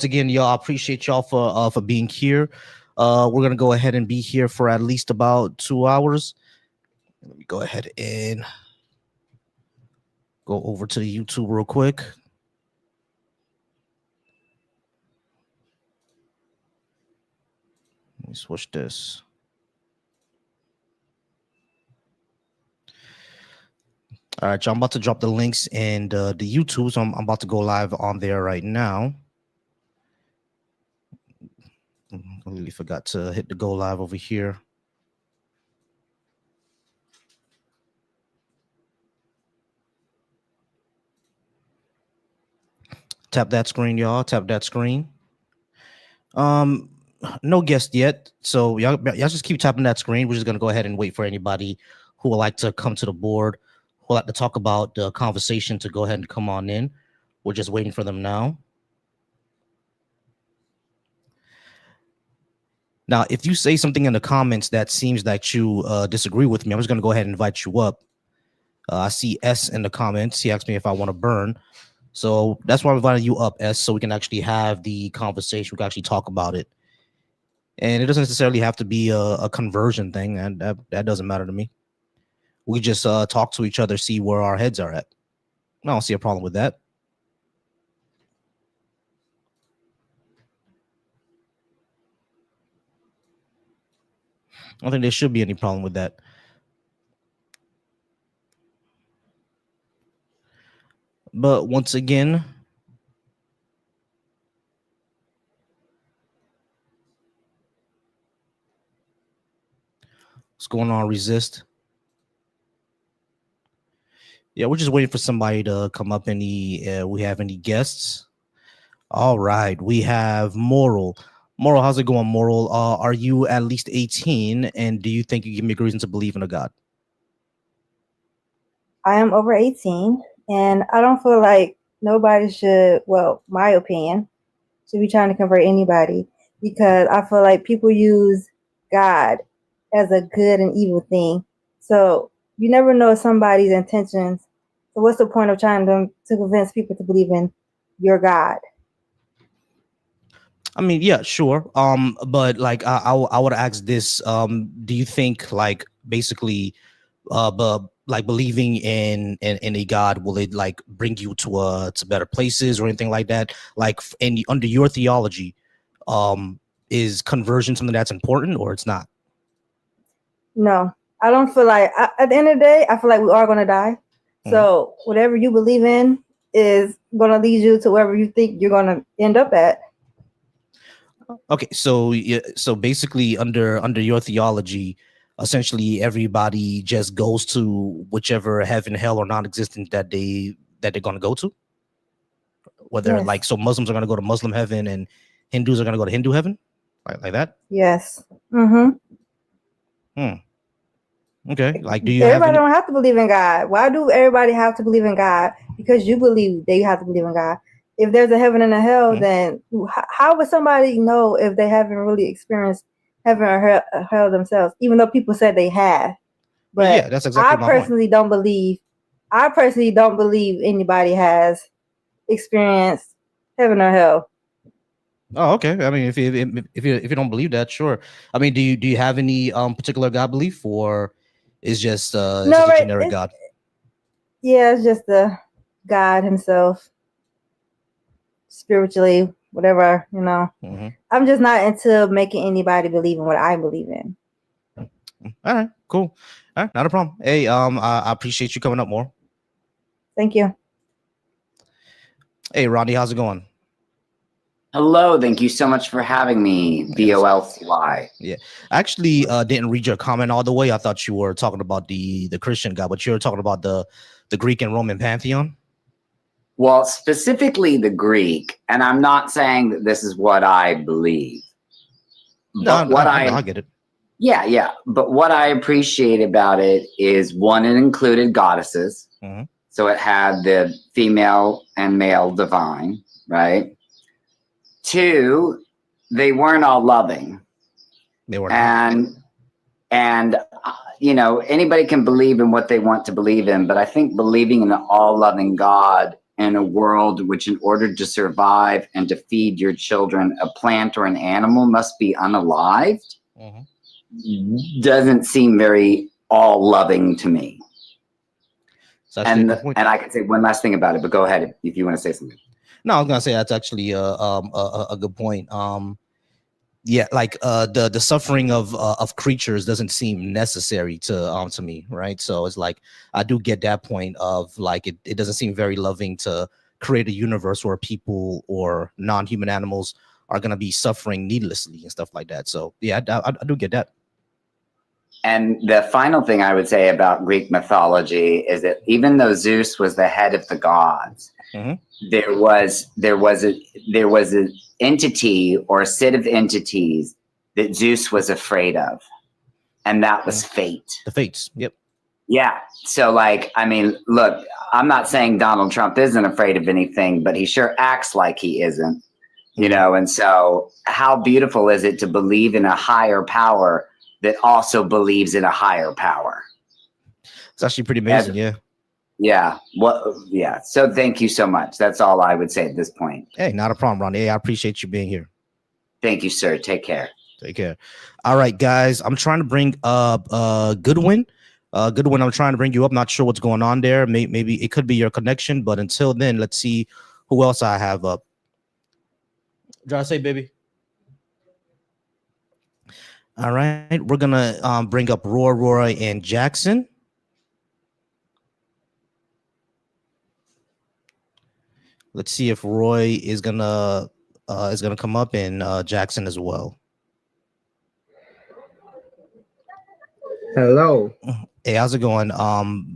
Again, y'all, I appreciate y'all for being here. We're gonna go ahead and be here for at least about 2 hours. Let me go ahead and go over to the YouTube real quick. Let me switch this. All right, y'all, I'm about to drop the links and the YouTube, so I'm about to go live on there right now. I completely forgot to hit the go live over here. Tap that screen, y'all. Tap that screen. No guest yet, so y'all just keep tapping that screen. We're just gonna go ahead and wait for anybody who would like to come to the board, who would like to talk about the conversation, to go ahead and come on in. We're just waiting for them now. Now, if you say something in the comments that seems like you disagree with me, I'm just gonna go ahead and invite you up. I see S in the comments. He asked me if I want to burn. So that's why I'm inviting you up, S, so we can actually have the conversation. We can actually talk about it. And it doesn't necessarily have to be a conversion thing, and that doesn't matter to me. We just talk to each other, see where our heads are at. I don't see a problem with that. I don't think there should be any problem with that. But once again, what's going on, Resist? Yeah, we're just waiting for somebody to come up. We have any guests? All right, we have Moral. Moral, how's it going, Moral? Are you at least 18, and do you think you can make a reason to believe in a God? I am over 18, and I don't feel like nobody should, well, my opinion, should be trying to convert anybody, because I feel like people use God as a good and evil thing. So you never know somebody's intentions. So what's the point of trying to convince people to believe in your God? I mean, yeah, sure. But like I would ask this. Do you think, like, basically but like believing in a God, will it like bring you to better places or anything like that? Like under your theology, is conversion something that's important, or it's not? No, I don't feel like, at the end of the day, I feel like we are going to die. So whatever you believe in is going to lead you to wherever you think you're going to end up at. Okay, so so basically under your theology, essentially everybody just goes to whichever heaven, hell, or non-existent that they're gonna go to. Whether Yes. like, so Muslims are gonna go to Muslim heaven and Hindus are gonna go to Hindu heaven, like that. Yes. Okay, like, do you everybody don't have to believe in God? Why do everybody have to believe in God? Because you believe that you have to believe in God. If there's a heaven and a hell, then how would somebody know if they haven't really experienced heaven or hell themselves? Even though people said they have, but yeah, that's exactly my point. I personally don't believe anybody has experienced heaven or hell. Oh, okay. I mean, if you don't believe that, sure. I mean, do you have any particular God belief, or is just No, it's just a generic God? Yeah, it's just the God himself, spiritually, whatever, you know. I'm just not into making anybody believe in what I believe in. All right, cool. All right, not a problem. Hey, I appreciate you coming up more. Thank you. Hey, Rodney, how's it going? Hello, thank you so much for having me. B.A.A.S.H. Yeah, I actually didn't read your comment all the way. I thought you were talking about the Christian God, but you were talking about the Greek and Roman pantheon. Well, specifically the Greek, and I'm not saying that this is what I believe. But I get it. Yeah. But what I appreciate about it is, one, it included goddesses. So it had the female and male divine, right? Two, they weren't all loving. They were not. And you know, anybody can believe in what they want to believe in, but I think believing in an all-loving God in a world which, in order to survive and to feed your children, a plant or an animal must be unalived, doesn't seem very all loving to me. And I can say one last thing about it, but go ahead if you want to say something. No, I was gonna say that's actually a good point. Yeah, like the suffering of creatures doesn't seem necessary to me, right? So it's like I do get that point of like it doesn't seem very loving to create a universe where people or non-human animals are gonna be suffering needlessly and stuff like that. So yeah, I do get that. And the final thing I would say about Greek mythology is that even though Zeus was the head of the gods, there was an entity or a set of entities that Zeus was afraid of, and that was fate. The fates. Yep. Yeah. So, like, I mean, look, I'm not saying Donald Trump isn't afraid of anything, but he sure acts like he isn't, you know. And so, how beautiful is it to believe in a higher power that also believes in a higher power? It's actually pretty amazing. Yeah. Yeah. Yeah. So thank you so much. That's all I would say at this point. Hey, not a problem, Ronnie. Hey, I appreciate you being here. Thank you, sir. Take care. Take care. All right, guys. I'm trying to bring up Goodwin. Goodwin, I'm trying to bring you up. Not sure what's going on there. Maybe it could be your connection, but until then, let's see who else I have up. Did I say, baby? All right. We're gonna bring up Roy, and Jackson. Let's see if Roy is gonna come up, and Jackson as well. Hello. Hey, how's it going?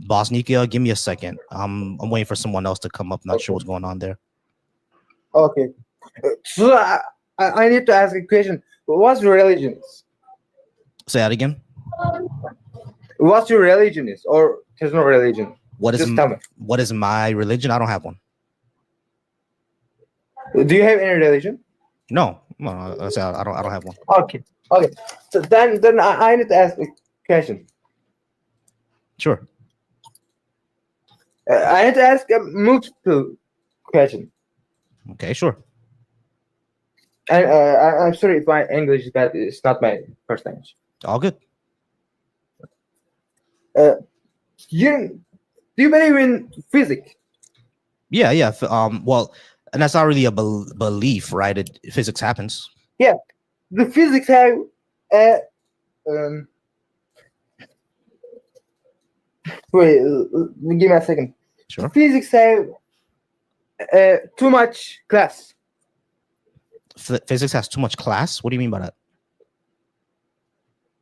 Boss Nika, give me a second. I'm waiting for someone else to come up. Not sure what's going on there. Okay. So I need to ask a question. What's your religion? Say that again. What's your religion is, or there's no religion? What is my religion? I don't have one. Do you have any religion? No, I don't have one. Okay. So then I need to ask a question. Sure. I need to ask a multiple question. Okay, sure. And I'm sorry if my English is bad. It's not my first language. All good. Do you believe in physics? Yeah. Well, and that's not really a belief, right? Physics happens. Yeah, the physics have wait, give me a second. Sure. Physics have too much class. Physics has too much class? What do you mean by that?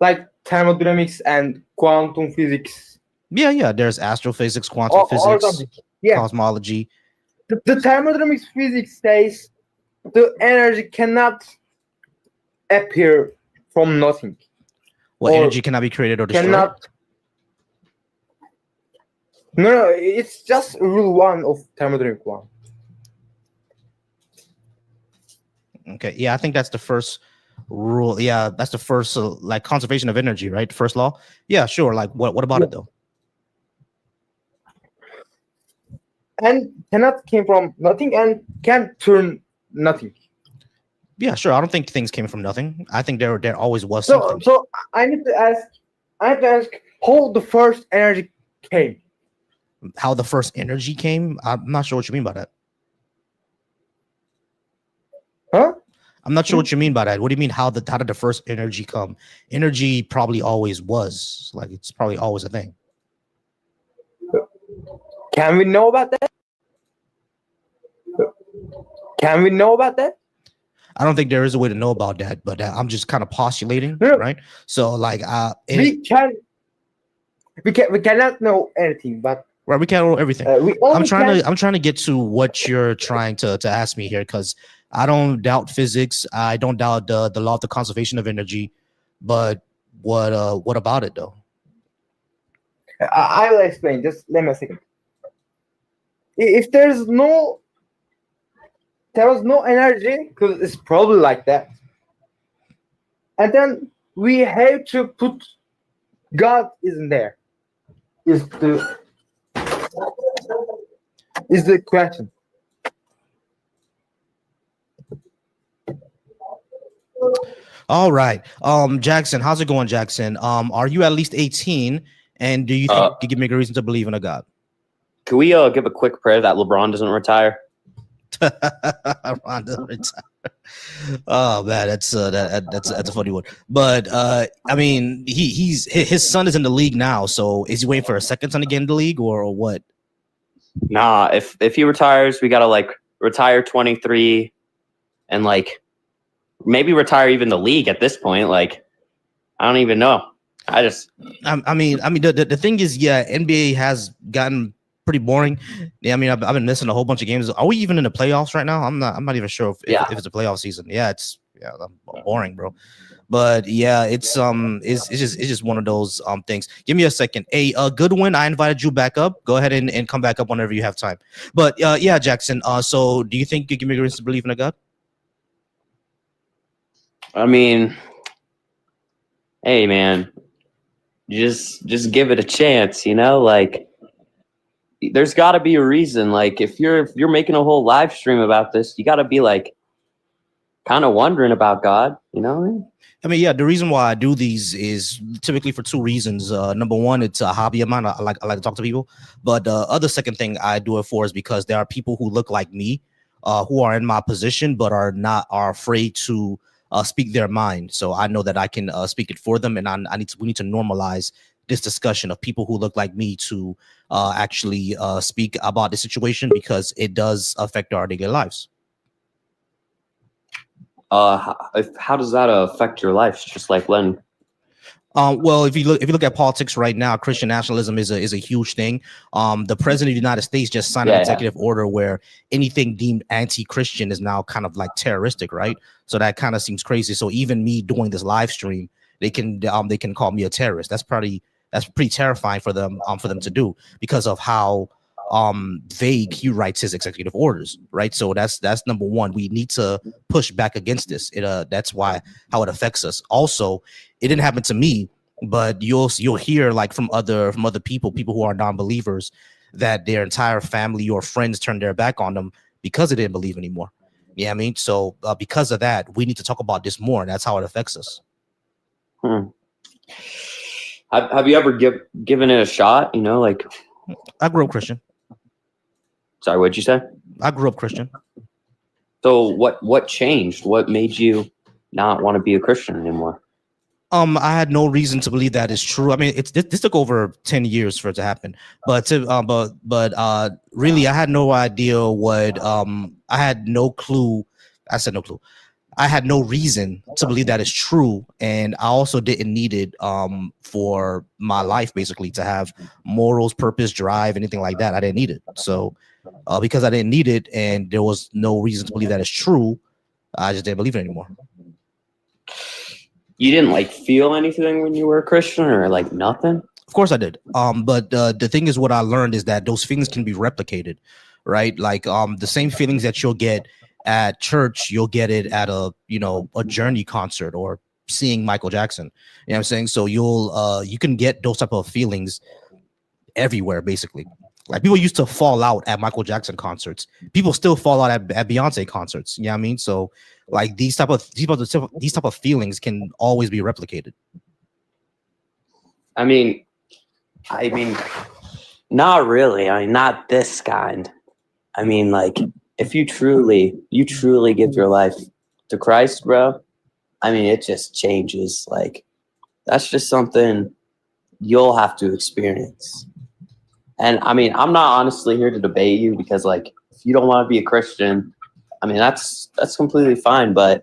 Like thermodynamics and quantum physics. Yeah. There's astrophysics, quantum physics, cosmology. The thermodynamics physics says the energy cannot appear from nothing. Well, energy cannot be created or destroyed. No, it's just rule 1 of thermodynamics 1. Okay, yeah, I think that's the first rule. Yeah, that's the first like conservation of energy, right? First law. Yeah, sure. Like what about it though? And cannot came from nothing and can turn nothing. Yeah, sure. I don't think things came from nothing. I think there always was something. So I need to ask how the first energy came. How the first energy came? I'm not sure what you mean by that. Huh? I'm not sure what you mean by that. What do you mean? How did the first energy come? Energy probably always was. Like it's probably always a thing. Can we know about that? Can we know about that? I don't think there is a way to know about that, but I'm just kind of postulating, right? So like we cannot know anything, but right, we can't know everything. I'm trying to get to what you're trying to ask me here, because I don't doubt physics. I don't doubt the law of the conservation of energy, but what about it though? I will explain. Just let me a second. If there was no energy, because it's probably like that, and then we have to put God isn't there. Is the question. All right. Jackson, how's it going, Jackson? Are you at least 18? And do you think you give me a reason to believe in a God? Can we give a quick prayer that LeBron doesn't retire? LeBron doesn't retire. Oh man, that's a funny one. But I mean, his son is in the league now, so is he waiting for a second son to get in the league or what? Nah, if he retires, we gotta like retire 23 and like maybe retire even the league at this point. Like, I don't even know. I mean, the thing is, yeah, NBA has gotten pretty boring. Yeah, I mean, I've been missing a whole bunch of games. Are we even in the playoffs right now? I'm not even sure if it's a playoff season. Yeah, it's boring, bro. But yeah, it's just one of those things. Give me a second. A Goodwin, I invited you back up. Go ahead and come back up whenever you have time. But yeah, Jackson. So do you think you give me a reason to believe in a God? I mean, hey man, just give it a chance, you know? Like, there's got to be a reason. Like, if you're making a whole live stream about this, you got to be like kind of wondering about God, you know? I mean, yeah, the reason why I do these is typically for two reasons. Number one, it's a hobby of mine. I like to talk to people. But the other second thing I do it for is because there are people who look like me, who are in my position, but are afraid to speak their mind. So I know that I can speak it for them, and we need to normalize this discussion of people who look like me to actually speak about the situation because it does affect our daily lives. How does that affect your life? Just like when? Well, if you look at politics right now, Christian nationalism is a huge thing. The president of the United States just signed an executive order where anything deemed anti-Christian is now kind of like terroristic, right? So that kind of seems crazy. So even me doing this live stream, they can call me a terrorist. That's pretty terrifying for them to do because of how vague he writes his executive orders, right? So that's number one. We need to push back against this. That's how it affects us. Also, it didn't happen to me, but you'll hear like from other people who are non-believers that their entire family or friends turned their back on them because they didn't believe anymore. Yeah, I mean, so because of that, we need to talk about this more, and that's how it affects us. Have you ever given it a shot? You know, like I grew up Christian. Sorry, what'd you say? I grew up Christian. So what changed? What made you not want to be a Christian anymore? I had no reason to believe that is true. I mean, this took over 10 years for it to happen, but really, I had no idea what. I had no clue. I said no clue. I had no reason to believe that is true, and I also didn't need it for my life, basically, to have morals, purpose, drive, anything like that. I didn't need it. So because I didn't need it, and there was no reason to believe that is true, I just didn't believe it anymore. You didn't like feel anything when you were a Christian, or like nothing? Of course I did. But the thing is, what I learned is that those feelings can be replicated, right? Like the same feelings that you'll get at church, you'll get it at a Journey concert or seeing Michael Jackson. You know what I'm saying? So you can get those type of feelings everywhere, basically. Like people used to fall out at Michael Jackson concerts. People still fall out at Beyonce concerts. You know what I mean? So like these type of feelings can always be replicated. I mean, not really. I mean, not this kind. I mean, like if you truly give your life to Christ, bro, I mean, it just changes. Like that's just something you'll have to experience. And I mean, I'm not honestly here to debate you because like, if you don't want to be a Christian, I mean, that's completely fine. But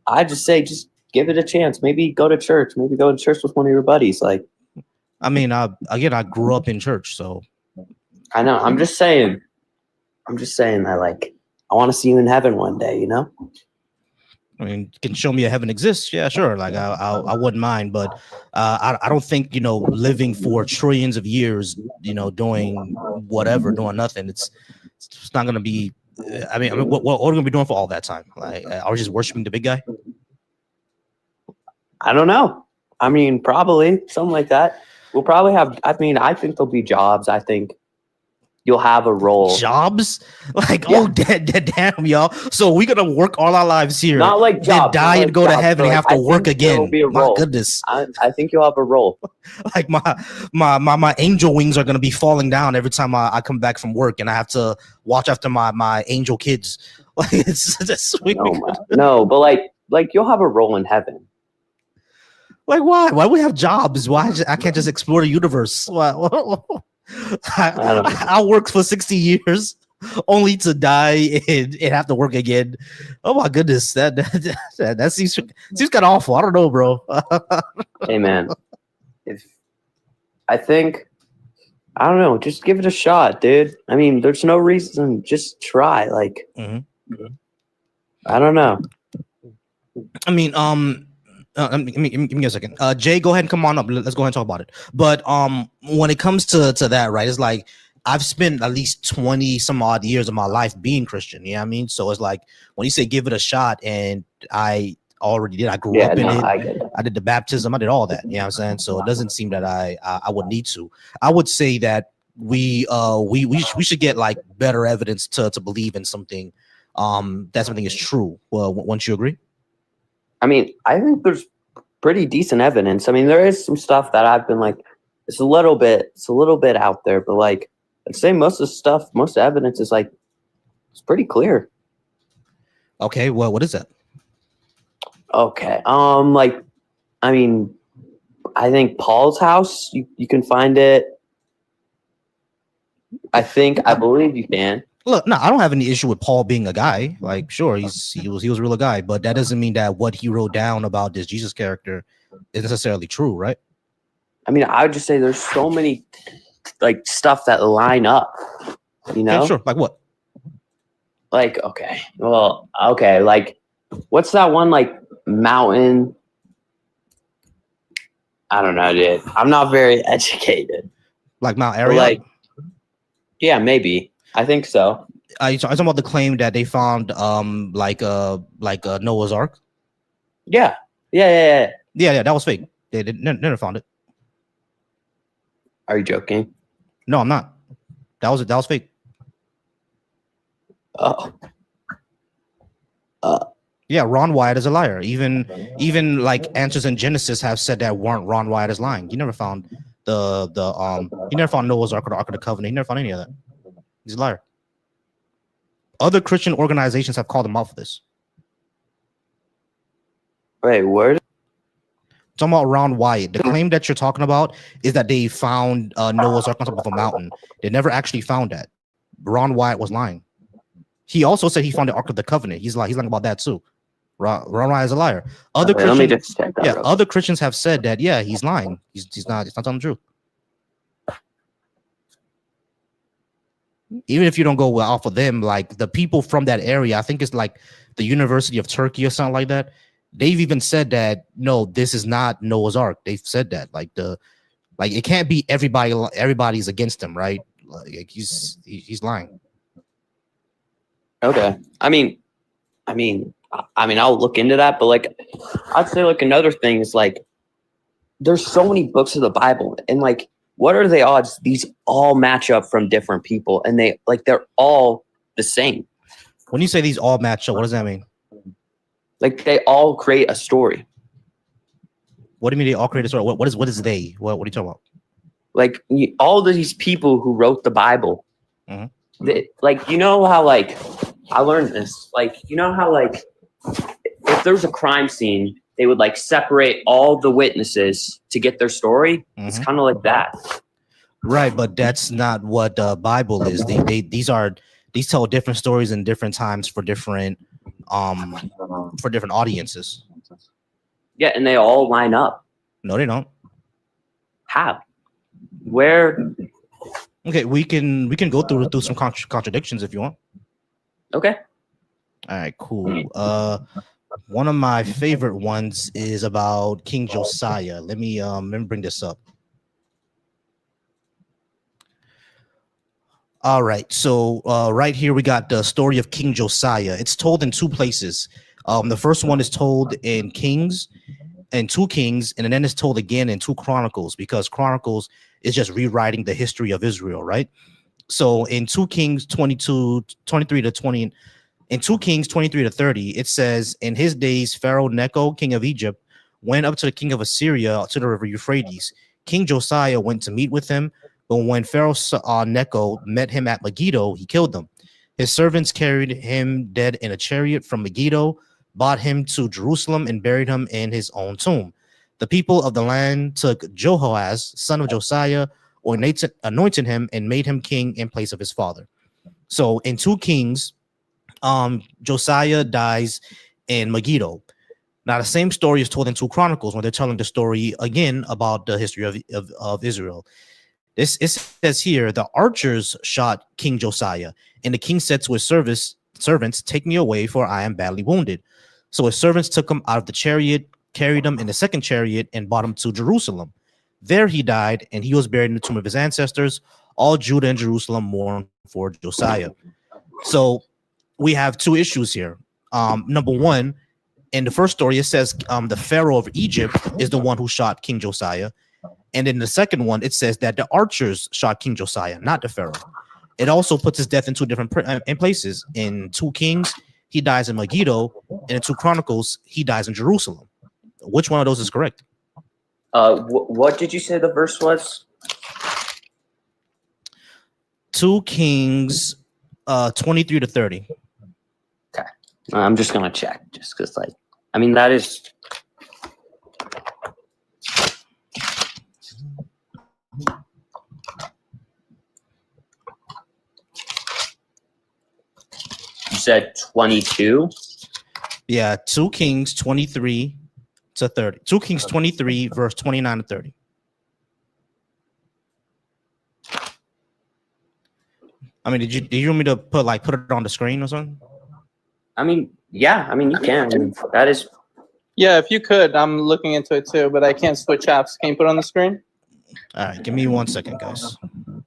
I just say, just give it a chance. Maybe go to church. Maybe go to church with one of your buddies. Like, I mean, I grew up in church, so I know. I'm just saying that like, I want to see you in heaven one day, you know? I mean, you can show me a heaven exists. Yeah, sure. Like I wouldn't mind, but I don't think, living for trillions of years, doing whatever, doing nothing. It's not going to be, I mean, what are we going to be doing for all that time? Like, are we just worshiping the big guy? I don't know. I mean, probably something like that. We'll probably have, I mean, I think there'll be jobs. I think you'll have a role. Jobs? Like, oh, damn, y'all. So we're gonna work all our lives here, Not like then jobs, die and like go to jobs, heaven but and like, have to I work think there will again. be a My role. goodness. I think you'll have a role. Like my angel wings are gonna be falling down every time I come back from work, and I have to watch after my angel kids. Like, it's just weird. No, but like you'll have a role in heaven. Like, why? Why do we have jobs? Why I can't just explore the universe? Why? I'll work for 60 years only to die and have to work again. Oh my goodness, that seems kind of awful. I don't know, bro. Hey man, I don't know, just give it a shot, dude. I mean, there's no reason, just try. Like, I don't know. I mean, give me a second. Jay, go ahead and come on up. Let's go ahead and talk about it. But when it comes to that, right, it's like I've spent at least 20 some odd years of my life being Christian. You know what I mean? So it's like when you say give it a shot, and I already did. I grew up in it. I did the baptism. I did all that. You know what I'm saying? So it doesn't seem that I would need to. I would say that we should get like better evidence to believe in something that something is true. Well, won't you agree? I mean, I think there's pretty decent evidence. I mean, there is some stuff that I've been like, it's a little bit out there, but like, I'd say most of the evidence is like, it's pretty clear. Okay, well, what is that? Okay, like, I mean, I think Paul's house, you can find it. I believe you can. Look, no, I don't have any issue with Paul being a guy. Like, sure, he was a real guy, but that doesn't mean that what he wrote down about this Jesus character is necessarily true, right? I mean, I would just say there's so many like stuff that line up, you know? Okay, sure. Like what? Like, okay, like what's that one like mountain? I don't know, dude. I'm not very educated. Like Mount Ararat? Like, yeah, maybe. I think so. Are you talking about the claim that they found like Noah's Ark? Yeah, that was fake. They never found it. Are you joking? No, I'm not. That was fake. Yeah, Ron Wyatt is a liar. Even like Answers in Genesis have said that Ron Wyatt is lying. He never found he never found Noah's Ark or the Ark of the Covenant. He never found any of that. He's a liar. Other Christian organizations have called him out for this. Wait, word? Talking about Ron Wyatt. The claim that you're talking about is that they found Noah's Ark on top of a mountain. They never actually found that. Ron Wyatt was lying. He also said he found the Ark of the Covenant. He's lying about that too. Ron Wyatt is a liar. Other Christians, let me just check that. Other Christians have said that he's lying. He's not telling the truth. Even if you don't go off of them, like the people from that area, I think it's like the University of Turkey or something like that. They've even said that no, this is not Noah's Ark. They've said that like it can't be everybody's against him, right? Like he's lying. Okay. I mean, I'll look into that, but like, I'd say like another thing is like, there's so many books of the Bible, and like, what are the odds these all match up from different people, and they're all the same? When you say these all match up, what does that mean? Like they all create a story. What do you mean they all create a story? What is they? What are you talking about? Like all these people who wrote the Bible. Like, you know how like I learned this, like, you know how like if there's a crime scene, they would like separate all the witnesses to get their story. It's kind of like that, right? But that's not what the Bible is. These tell different stories in different times for different audiences. Yeah, and they all line up. No, they don't. How? Where? Okay, we can go through some contradictions if you want. Okay. All right, cool. One of my favorite ones is about King Josiah. Let me bring this up. All right, so right here we got the story of King Josiah. It's told in two places. The first one is told in Kings and 2 Kings, and then it's told again in 2 Chronicles, because Chronicles is just rewriting the history of Israel, right? So in 2 Kings 23 to 20, in 2 Kings 23 to 30, it says, in his days, Pharaoh Necho, king of Egypt, went up to the king of Assyria to the river Euphrates. King Josiah went to meet with him, but when Pharaoh Necho met him at Megiddo, he killed him. His servants carried him dead in a chariot from Megiddo, brought him to Jerusalem, and buried him in his own tomb. The people of the land took Jehoahaz, son of Josiah, anointed him, and made him king in place of his father. So in 2 Kings, Josiah dies in Megiddo. Now, the same story is told in 2 Chronicles when they're telling the story again about the history of Israel. It says here, the archers shot King Josiah, and the king said to his servants, take me away, for I am badly wounded. So his servants took him out of the chariot, carried him in the second chariot, and brought him to Jerusalem. There he died, and he was buried in the tomb of his ancestors. All Judah and Jerusalem mourned for Josiah. So we have 2 issues here. Number one, in the first story, it says the Pharaoh of Egypt is the one who shot King Josiah. And in the second one, it says that the archers shot King Josiah, not the Pharaoh. It also puts his death in 2 different places. In 2 Kings, he dies in Megiddo, and in 2 Chronicles, he dies in Jerusalem. Which one of those is correct? What did you say the verse was? 2 Kings 23 to 30. Okay. I'm just going to check just because, like, I mean, that is. You said 22? Yeah, 2 Kings 23 to 30. 2 Kings 23, verse 29 to 30. I mean, did you want me to put it on the screen or something? I mean, yeah. I mean, you can. I mean, that is. Yeah, if you could, I'm looking into it too, but I can't switch apps. Can you put it on the screen? All right, give me 1 second, guys. I'm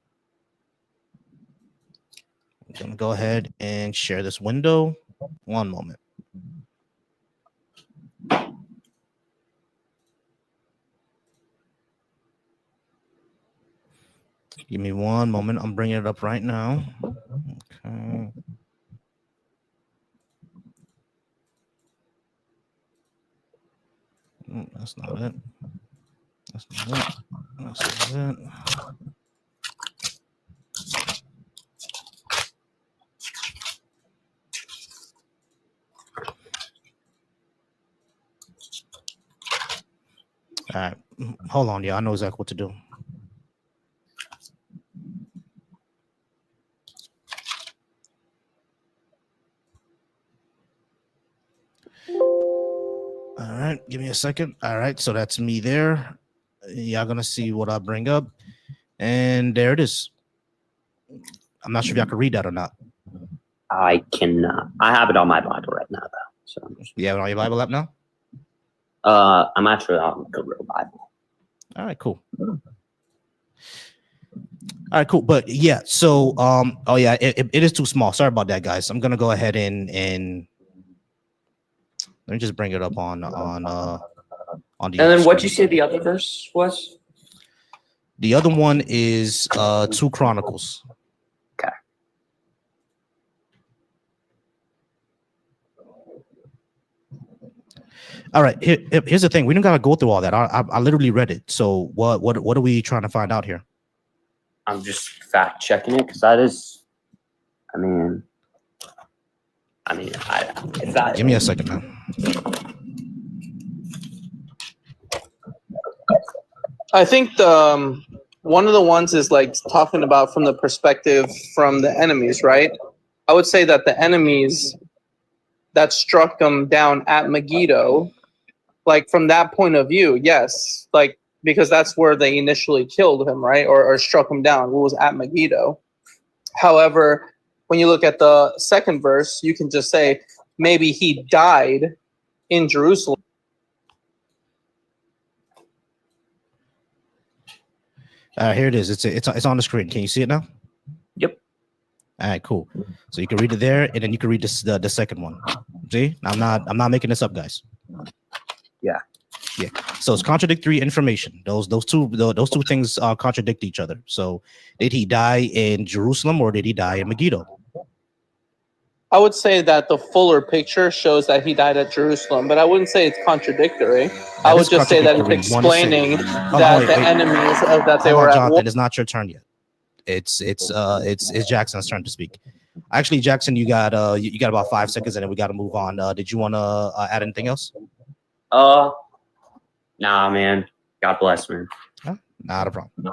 gonna go ahead and share this window. 1 moment. Give me 1 moment. I'm bringing it up right now. Okay. That's not it. That's not it. That's not it. All right. Hold on, yeah. I know exactly what to do. All right, give me a second. All right, so that's me there. Y'all gonna see what I bring up, and there it is. I'm not sure if y'all can read that or not. I cannot. I have it on my Bible right now, though. So You have it on your Bible app now? I'm actually on the real Bible. All right, cool. All right, cool. But yeah, so oh yeah, it is too small. Sorry about that, guys. I'm gonna go ahead and let me just bring it up on the. And then what you say the other verse was? The other one is 2 Chronicles. Okay. All right. Here's the thing. We don't gotta go through all that. I literally read it. So what are we trying to find out here? I'm just fact checking it because that is. I mean, if that. Give me a second, man. I think the one of the ones is like talking about from the perspective from the enemies, right? I would say that the enemies that struck them down at Megiddo, like from that point of view, yes, like because that's where they initially killed him, right? Or struck him down, who was at Megiddo. However, when you look at the second verse, you can just say maybe he died in Jerusalem. Here it is. It's on the screen. Can you see it now? Yep. All right, cool. So you can read it there, and then you can read the second one. See, I'm not making this up, guys. Yeah. Yeah. So it's contradictory information. Those two things contradict each other. So did he die in Jerusalem or did he die in Megiddo? I would say that the fuller picture shows that he died at Jerusalem, but I wouldn't say it's contradictory. I would just say that it's explaining that the enemies of that they were at war. Jonathan, it's not your turn yet. It's Jackson's turn to speak. Actually, Jackson, you got about 5 seconds, and then we got to move on. Did you want to add anything else? Nah, man. God bless, man. Not a problem.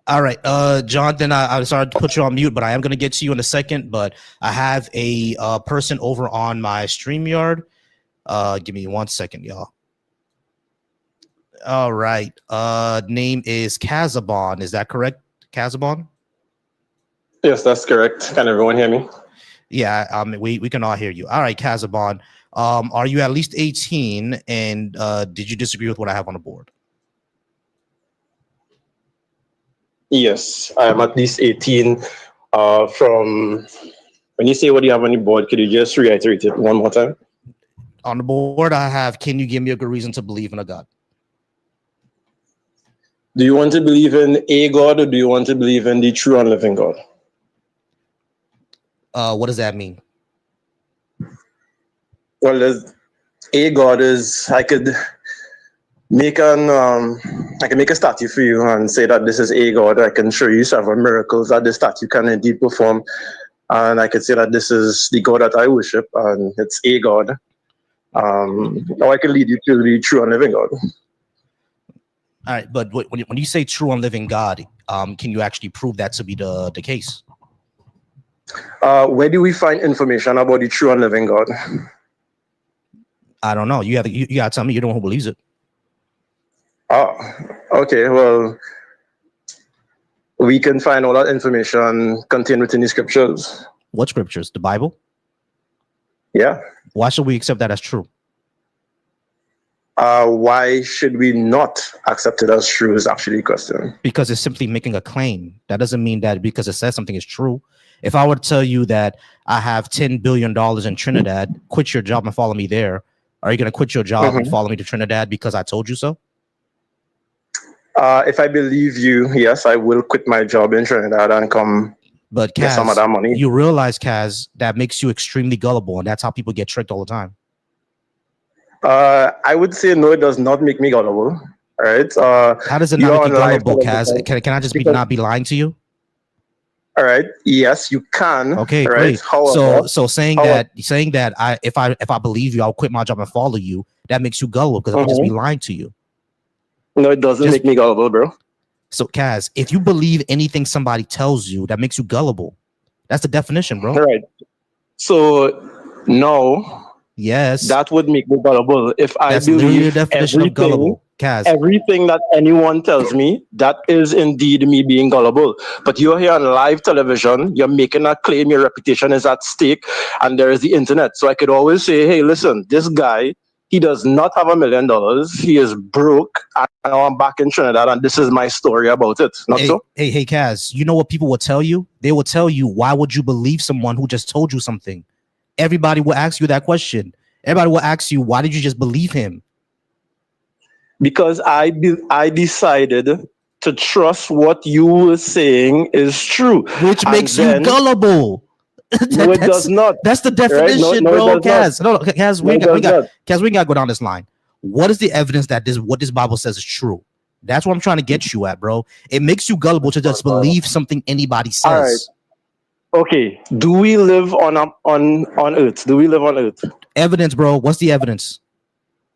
All right, Jonathan, I'm sorry to put you on mute, but I am going to get to you in a second. But I have a person over on my StreamYard. Give me 1 second, y'all. All right. Name is Kazabon. Is that correct, Kazabon? Yes, that's correct. Can everyone hear me? Yeah, we can all hear you. All right, Kazabon. Are you at least 18? And did you disagree with what I have on the board? Yes, I am at least 18. From when you say what you have on the board, could you just reiterate it one more time? On the board, I have, can you give me a good reason to believe in a God? Do you want to believe in a God or do you want to believe in the true and living God? What does that mean? Well, there's a God is, I could make a statue for you and say that this is a God. I can show you several miracles that the statue can indeed perform. And I could say that this is the God that I worship and it's a God. Or I can lead you to the true and living God. All right, but when you say true and living God, can you actually prove that to be the case? Where do we find information about the true and living God? I don't know. You got to tell me. You're the one who believes it. Oh, okay. Well, we can find all that information contained within the scriptures. What scriptures? The Bible? Yeah. Why should we accept that as true? Why should we not accept it as true is actually the question. Because it's simply making a claim. That doesn't mean that because it says something is true. If I were to tell you that I have $10 billion in Trinidad, quit your job and follow me there, are you going to quit your job and follow me to Trinidad because I told you so? If I believe you, yes, I will quit my job in Trinidad and come get some of that money. You realize, Kaz, that makes you extremely gullible, and that's how people get tricked all the time. I would say no, it does not make me gullible. All right. How does it not make you gullible, Kaz? Can I just not be lying to you? All right. Yes, you can. Okay, right? Great. However, so saying that if I believe you, I'll quit my job and follow you. That makes you gullible because I'll just be lying to you. No, it doesn't make me gullible, bro. So, Kaz, if you believe anything somebody tells you, that makes you gullible. That's the definition, bro. All right. So no. Yes. That would make me gullible. If I the believe definition of gullible, Kaz. Everything that anyone tells me, that is indeed me being gullible. But you're here on live television, you're making a claim, your reputation is at stake, and there is the internet. So I could always say, hey, listen, this guy, he does not have $1 million. He is broke. And now I'm back in Trinidad, and this is my story about it. Not so? Hey, Kaz, you know what people will tell you? They will tell you, why would you believe someone who just told you something? Everybody will ask you that question. Everybody will ask you, why did you just believe him? Because I decided to trust what you were saying is true. Which makes you gullible. No, it does not. That's the definition, right? bro. Kaz, Kaz, we got to go down this line. What is the evidence that what this Bible says is true? That's what I'm trying to get you at, bro. It makes you gullible to just believe something anybody says. All right. Okay. Do we live on Earth? Do we live on Earth? Evidence, bro. What's the evidence?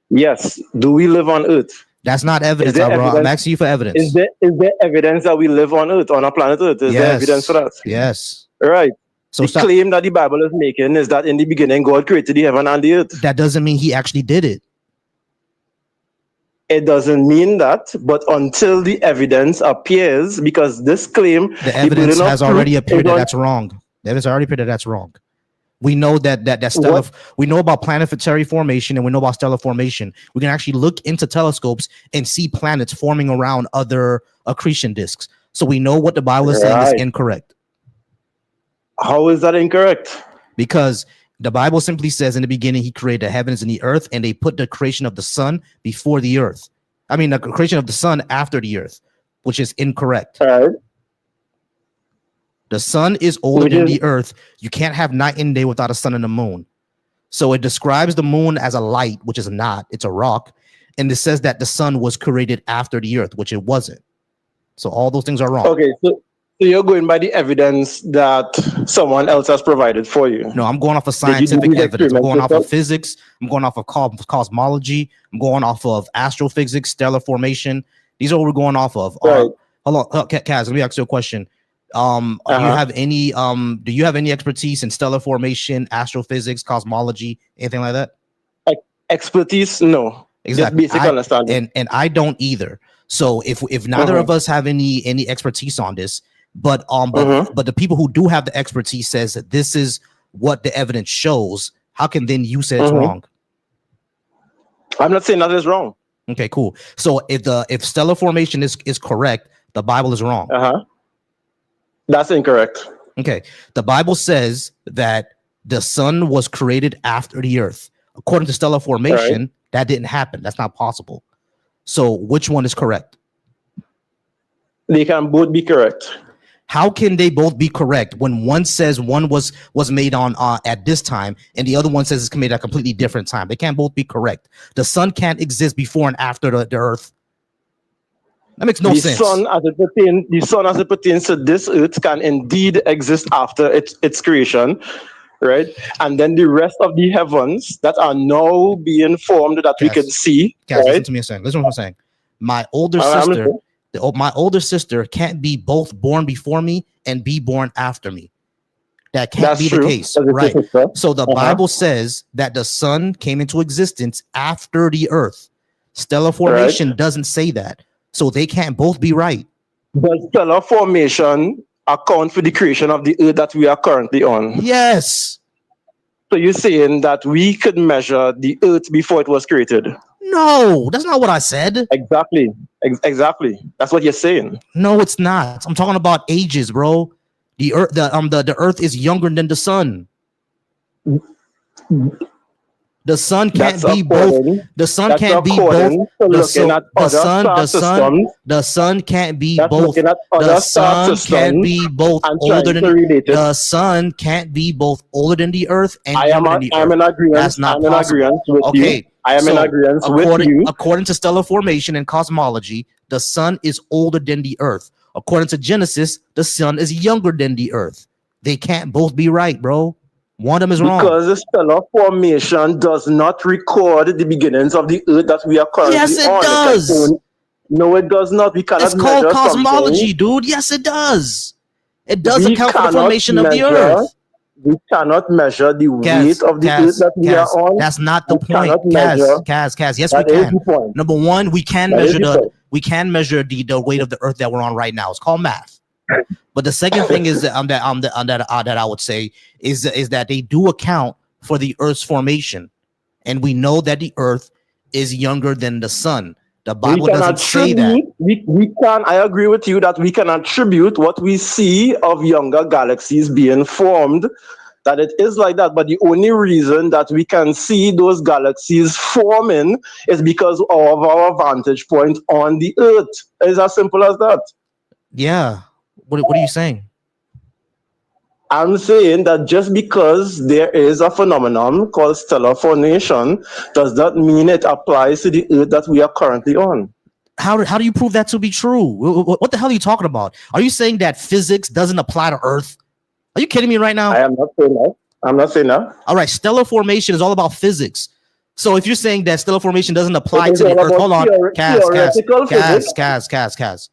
Yes. Do we live on Earth? That's not evidence, bro. I'm asking you for evidence. Is there evidence that we live on Earth, on our planet Earth? Is there evidence for that? Yes. All right. So the claim that the Bible is making is that in the beginning God created the heaven and the earth. That doesn't mean he actually did it. It doesn't mean that, but until the evidence appears, because this claim, the evidence has already appeared that that's wrong. The evidence already appeared that that's wrong. We know that stellar. We know about planetary formation and we know about stellar formation. We can actually look into telescopes and see planets forming around other accretion disks. So we know what the Bible is saying is incorrect. How is that incorrect? Because The Bible simply says in the beginning he created the heavens and the earth, and they put the creation of the sun before the earth. I mean, the creation of the sun after the earth, which is incorrect. All right. The sun is older than the earth. You can't have night and day without a sun and the moon. So it describes the moon as a light, which is not. It's a rock. And it says that the sun was created after the earth, which it wasn't. So all those things are wrong. Okay, so you're going by the evidence that someone else has provided for you. No, I'm going off of scientific evidence. I'm going off of physics. I'm going off of cosmology. I'm going off of astrophysics, stellar formation. These are what we're going off of. Right. Hold on, Kaz, let me ask you a question. Do you have any expertise in stellar formation, astrophysics, cosmology, anything like that? Expertise? No. Exactly. Just basic understanding. And I don't either. So if neither of us have any expertise on this, but the people who do have the expertise says that this is what the evidence shows, how can then you say it's wrong? I'm not saying that is wrong. Okay, cool. So if stellar formation is correct, the Bible is wrong. That's incorrect. Okay. The Bible says that the sun was created after the earth. According to stellar formation, that didn't happen. That's not possible. So which one is correct? They can both be correct. How can they both be correct when one says one was made on at this time and the other one says it's made at a completely different time? They can't both be correct. The sun can't exist before and after the earth. That makes no sense. The sun as it pertains to this earth can indeed exist after its creation, right? And then the rest of the heavens that are now being formed that we can see. Guys, listen to me a second. Listen to what I'm saying. My older sister can't be both born before me and be born after me. That can't be the case, right? So the Bible says that the sun came into existence after the earth. Stellar formation doesn't say that. So they can't both be right. Does stellar formation account for the creation of the earth that we are currently on? Yes. So you're saying that we could measure the earth before it was created? No, that's not what I said. Exactly. Exactly. That's what you're saying. No, it's not. I'm talking about ages, bro. The earth, the earth is younger than the sun. The sun can't be both. The sun can't be both. The sun can't be both. The sun can't be both older than the sun can't be both older than the earth and younger than the earth. I'm in agreement. That's not possible. Okay. I am in agreement with you. According to stellar formation and cosmology, the sun is older than the earth. According to Genesis, the sun is younger than the earth. They can't both be right, bro. One of them is wrong. Because the stellar formation does not record the beginnings of the earth that we are currently on. Yes, it does. No, it does not. We cannot. It's called cosmology, dude. Yes, it does. It does account for the formation of the earth. We cannot measure the weight of the earth that we are on. That's not the point. Kaz. Yes, we can. Number one, we can measure the weight of the earth that we're on right now. It's called math. But the second thing is that I would say is that they do account for the earth's formation, and we know that the earth is younger than the sun. The Bible doesn't say that. We can. I agree with you that we can attribute what we see of younger galaxies being formed, that it is like that. But the only reason that we can see those galaxies forming is because of our vantage point on the earth. It's as simple as that. Yeah. What are you saying? I'm saying that just because there is a phenomenon called stellar formation does not mean it applies to the earth that we are currently on. How do you prove that to be true? What the hell are you talking about? Are you saying that physics doesn't apply to Earth? Are you kidding me right now? I am not saying that. I'm not saying that. All right, stellar formation is all about physics. So if you're saying that stellar formation doesn't apply to the Earth, hold on, Kaz.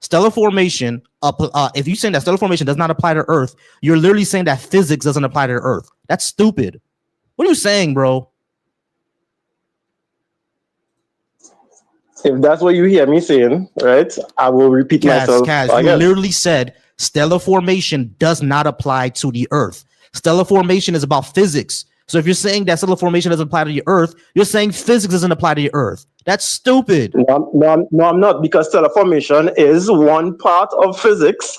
Stellar formation, if you're saying that stellar formation does not apply to Earth, you're literally saying that physics doesn't apply to Earth. That's stupid. What are you saying, bro? If that's what you hear me saying, right, I will repeat myself. Kaz, you literally said stellar formation does not apply to the Earth. Stellar formation is about physics. So if you're saying that stellar formation doesn't apply to the Earth, you're saying physics doesn't apply to the Earth. That's stupid. No, I'm not, because stellar formation is one part of physics,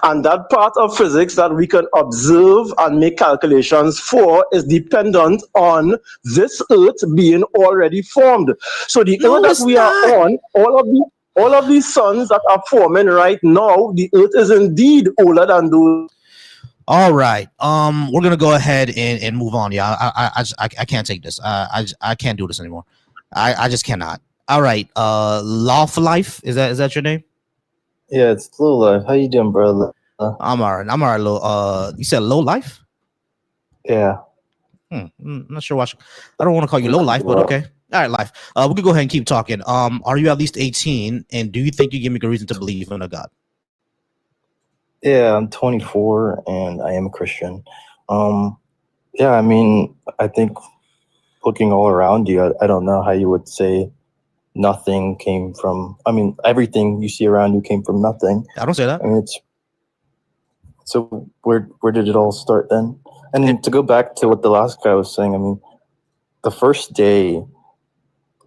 And that part of physics that we can observe and make calculations for is dependent on this earth being already formed. So the No, earth that it's we are not. on, all of these suns that are forming right now, the earth is indeed older than those. All right. We're gonna go ahead and move on. Yeah, I can't take this. I can't do this anymore. I just cannot. All right. Law for Life. Is that your name? Yeah, it's Low Life. How you doing, brother? I'm all right. I'm all right. You said Low Life? Yeah. I'm not sure why. I don't want to call you Low Life, but okay. All right, Life. We can go ahead and keep talking. Are you at least 18? And do you think you give me a reason to believe in a God? Yeah, I'm 24 and I am a Christian. Yeah, I mean, I think looking all around you, I don't know how you would say nothing came from. I mean, everything you see around you came from nothing. I don't say that. I mean, so where did it all start then? And to go back to what the last guy was saying, I mean, the first day,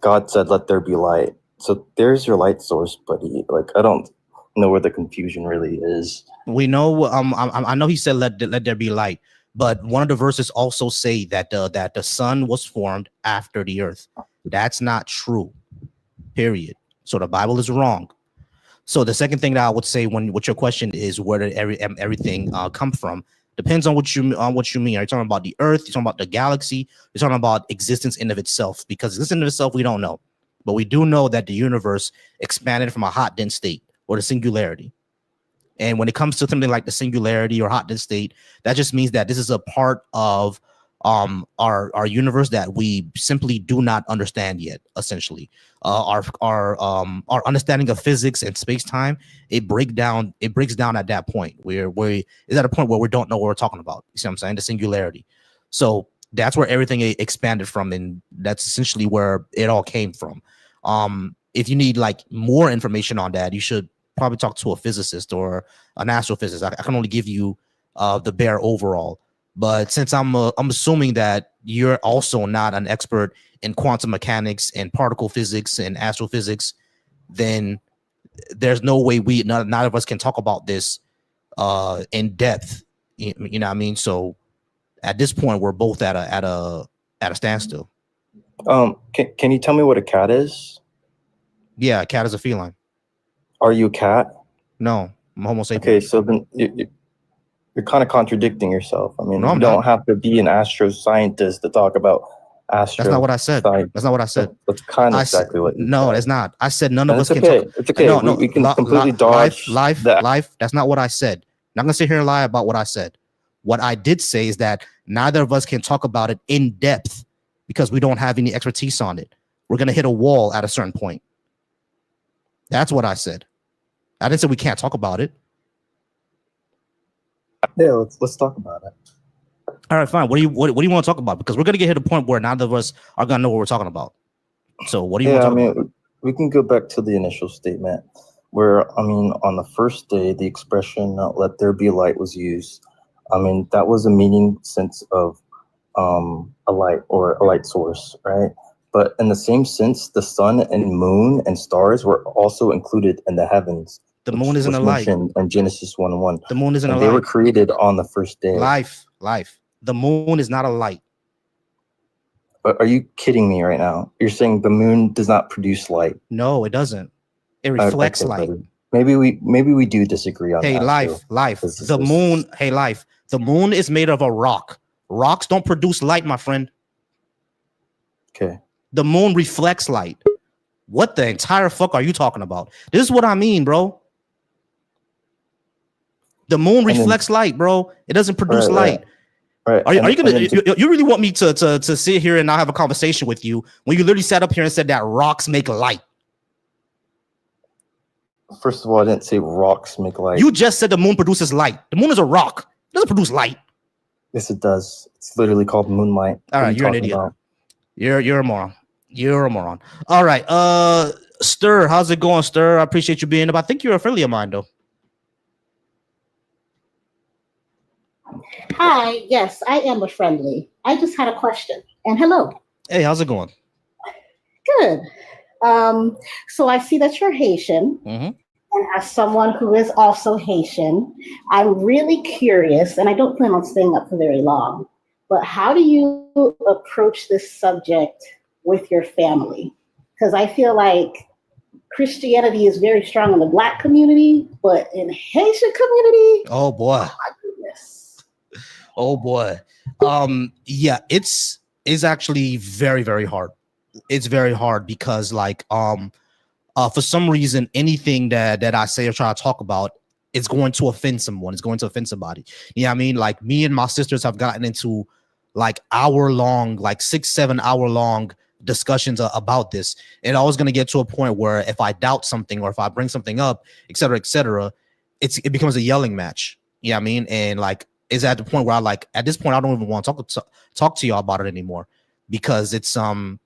God said, "Let there be light." So there's your light source, buddy. Like, I don't know where the confusion really is. We know. I know he said, "Let there be light," but one of the verses also say that the sun was formed after the earth. That's not true. Period. So the Bible is wrong. So the second thing that I would say what your question is, where did everything come from? Depends on what you mean. Are you talking about the earth? You're talking about the galaxy? You're talking about existence in of itself? Because existence in of itself, we don't know. But we do know that the universe expanded from a hot dense state or the singularity. And when it comes to something like the singularity or hot dense state, that just means that this is a part of our universe that we simply do not understand yet. Essentially, our understanding of physics and space time it breaks down at that point where we is at a point where we don't know what we're talking about. You see what I'm saying? The singularity. So that's where everything expanded from, and that's essentially where it all came from. If you need like more information on that, you should probably talk to a physicist or an astrophysicist. I can only give you the bare overall. But since I'm assuming that you're also not an expert in quantum mechanics and particle physics and astrophysics, then there's no way none of us can talk about this in depth. You know what I mean? So at this point, we're both at a standstill. Can you tell me what a cat is? Yeah, a cat is a feline. Are you a cat? No, I'm Homo sapien. Okay, so then you're kind of contradicting yourself. I mean, No, you don't have to be an astro scientist to talk about astro. That's not what I said. That's not what I said. That's kind of exactly what you said. No, it's not. I said none of us can talk. It's okay. No, we can completely dodge life. That's not what I said. I'm not gonna sit here and lie about what I said. What I did say is that neither of us can talk about it in depth because we don't have any expertise on it. We're gonna hit a wall at a certain point. That's what I said. I didn't say we can't talk about it. Yeah, let's talk about it. All right, fine. What do you want to talk about? Because we're gonna get to the point where neither of us are gonna know what we're talking about. So what do you want to talk about? We can go back to the initial statement where, I mean, on the first day, the expression "let there be light" was used. I mean, that was a meaning sense of a light or a light source, right? But in the same sense, the sun and moon and stars were also included in the heavens. The moon isn't a light. In Genesis 1:1. The moon isn't a light. They were created on the first day. Life. The moon is not a light. Are you kidding me right now? You're saying the moon does not produce light? No, it doesn't. It reflects light. Buddy. Maybe we do disagree on that. Hey, life. The moon. Hey, life. The moon is made of a rock. Rocks don't produce light, my friend. Okay. The moon reflects light. What the entire fuck are you talking about? This is what I mean, bro. The moon reflects light, bro. It doesn't produce light. Right. Are you gonna? You really want me to sit here and not have a conversation with you when you literally sat up here and said that rocks make light? First of all, I didn't say rocks make light. You just said the moon produces light. The moon is a rock. It doesn't produce light. Yes, it does. It's literally called moonlight. All right, you're an idiot. About? You're a moron. You're a moron. All right. Stir, how's it going, Stir? I appreciate you being up. I think you're a friendly of mine, though. Hi, yes, I am a friendly. I just had a question. And hello. Hey, how's it going? Good. So I see that you're Haitian. Mm-hmm. And as someone who is also Haitian, I'm really curious, and I don't plan on staying up for very long, but how do you approach this subject with your family? Because I feel like Christianity is very strong in the Black community, but in Haitian community, Oh boy. oh my goodness. Oh boy. Yeah, it's actually very, very hard. It's very hard because like for some reason anything that I say or try to talk about, it's going to offend someone. It's going to offend somebody. You know what I mean? Like me and my sisters have gotten into like hour-long, like 6-7 hour-long discussions about this. And always going to get to a point where if I doubt something or if I bring something up, et cetera, it becomes a yelling match. You know what I mean? And like is at the point where I like at this point I don't even want to talk to y'all about it anymore because it's just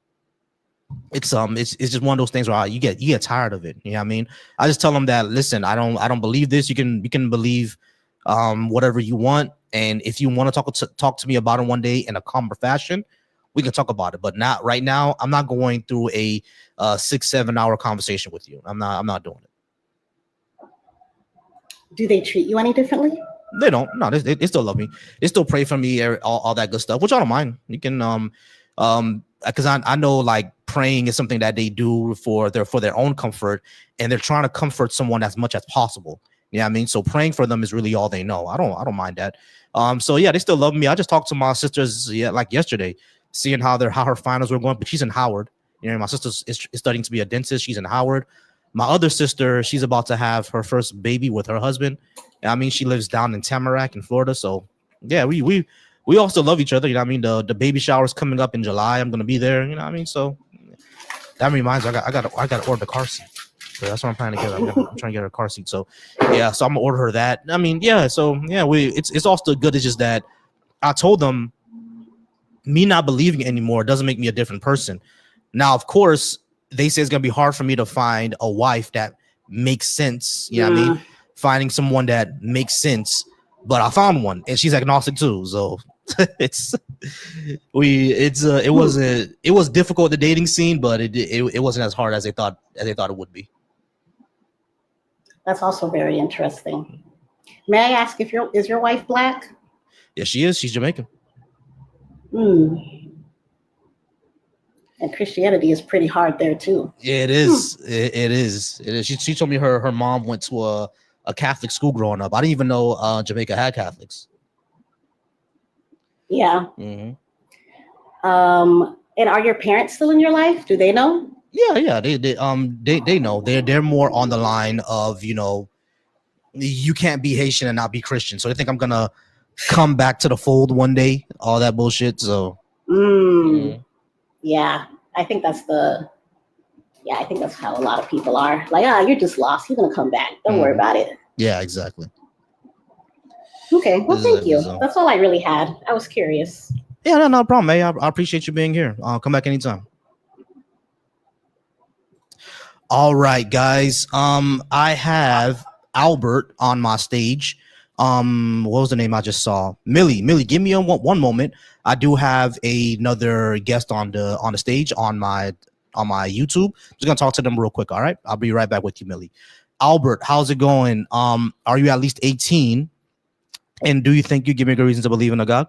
one of those things where you get tired of it. You know what I mean? I just tell them that listen, I don't believe this. You can believe whatever you want, and if you want to talk to me about it one day in a calmer fashion, we can talk about it. But not right now. I'm not going through a 6-7 hour conversation with you. I'm not doing it. Do they treat you any differently? They don't. No, they still love me. They still pray for me, all that good stuff, which I don't mind. You can because I know like praying is something that they do for their own comfort, and they're trying to comfort someone as much as possible. You know what I mean? So praying for them is really all they know. I don't mind that. So yeah, they still love me. I just talked to my sisters like yesterday, seeing how her finals were going, but she's in Howard. You know, my sister is studying to be a dentist. She's in Howard. My other sister, she's about to have her first baby with her husband. I mean, she lives down in Tamarack in Florida. So yeah, we also love each other. You know what I mean? The baby shower is coming up in July. I'm gonna be there. You know what I mean? So that reminds me, I got to order the car seat. So that's what I'm planning to get. I'm trying to get her a car seat. So yeah, so I'm gonna order her that. I mean, yeah. So yeah, it's all still good. It's just that I told them me not believing anymore doesn't make me a different person. Now, of course, they say it's gonna be hard for me to find a wife that makes sense. You know what I mean? Finding someone that makes sense, but I found one, and she's agnostic too. So it was difficult, the dating scene, but it wasn't as hard as they thought it would be. That's also very interesting. May I ask is your wife Black? Yeah, she is. She's Jamaican. And Christianity is pretty hard there too. Yeah, it is. It is. She told me her mom went to a Catholic school growing up. I didn't even know Jamaica had Catholics. Yeah. Mm-hmm. And are your parents still in your life? Do they know? Yeah. They know. They're more on the line of, you know, you can't be Haitian and not be Christian. So they think I'm gonna come back to the fold one day. All that bullshit. So. Yeah, I think that's how a lot of people are. Like, you're just lost. You're gonna come back. Don't worry about it. Yeah, exactly. Okay, well, thank you. That's all I really had. I was curious. Yeah, no problem, man. I appreciate you being here. I'll come back anytime. All right, guys. I have Albert on my stage. What was the name I just saw? Millie, give me one moment. I do have another guest on the stage on my YouTube. I'm just gonna talk to them real quick. All right, I'll be right back with you, Millie. Albert, how's it going? Are you at least 18? And do you think you give me a good reason to believe in a God?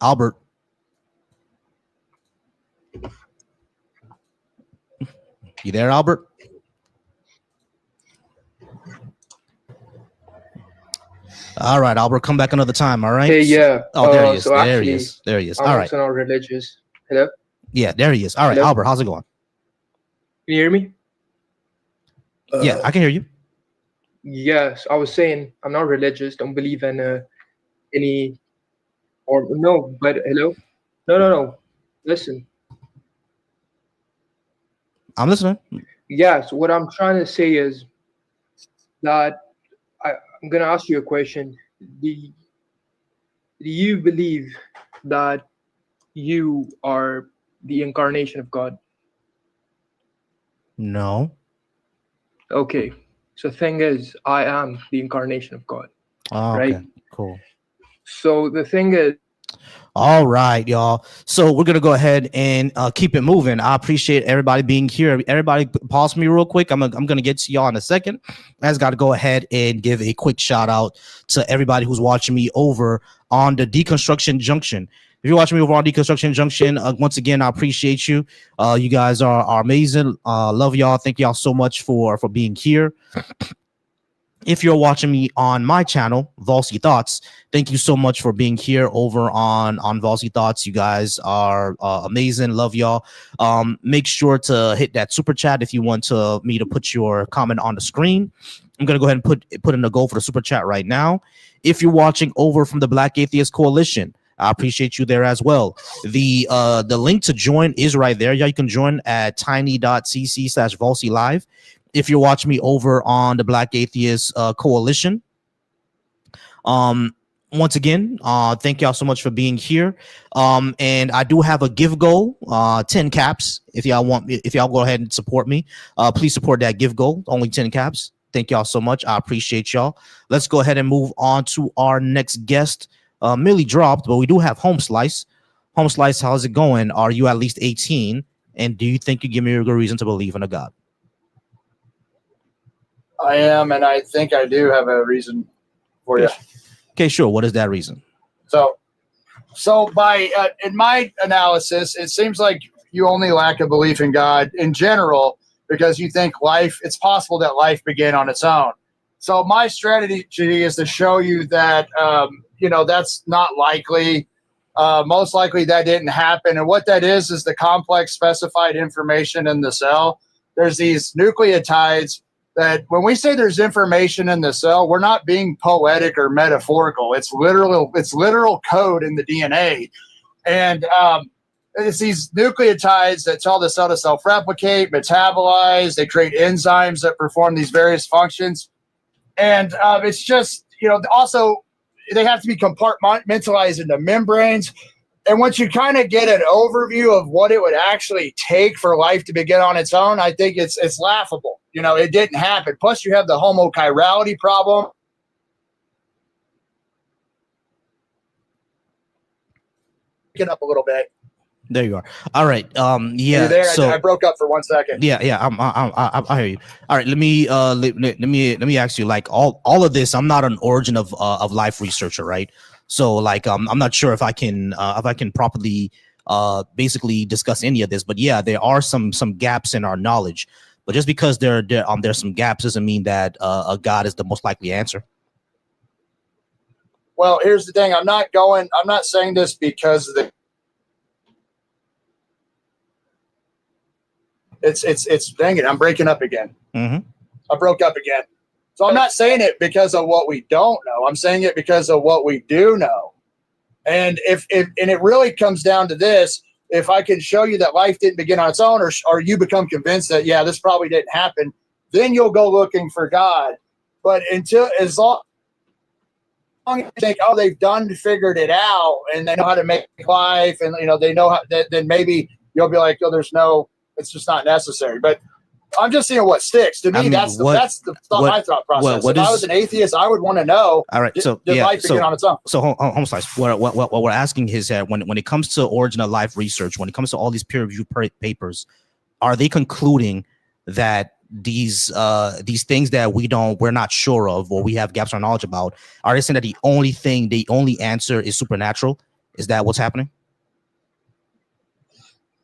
Albert. You there, Albert? All right, Albert, come back another time. All right. Hey, yeah. Oh, there he is. So there actually, he is. There he is. I'm All right. also not religious. Hello. Yeah, there he is. All right, Hello? Albert, how's it going? Can you hear me? Yeah, I can hear you. Yes, I was saying I'm not religious. Don't believe in any or no. But hello. No. Listen. I'm listening. Yes, what I'm trying to say is that I'm gonna ask you a question. Do you believe that you are the incarnation of God? No. Okay. So the thing is, I am the incarnation of God. Oh, right? okay. Cool. So the thing is, All right, y'all. So we're gonna go ahead and keep it moving. I appreciate everybody being here. Everybody, pause me real quick. I'm gonna get to y'all in a second. I just got to go ahead and give a quick shout out to everybody who's watching me over on the Deconstruction Junction. If you're watching me over on Deconstruction Junction, once again, I appreciate you. You guys are amazing. Love y'all. Thank y'all so much for being here. If you're watching me on my channel, Valsy Thoughts, thank you so much for being here over on Valsy Thoughts. You guys are amazing. Love y'all. Make sure to hit that super chat if you want me to put your comment on the screen. I'm gonna go ahead and put in a goal for the super chat right now. If you're watching over from the Black Atheist Coalition, I appreciate you there as well. The link to join is right there. Yeah, you can join at tiny.cc/Valsy Live. If you're watching me over on the Black Atheist Coalition, once again, thank y'all so much for being here. And I do have a give goal, 10 caps. If y'all go ahead and support me, please support that give goal. Only 10 caps. Thank y'all so much. I appreciate y'all. Let's go ahead and move on to our next guest. Millie dropped, but we do have Home Slice. Home Slice, how's it going? Are you at least 18? And do you think you give me a good reason to believe in a God? I am, and I think I do have a reason for you. Okay, sure. What is that reason? So by in my analysis, it seems like you only lack a belief in God in general because you think it's possible that life began on its own. So my strategy is to show you that, that's not likely. Most likely that didn't happen. And what that is the complex specified information in the cell. There's these nucleotides that when we say there's information in the cell, we're not being poetic or metaphorical. It's literal code in the DNA. And it's these nucleotides that tell the cell to self-replicate, metabolize. They create enzymes that perform these various functions. And it's just, also they have to be compartmentalized into membranes. And once you kind of get an overview of what it would actually take for life to begin on its own, I think it's laughable. It didn't happen. Plus, you have the homochirality problem. Get up a little bit. There you are. All right. Yeah. There? So I broke up for 1 second. Yeah. I hear you. All right. Let me ask you. Like all of this, I'm not an origin of life researcher, right? So like I'm not sure if I can properly basically discuss any of this. But yeah, there are some gaps in our knowledge. But just because there's some gaps doesn't mean that a God is the most likely answer. Well, here's the thing. I'm not saying this because of the. It's dang it. I'm breaking up again. Mm-hmm. I broke up again. So I'm not saying it because of what we don't know. I'm saying it because of what we do know. And if it really comes down to this, if I can show you that life didn't begin on its own, or you become convinced that, yeah, this probably didn't happen, then you'll go looking for God. But as long as you think, oh, they've figured it out and they know how to make life and, they know how, then maybe you'll be like, oh, it's just not necessary. But I'm just seeing what sticks. To me, that's my thought process. If I was an atheist, I would want to know. All right, so did life begin on its own? So, Home Slice, what we're asking is that when it comes to origin of life research, when it comes to all these peer-reviewed papers, are they concluding that these things that we're not sure of or we have gaps in our knowledge about, are they saying that the only answer is supernatural? Is that what's happening?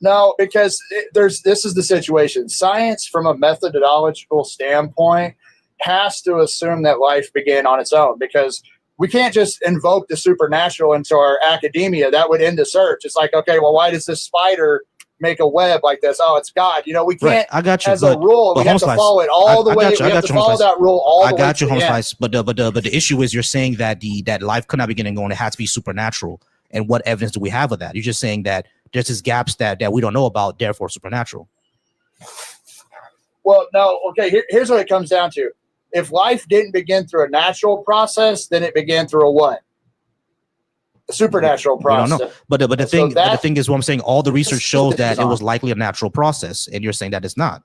No, because this is the situation. Science, from a methodological standpoint, has to assume that life began on its own, because we can't just invoke the supernatural into our academia. That would end the search. It's like, okay, well, why does this spider make a web like this? Oh, it's God. We can't. Right, I got you. As a rule, we have to follow it all the way. We have to follow that rule all the way. I got you, Home Slice. But the issue is you're saying that that life could not begin and go, and it has to be supernatural. And what evidence do we have of that? You're just saying that there's these gaps that we don't know about, therefore supernatural. Well, no. Okay, here's what it comes down to. If life didn't begin through a natural process, then it began through a what? A supernatural process. We don't know. But the thing is, what I'm saying, all the research shows that it was likely a natural process, and you're saying that it's not.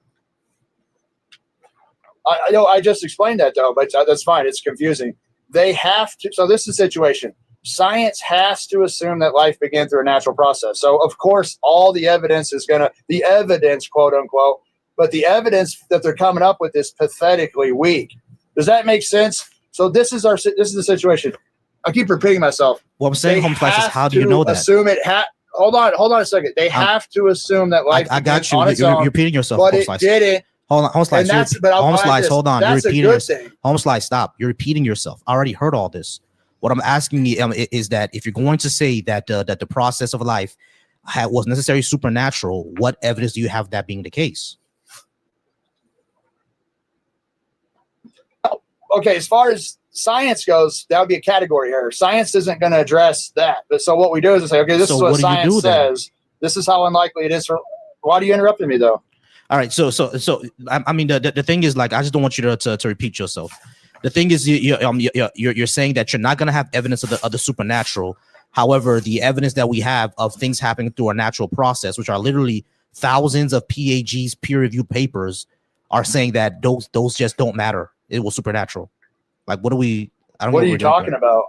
I know. I just explained that though, but that's fine. It's confusing. They have to. So this is the situation. science has to assume that life began through a natural process. So of course, all the evidence is the evidence, quote unquote, but the evidence that they're coming up with is pathetically weak. Does that make sense? So this is the situation. I keep repeating myself. What I'm saying, home slice, is how do you know that? Assume it hold on a second. They have to assume that life I got you. You're repeating yourself, but home it slice. didn't. Hold on, home slice. Home slice, hold on. You're repeating yourself. Home slice, stop. You're repeating yourself. I already heard all this. What I'm asking you is that if you're going to say that that the process of life was necessarily supernatural, what evidence do you have that being the case? Okay, as far as science goes, that would be a category error. Science isn't going to address that. But so what we do is say, okay, this is what science says. This is how unlikely it is for. Why do you interrupt me though? All right, so I mean the thing is, like, I just don't want you to repeat yourself. The thing is, you're saying that you're not going to have evidence of the supernatural. However, the evidence that we have of things happening through a natural process, which are literally thousands of PAG's peer-reviewed papers, are saying that those just don't matter. It was supernatural. Like, what are we? I don't know. What are you talking about?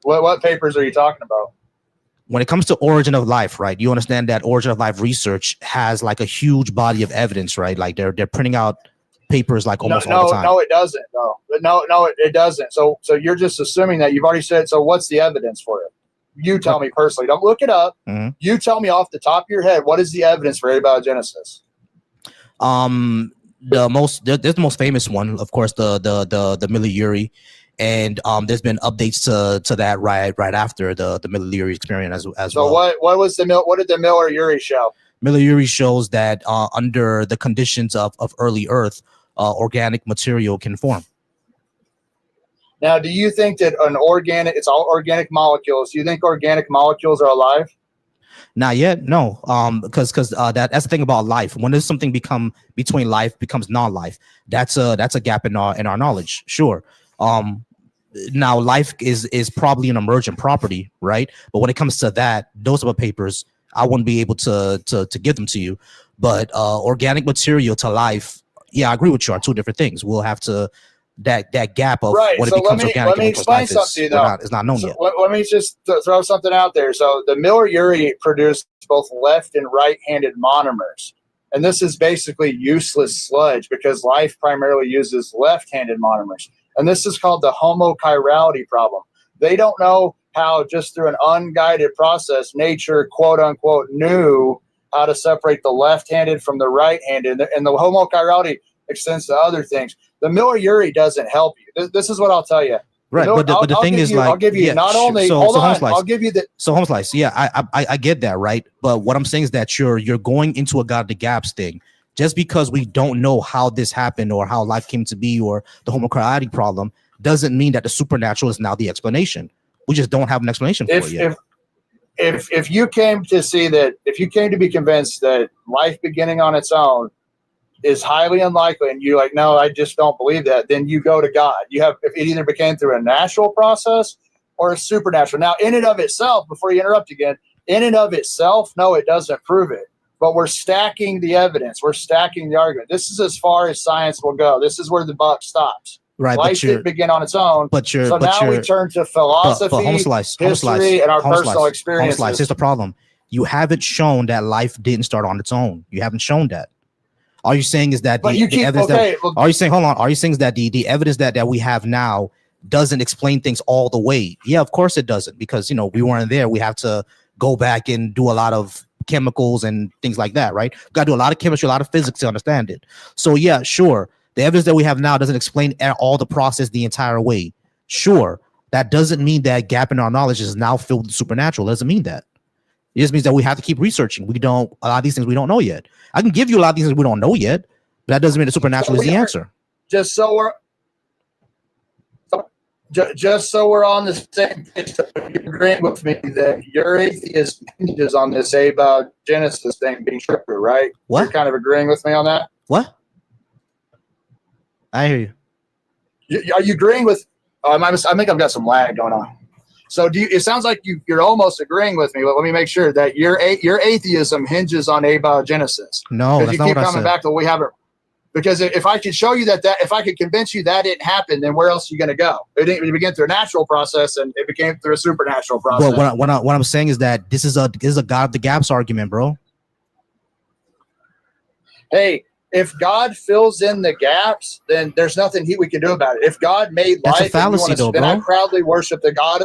What papers are you talking about? When it comes to origin of life, right? You understand that origin of life research has like a huge body of evidence, right? Like they're printing out papers like almost all the time. No, it doesn't. No, it doesn't. So you're just assuming that. You've already said. So what's the evidence for it? You tell me personally. Don't look it up. Mm-hmm. You tell me off the top of your head. What is the evidence for abiogenesis? There's the most famous one, of course, the Miller-Urey, and there's been updates to that right after the Miller-Urey experiment as well. So what did the Miller-Urey show? Miller-Urey shows that under the conditions of early Earth, organic material can form. Now, do you think that it's all organic molecules? Do you think organic molecules are alive? Not yet, no. Because that's the thing about life. When there's something between life becomes non-life, that's a gap in our knowledge. Sure. Now life is probably an emergent property, right? But when it comes to that, those type of papers, I wouldn't be able to give them to you. But organic material to life, yeah, I agree with you, are two different things. We'll have to that gap of right. when So it becomes let organic. me explain something though. It's not known yet. Let me just throw something out there. So the Miller-Urey produced both left and right-handed monomers, and this is basically useless sludge because life primarily uses left-handed monomers, and this is called the homochirality problem. They don't know how just through an unguided process, nature, quote unquote, knew how to separate the left-handed from the right-handed, and the homochirality extends to other things. The Miller-Urey doesn't help you. This is what I'll tell you. Right, but the thing is, like, I'll give you not only. Hold on, I'll give you the. So home slice, yeah, I get that, right? But what I'm saying is that you're going into a God the gaps thing. Just because we don't know how this happened or how life came to be or the homochirality problem doesn't mean that the supernatural is now the explanation. We just don't have an explanation for it yet. If you came to see that, if you came to be convinced that life beginning on its own is highly unlikely, and you're like, no, I just don't believe that, then you go to God. If it either became through a natural process or a supernatural. Now, in and of itself, before you interrupt again, in and of itself, no, it doesn't prove it. But we're stacking the evidence. We're stacking the argument. This is as far as science will go. This is where the buck stops. Right, life didn't begin on its own. We turn to philosophy, history, and our personal experiences. Here's the problem: you haven't shown that life didn't start on its own. You haven't shown that. All you're saying is that Are you saying that the evidence that we have now doesn't explain things all the way? Yeah, of course it doesn't, because we weren't there. We have to go back and do a lot of chemicals and things like that, right? We got to do a lot of chemistry, a lot of physics to understand it. So yeah, sure. The evidence that we have now doesn't explain all the process the entire way. Sure. That doesn't mean that gap in our knowledge is now filled with supernatural. It doesn't mean that. It just means that we have to keep researching. A lot of these things we don't know yet. I can give you a lot of these things we don't know yet, but that doesn't mean the supernatural is the answer. Just so we're on the same page, you're agreeing with me that your atheist hinges on this abiogenesis thing being true, right? What? You're kind of agreeing with me on that? What? I hear you. Are you agreeing with? I think I've got some lag going on. So it sounds like you're almost agreeing with me, but let me make sure that your atheism hinges on abiogenesis. No, that's you not keep what I coming said. back to we haven't. Because if I could show you that if I could convince you that didn't happen, then where else are you going to go? It began through a natural process, and it became through a supernatural process. Well, what I'm saying is that this is a God of the gaps argument, bro. Hey, if God fills in the gaps, then there's nothing we can do about it. If God made That's life, a fallacy, though, bro. I proudly worship the God.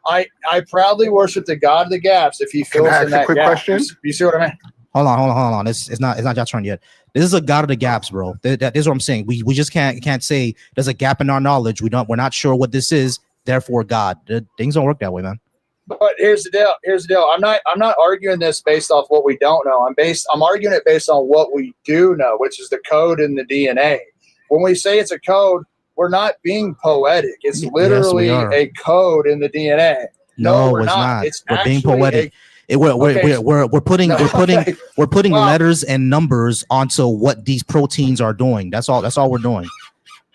I proudly worship the God of the gaps. If He fills in that gap, question? You see what I mean? Hold on. It's not your turn yet. This is a God of the gaps, bro. That is what I'm saying. We just can't say there's a gap in our knowledge. We're not sure what this is. Therefore, God. Things don't work that way, man. But here's the deal. I'm not arguing this based off what we don't know. I'm arguing it based on what we do know, which is the code in the DNA. When we say it's a code, we're not being poetic. It's literally a code in the DNA. No, we're not. We're being poetic. We're putting letters and numbers onto what these proteins are doing. That's all we're doing.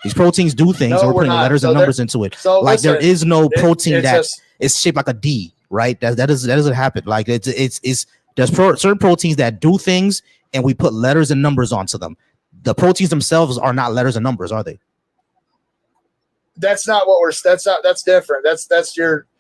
These proteins do things. We're putting letters and numbers into it. So like listen, there is no protein that is shaped like a D, right? That doesn't happen. Like there's certain proteins that do things, and we put letters and numbers onto them. The proteins themselves are not letters and numbers, are they? That's not what that's different.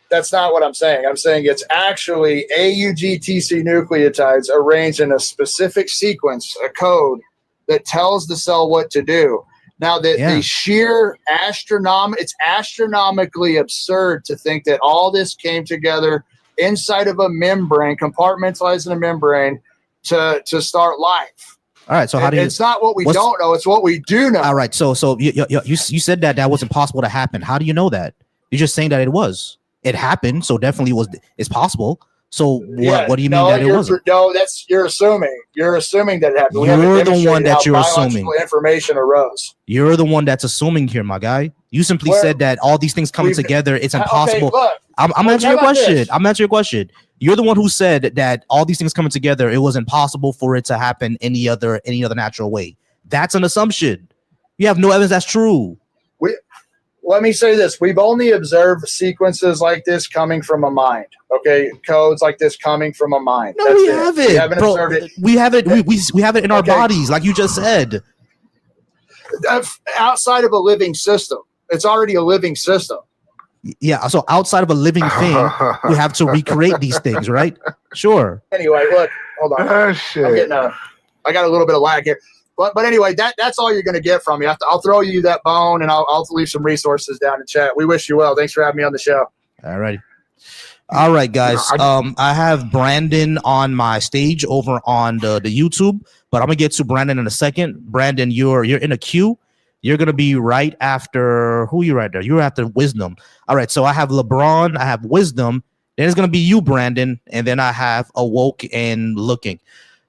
That's not what I'm saying. I'm saying it's actually AUGTC nucleotides arranged in a specific sequence, a code that tells the cell what to do. Now, the sheer it's astronomically absurd to think that all this came together inside of a membrane, compartmentalized in a membrane to start life. All right, so how do you? It's not what we don't know; it's what we do know. All right, so you said that was impossible to happen. How do you know that? You're just saying that it was. It happened, so definitely it's possible. So what do you mean that it wasn't? No, you're assuming. You're assuming that it happened. You're the one that you're assuming. Information arose. You're the one that's assuming here, my guy. You simply said that all these things coming together, it's impossible. Okay, look, I'm answering your question. I'm answering your question. You're the one who said that all these things coming together, it was impossible for it to happen any other natural way. That's an assumption. You have no evidence that's true. Let me say this. We've only observed sequences like this coming from a mind. Okay, codes like this coming from a mind. No, we haven't. We haven't observed it. We have it. We have it in our bodies, like you just said. Outside of a living system, it's already a living system. Yeah. So outside of a living thing, we have to recreate these things, right? Sure. Anyway, look. Hold on. Oh shit. I got a little bit of lag here. But anyway, that's all you're going to get from me. I'll throw you that bone, and I'll leave some resources down in chat. We wish you well. Thanks for having me on the show. All right. All right, guys. I have Brandon on my stage over on the YouTube, but I'm going to get to Brandon in a second. Brandon, you're in a queue. You're going to be right after – who are you right there? You're after Wisdom. All right, so I have LeBron. I have Wisdom. Then it's going to be you, Brandon, and then I have Awoke and Looking.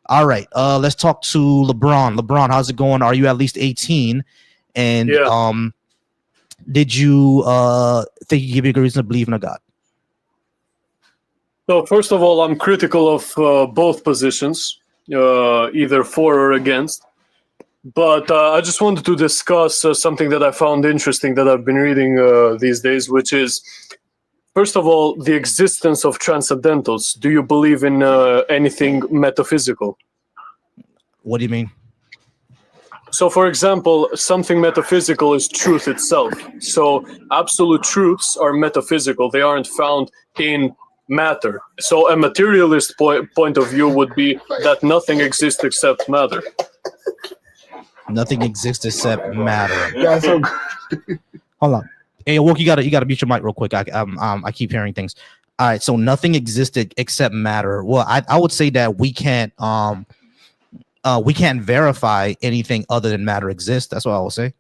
All right, let's talk to LeBron. LeBron, how's it going? Are you at least 18? And did you think you give you a good reason to believe in a God? So first of all, I'm critical of both positions, either for or against. But I just wanted to discuss something that I found interesting that I've been reading these days, which is, first of all, the existence of transcendentals. Do you believe in anything metaphysical? What do you mean? So, for example, something metaphysical is truth itself. So absolute truths are metaphysical. They aren't found in matter. So a materialist point of view would be that nothing exists except matter. Nothing exists except matter. Hold on. Hey, Woke, you gotta mute your mic real quick. I keep hearing things. All right, so nothing existed except matter. Well, I would say that we can't verify anything other than matter exists. That's what I would say.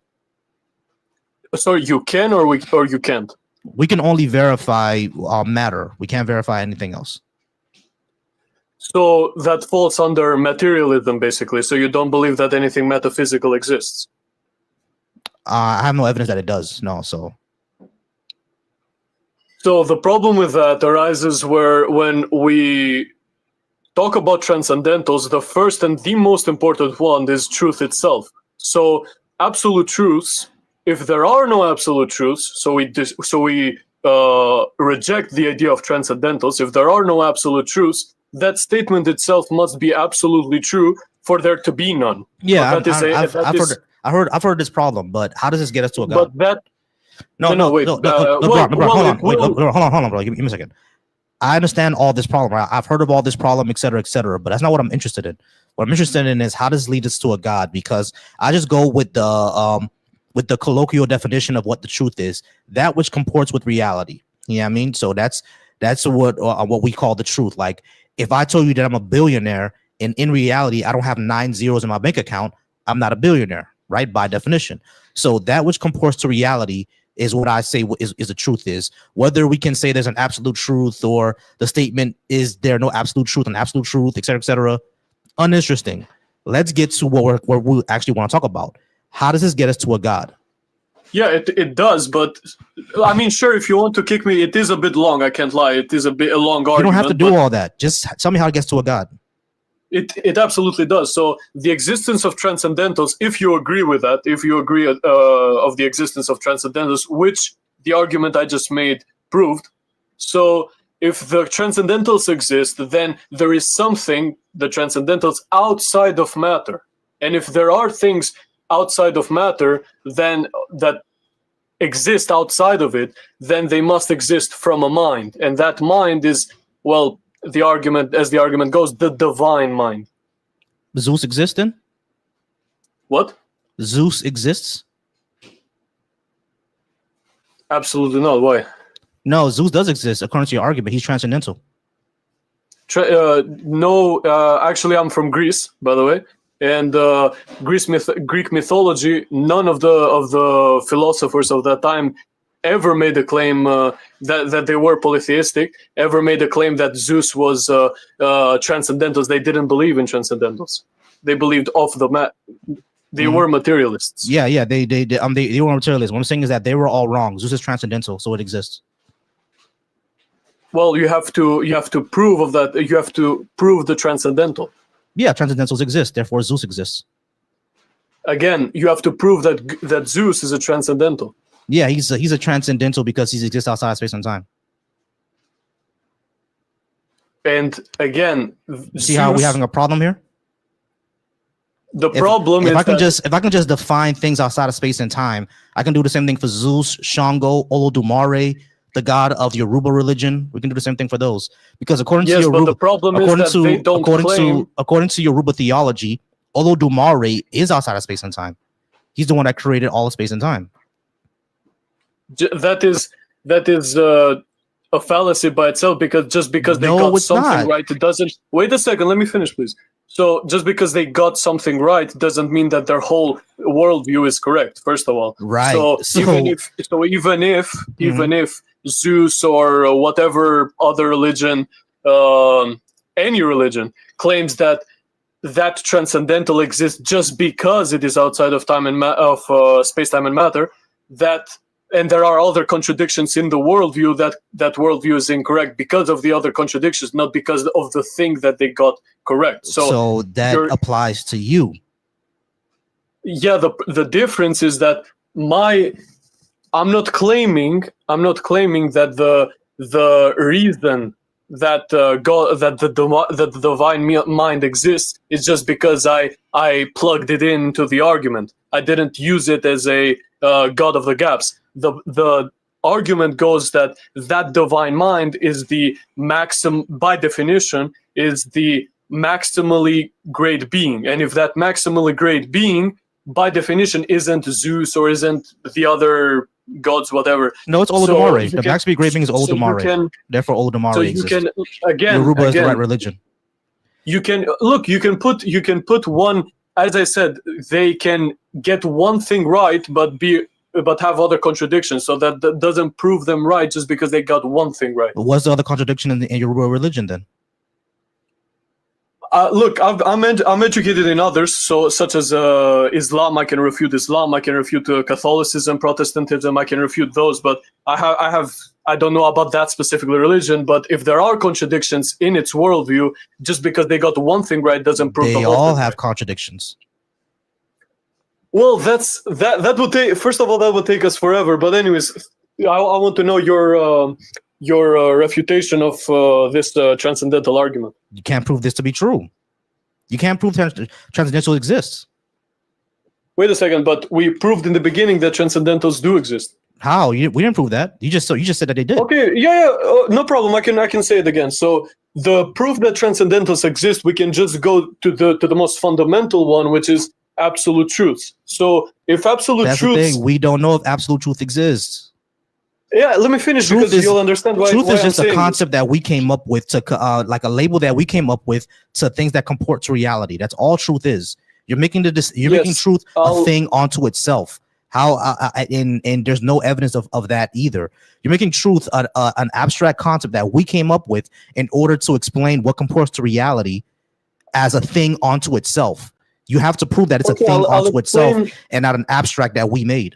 So you can or you can't? We can only verify matter. We can't verify anything else. So that falls under materialism, basically. So you don't believe that anything metaphysical exists? I have no evidence that it does. No, so the problem with that arises when we talk about transcendentals, the first and the most important one is truth itself. So absolute truths, if there are no absolute truths, so we reject the idea of transcendentals. If there are no absolute truths, that statement itself must be absolutely true for there to be none. Yeah, I've heard this problem, but how does this get us to a God? But that no, wait. hold on, bro. Give me a second. I understand all this problem. Right? I've heard of all this problem, et cetera, but that's not what I'm interested in. What I'm interested in is how does this lead us to a God? Because I just go with the colloquial definition of what the truth is, that which comports with reality. You know what I mean? So that's what we call the truth. Like if I told you that I'm a billionaire and in reality I don't have 9 zeros in my bank account, I'm not a billionaire, right? By definition. So that which comports to reality is what I say is the truth is. Whether we can say there's an absolute truth or the statement is there no absolute truth, an absolute truth, et cetera, uninteresting. Let's get to what we actually want to talk about. How does this get us to a God? Yeah, it does, but I mean, sure, if you want to kick me, it is a bit long, I can't lie. It is a long argument. You don't have to do all that. Just tell me how it gets to a God. It absolutely does. So the existence of transcendentals, if you agree with that, if you agree of the existence of transcendentals, which the argument I just made proved. So if the transcendentals exist, then there is something, the transcendentals, outside of matter. And if there are things outside of matter, then that exist outside of it, then they must exist from a mind. And that mind is, well, the argument goes, the divine mind. Zeus exists then? What? Zeus exists? Absolutely not. Why? No, Zeus does exist according to your argument. He's transcendental. No, actually, I'm from Greece, by the way, and Greek mythology. None of the philosophers of that time ever made a claim that they were polytheistic, ever made a claim that Zeus was transcendentals. They didn't believe in transcendentals. They believed off the mat. They were materialists. Yeah, they were materialists. What I'm saying is that they were all wrong. Zeus is transcendental, so it exists. Well, you have to prove of that. You have to prove the transcendental. Yeah, transcendentals exist. Therefore, Zeus exists. Again, you have to prove that Zeus is a transcendental. Yeah, he's a transcendental because he exists outside of space and time. And again, see how we're having a problem here? The problem is if I can just define things outside of space and time, I can do the same thing for Zeus, Shango, Olodumare, the god of the Yoruba religion. We can do the same thing for those because according to Yoruba, the problem is that they don't claim. According to Yoruba theology, Olodumare is outside of space and time. He's the one that created all of space and time. That is a fallacy by itself, because just because they got something right, it doesn't. Wait a second, let me finish, please. So just because they got something right doesn't mean that their whole worldview is correct. First of all, right? So even if Zeus or whatever other religion, any religion, claims that transcendental exists just because it is outside of time and space, time, and matter, and there are other contradictions in the worldview, that worldview is incorrect because of the other contradictions, not because of the thing that they got correct. So that applies to you. Yeah, the difference is that I'm not claiming that the reason that the divine mind exists is just because I plugged it into the argument. I didn't use it as a god of the gaps. The argument goes that divine mind is the maximum, by definition, is the maximally great being. And if that maximally great being, by definition, isn't Zeus or isn't the other gods, whatever. No, it's Olodumare. The maximally great being is Olodumare. Therefore, Olodumare exists. You can Yoruba is the right religion. You can put one. As I said, they can get one thing right, but have other contradictions. So that doesn't prove them right just because they got one thing right. But what's the other contradiction in Yoruba religion then? Look, I'm educated in others, so such as Islam. I can refute Islam. I can refute Catholicism, Protestantism. I can refute those. But I don't know about that specific religion. But if there are contradictions in its worldview, just because they got one thing right doesn't prove they all have contradictions. Well, that would take. First of all, that would take us forever. But anyways, I want to know your refutation of this transcendental argument. You can't prove this to be true. You can't prove transcendental exists. Wait a second, but we proved in the beginning that transcendentals do exist. How? We didn't prove that. You just said that they did. Okay, yeah, no problem. I can say it again. So the proof that transcendentals exist, we can just go to the most fundamental one, which is absolute truth. So if absolute truth, the thing, we don't know if absolute truth exists. Yeah, let me finish because you'll understand why. Truth is just a concept this. that we came up with to like a label that we came up with to things that comport to reality. That's all truth is. You're making making truth a thing onto itself. How and there's no evidence of that either. You're making truth an abstract concept that we came up with in order to explain what comports to reality as a thing onto itself. You have to prove that it's a thing onto itself and not an abstract that we made.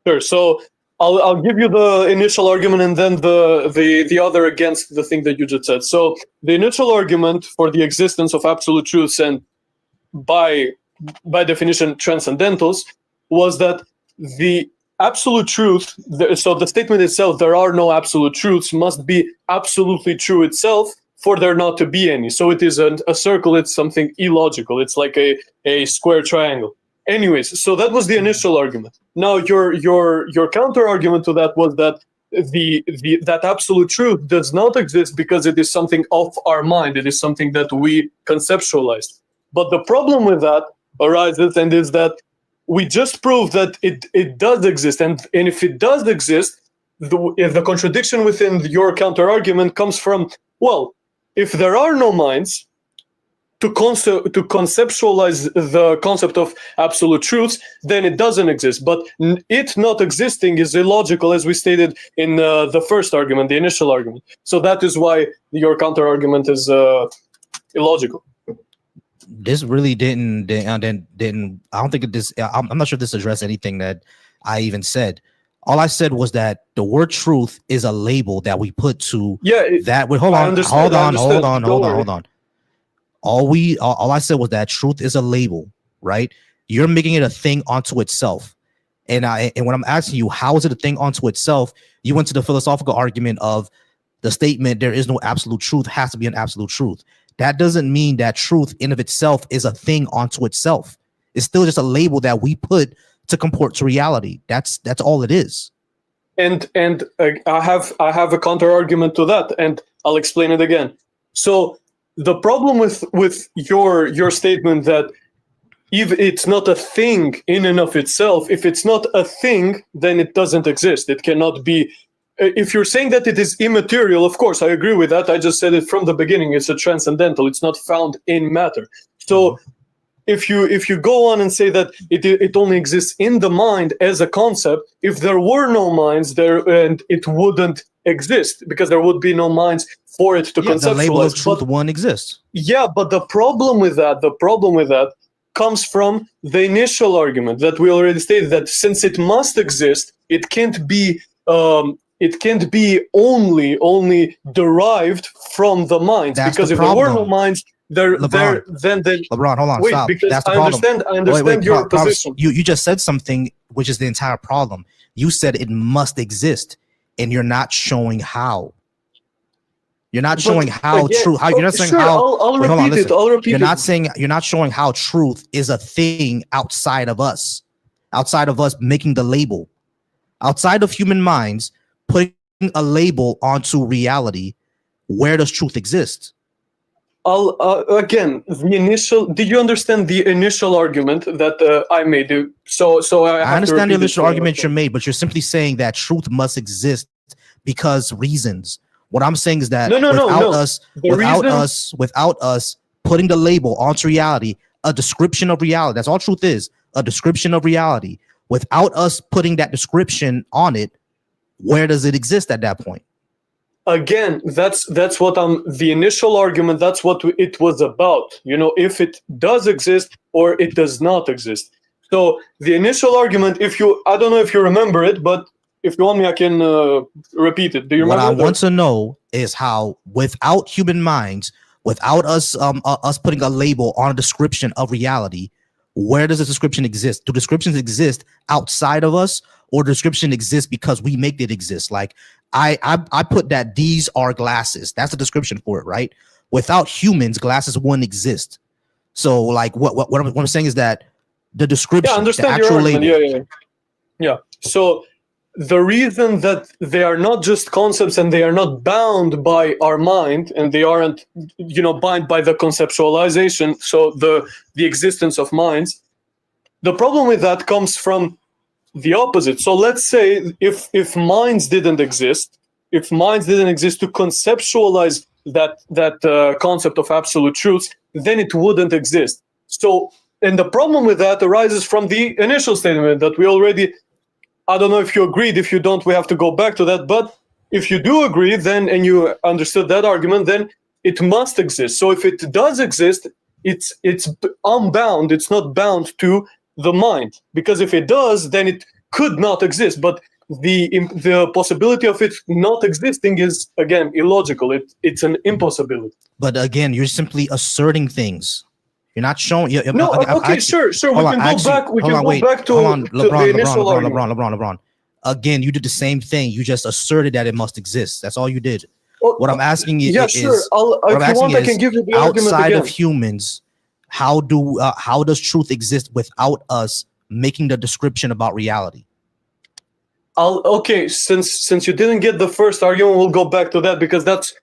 Sure. So I'll give you the initial argument and then the other against the thing that you just said. So the initial argument for the existence of absolute truths and by definition transcendentals was that the absolute truth, so the statement itself, there are no absolute truths, must be absolutely true itself for there not to be any. So it is a circle, it's something illogical. It's like a square triangle. Anyways, so that was the initial argument. Now your counter argument to that was that that absolute truth does not exist because it is something of our mind. It is something that we conceptualized. But the problem with that arises and is that we just proved that it does exist. And if it does exist, if the contradiction within your counter argument comes from, well, if there are no minds, to conceptualize the concept of absolute truths, then it doesn't exist. But it not existing is illogical, as we stated in the first argument, the initial argument. So that is why your counter argument is illogical. This really didn't. I don't think this. I'm not sure this addressed anything that I even said. All I said was that the word truth is a label that we put to that. Wait, hold on. All I said was that truth is a label, right? You're making it a thing onto itself. And when I'm asking you, how is it a thing onto itself? You went to the philosophical argument of the statement, there is no absolute truth, has to be an absolute truth. That doesn't mean that truth in of itself is a thing onto itself. It's still just a label that we put to comport to reality. That's all it is. And I have a counter argument to that, and I'll explain it again. So the problem with your statement that if it's not a thing in and of itself, if it's not a thing, then it doesn't exist. It cannot be. If you're saying that it is immaterial, of course, I agree with that. I just said it from the beginning. It's a transcendental. It's not found in matter. So if you go on and say that it only exists in the mind as a concept, if there were no minds there, and it wouldn't exist because there would be no minds for it to conceptualize. The label of truth one exists. Yeah, but the problem with that comes from the initial argument that we already stated, that since it must exist, it can't be only derived from the minds. That's because the if problem. there were no minds, LeBron, hold on, wait, stop. Because that's the I problem. understand your position. You just said something which is the entire problem. You said it must exist, and you're not showing how. You're not showing how true. How you're not saying how. I'll repeat it. I'll repeat You're it. not saying. You're not showing how truth is a thing outside of us making the label, outside of human minds putting a label onto reality. Where does truth exist? Again, the initial. Did you understand the initial argument that I made? So I understand the initial argument you made, but you're simply saying that truth must exist because reasons. What I'm saying is that without us putting the label onto reality, a description of reality. That's all truth is, a description of reality. Without us putting that description on it, where does it exist at that point? Again, that's what the initial argument, that's what it was about. If it does exist or it does not exist. So the initial argument, I don't know if you remember it, but if you want me, I can repeat it. Do you remember? What I want to know is how, without human minds, without us putting a label on a description of reality, where does the description exist? Do descriptions exist outside of us, or description exists because we make it exist? Like I put that these are glasses. That's the description for it, right? Without humans, glasses wouldn't exist. So like what I'm saying is that the description, I understand the actual your argument. label. Yeah. So the reason that they are not just concepts and they are not bound by our mind and they aren't, bound by the conceptualization, so the existence of minds, the problem with that comes from the opposite. So let's say if minds didn't exist, to conceptualize that concept of absolute truth, then it wouldn't exist. So, and the problem with that arises from the initial statement that we already, I don't know if you agreed, if you don't, we have to go back to that, but if you do agree, then, and you understood that argument, then it must exist. So if it does exist, it's unbound, it's not bound to the mind, because if it does, then it could not exist. But the possibility of it not existing is, again, illogical. It's an impossibility. But again, you're simply asserting things. You're not showing. Sure. We can go back. We can go back to the initial argument. LeBron. Again, you did the same thing. You just asserted that it must exist. That's all you did. What I'm asking you is, if you want, I can give you the argument outside again. of humans, how does truth exist without us making the description about reality? Since you didn't get the first argument, we'll go back to that, because that's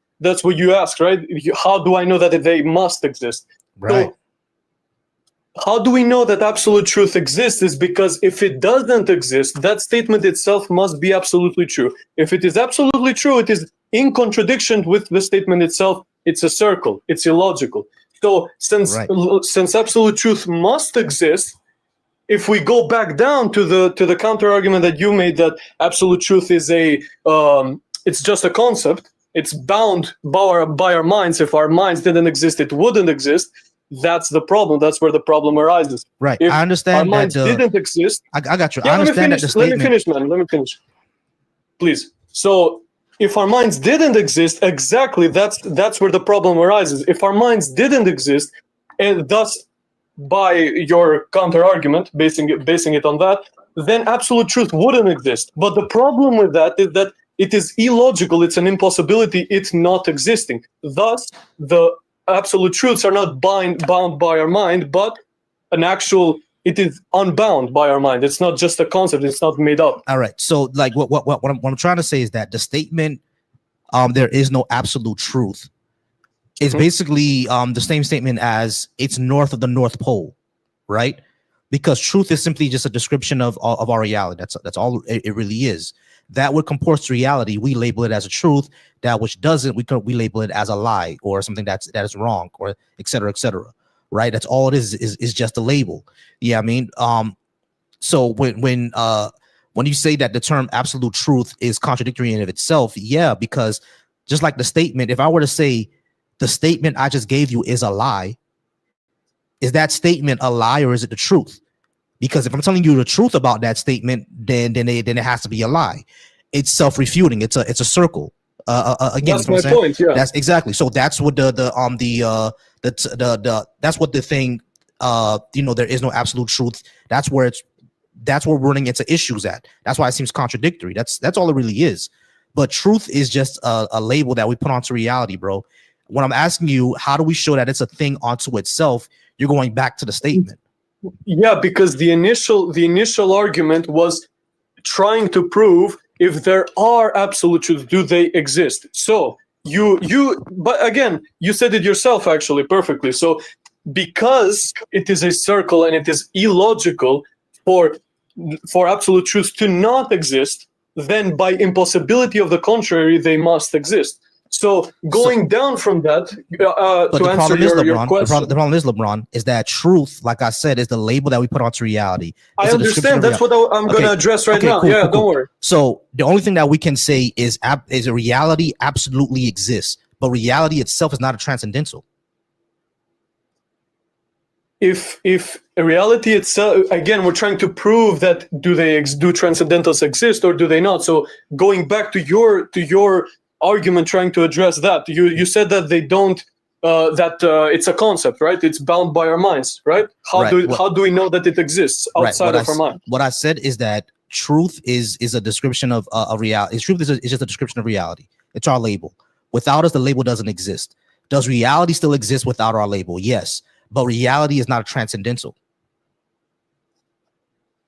what you asked, right? How do I know that they must exist? Right. So, how do we know that absolute truth exists? Is because if it doesn't exist, that statement itself must be absolutely true. If it is absolutely true, it is in contradiction with the statement itself. It's a circle. It's illogical. So since absolute truth must exist, if we go back down to the counter argument that you made, that absolute truth is it's just a concept. It's bound by our minds. If our minds didn't exist, it wouldn't exist. That's the problem. That's where the problem arises. Right. If I understand our minds didn't exist. I got you. Yeah, I understand that the statement. Let me finish, man. Let me finish. Please. So if our minds didn't exist, exactly, that's where the problem arises. If our minds didn't exist, and thus by your counter argument, basing it on that, then absolute truth wouldn't exist. But the problem with that is that it is illogical. It's an impossibility. It's not existing. Thus, the absolute truths are not bound by our mind, but it is unbound by our mind. It's not just a concept. It's not made up. All right. So like what I'm trying to say is that the statement, there is no absolute truth, is basically the same statement as it's north of the North Pole, right? Because truth is simply just a description of our reality. That's all it really is. That what comports to reality, we label it as a truth. That which doesn't, we label it as a lie or something that is wrong, or et cetera, right? That's all it is just a label. Yeah, I mean, so when you say that the term absolute truth is contradictory in of itself, yeah, because just like the statement, if I were to say the statement I just gave you is a lie, is that statement a lie or is it the truth? Because if I'm telling you the truth about that statement, then it has to be a lie. It's self-refuting. It's a circle. Again, that's my point. Yeah, that's exactly. So that's what that's what the thing. There is no absolute truth. That's where we're running into issues at. That's why it seems contradictory. That's all it really is. But truth is just a label that we put onto reality, bro. When I'm asking you, how do we show that it's a thing onto itself? You're going back to the statement. Yeah, because the initial argument was trying to prove if there are absolute truths, do they exist? So but again, you said it yourself actually perfectly. So because it is a circle and it is illogical for absolute truths to not exist, then by impossibility of the contrary, they must exist. So going down from that, to answer your question. The problem is, LeBron, is that truth, like I said, is the label that we put onto reality. I understand. That's what I'm going to address right now. Cool, don't worry. So the only thing that we can say is a reality absolutely exists, but reality itself is not a transcendental. If reality itself, again, we're trying to prove that do transcendentals exist or do they not? So going back to your argument, trying to address that, you said that they don't, it's a concept, right? It's bound by our minds, right? How do we know that it exists outside of our mind? What I said is that truth is a description of a reality. Truth is just a description of reality. It's our label. Without us, the label doesn't exist. Does reality still exist without our label? Yes, but reality is not transcendental.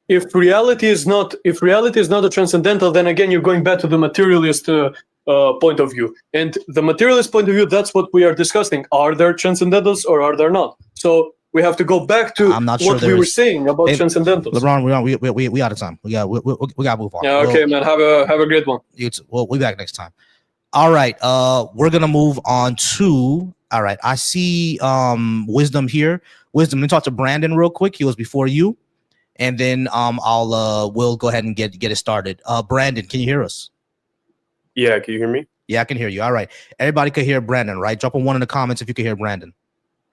If reality is not a transcendental, then again you're going back to the materialist point of view. And the materialist point of view, that's what we are discussing. Are there transcendentals or are there not? So we have to go back to what we were saying about transcendentals. LeBron, we out of time. We got to move on. Yeah, okay, man. Have a great one. You too. We'll be back next time. All right. We're gonna move on to. All right. I see Wisdom here. Wisdom. Let me talk to Brandon real quick. He was before you, and then we'll go ahead and get it started. Brandon, can you hear us? Yeah. Can you hear me? Yeah, I can hear you. All right. Everybody can hear Brandon, right? Drop a 1 in the comments if you can hear Brandon,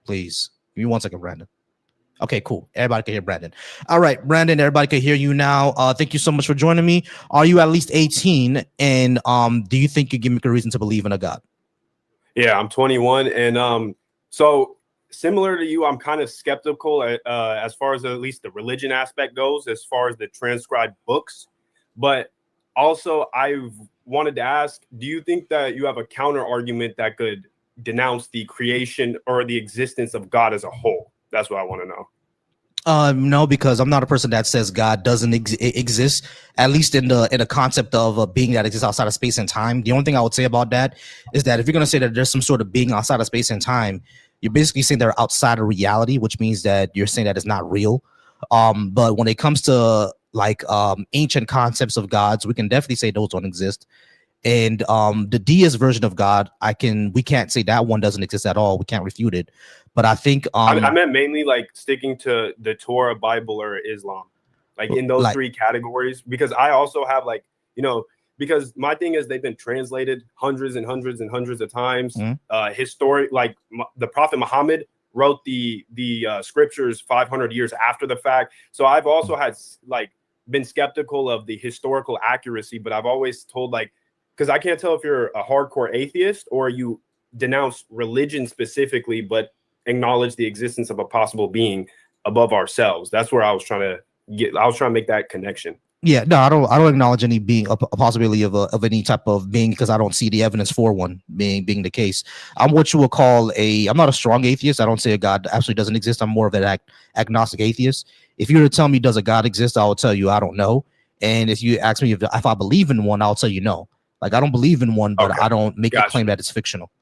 please. Give me 1 second, Brandon. Okay, cool. Everybody can hear Brandon. All right, Brandon, everybody can hear you now. Thank you so much for joining me. Are you at least 18? And do you think you give me a reason to believe in a God? Yeah, I'm 21. And so similar to you, I'm kind of skeptical as far as at least the religion aspect goes, as far as the transcribed books. But also, I've wanted to ask, do you think that you have a counter argument that could denounce the creation or the existence of God as a whole? That's what I want to know. No, because I'm not a person that says God doesn't exist, at least in the concept of a being that exists outside of space and time. The only thing I would say about that is that if you're going to say that there's some sort of being outside of space and time, you're basically saying they're outside of reality, which means that you're saying that it's not real. But when it comes to like ancient concepts of gods, we can definitely say those don't exist. And the deist version of God, we can't say that one doesn't exist at all. We can't refute it. But I think I meant mainly like sticking to the Torah, Bible, or Islam, like in those three categories, because I also have like, because my thing is they've been translated hundreds and hundreds and hundreds of times. Like the Prophet Muhammad wrote the scriptures 500 years after the fact. So I've also had like been skeptical of the historical accuracy, but I've always told like, because I can't tell if you're a hardcore atheist or you denounce religion specifically, but acknowledge the existence of a possible being above ourselves. That's where I was trying to make that connection. Yeah, no, I don't acknowledge any being a possibility of any type of being, because I don't see the evidence for one being the case. I'm what you would call I'm not a strong atheist. I don't say a God absolutely doesn't exist. I'm more of an agnostic atheist. If you were to tell me does a God exist, I will tell you I don't know. And if you ask me if I believe in one, I'll tell you no. Like I don't believe in one, but I don't make a claim that it's fictional.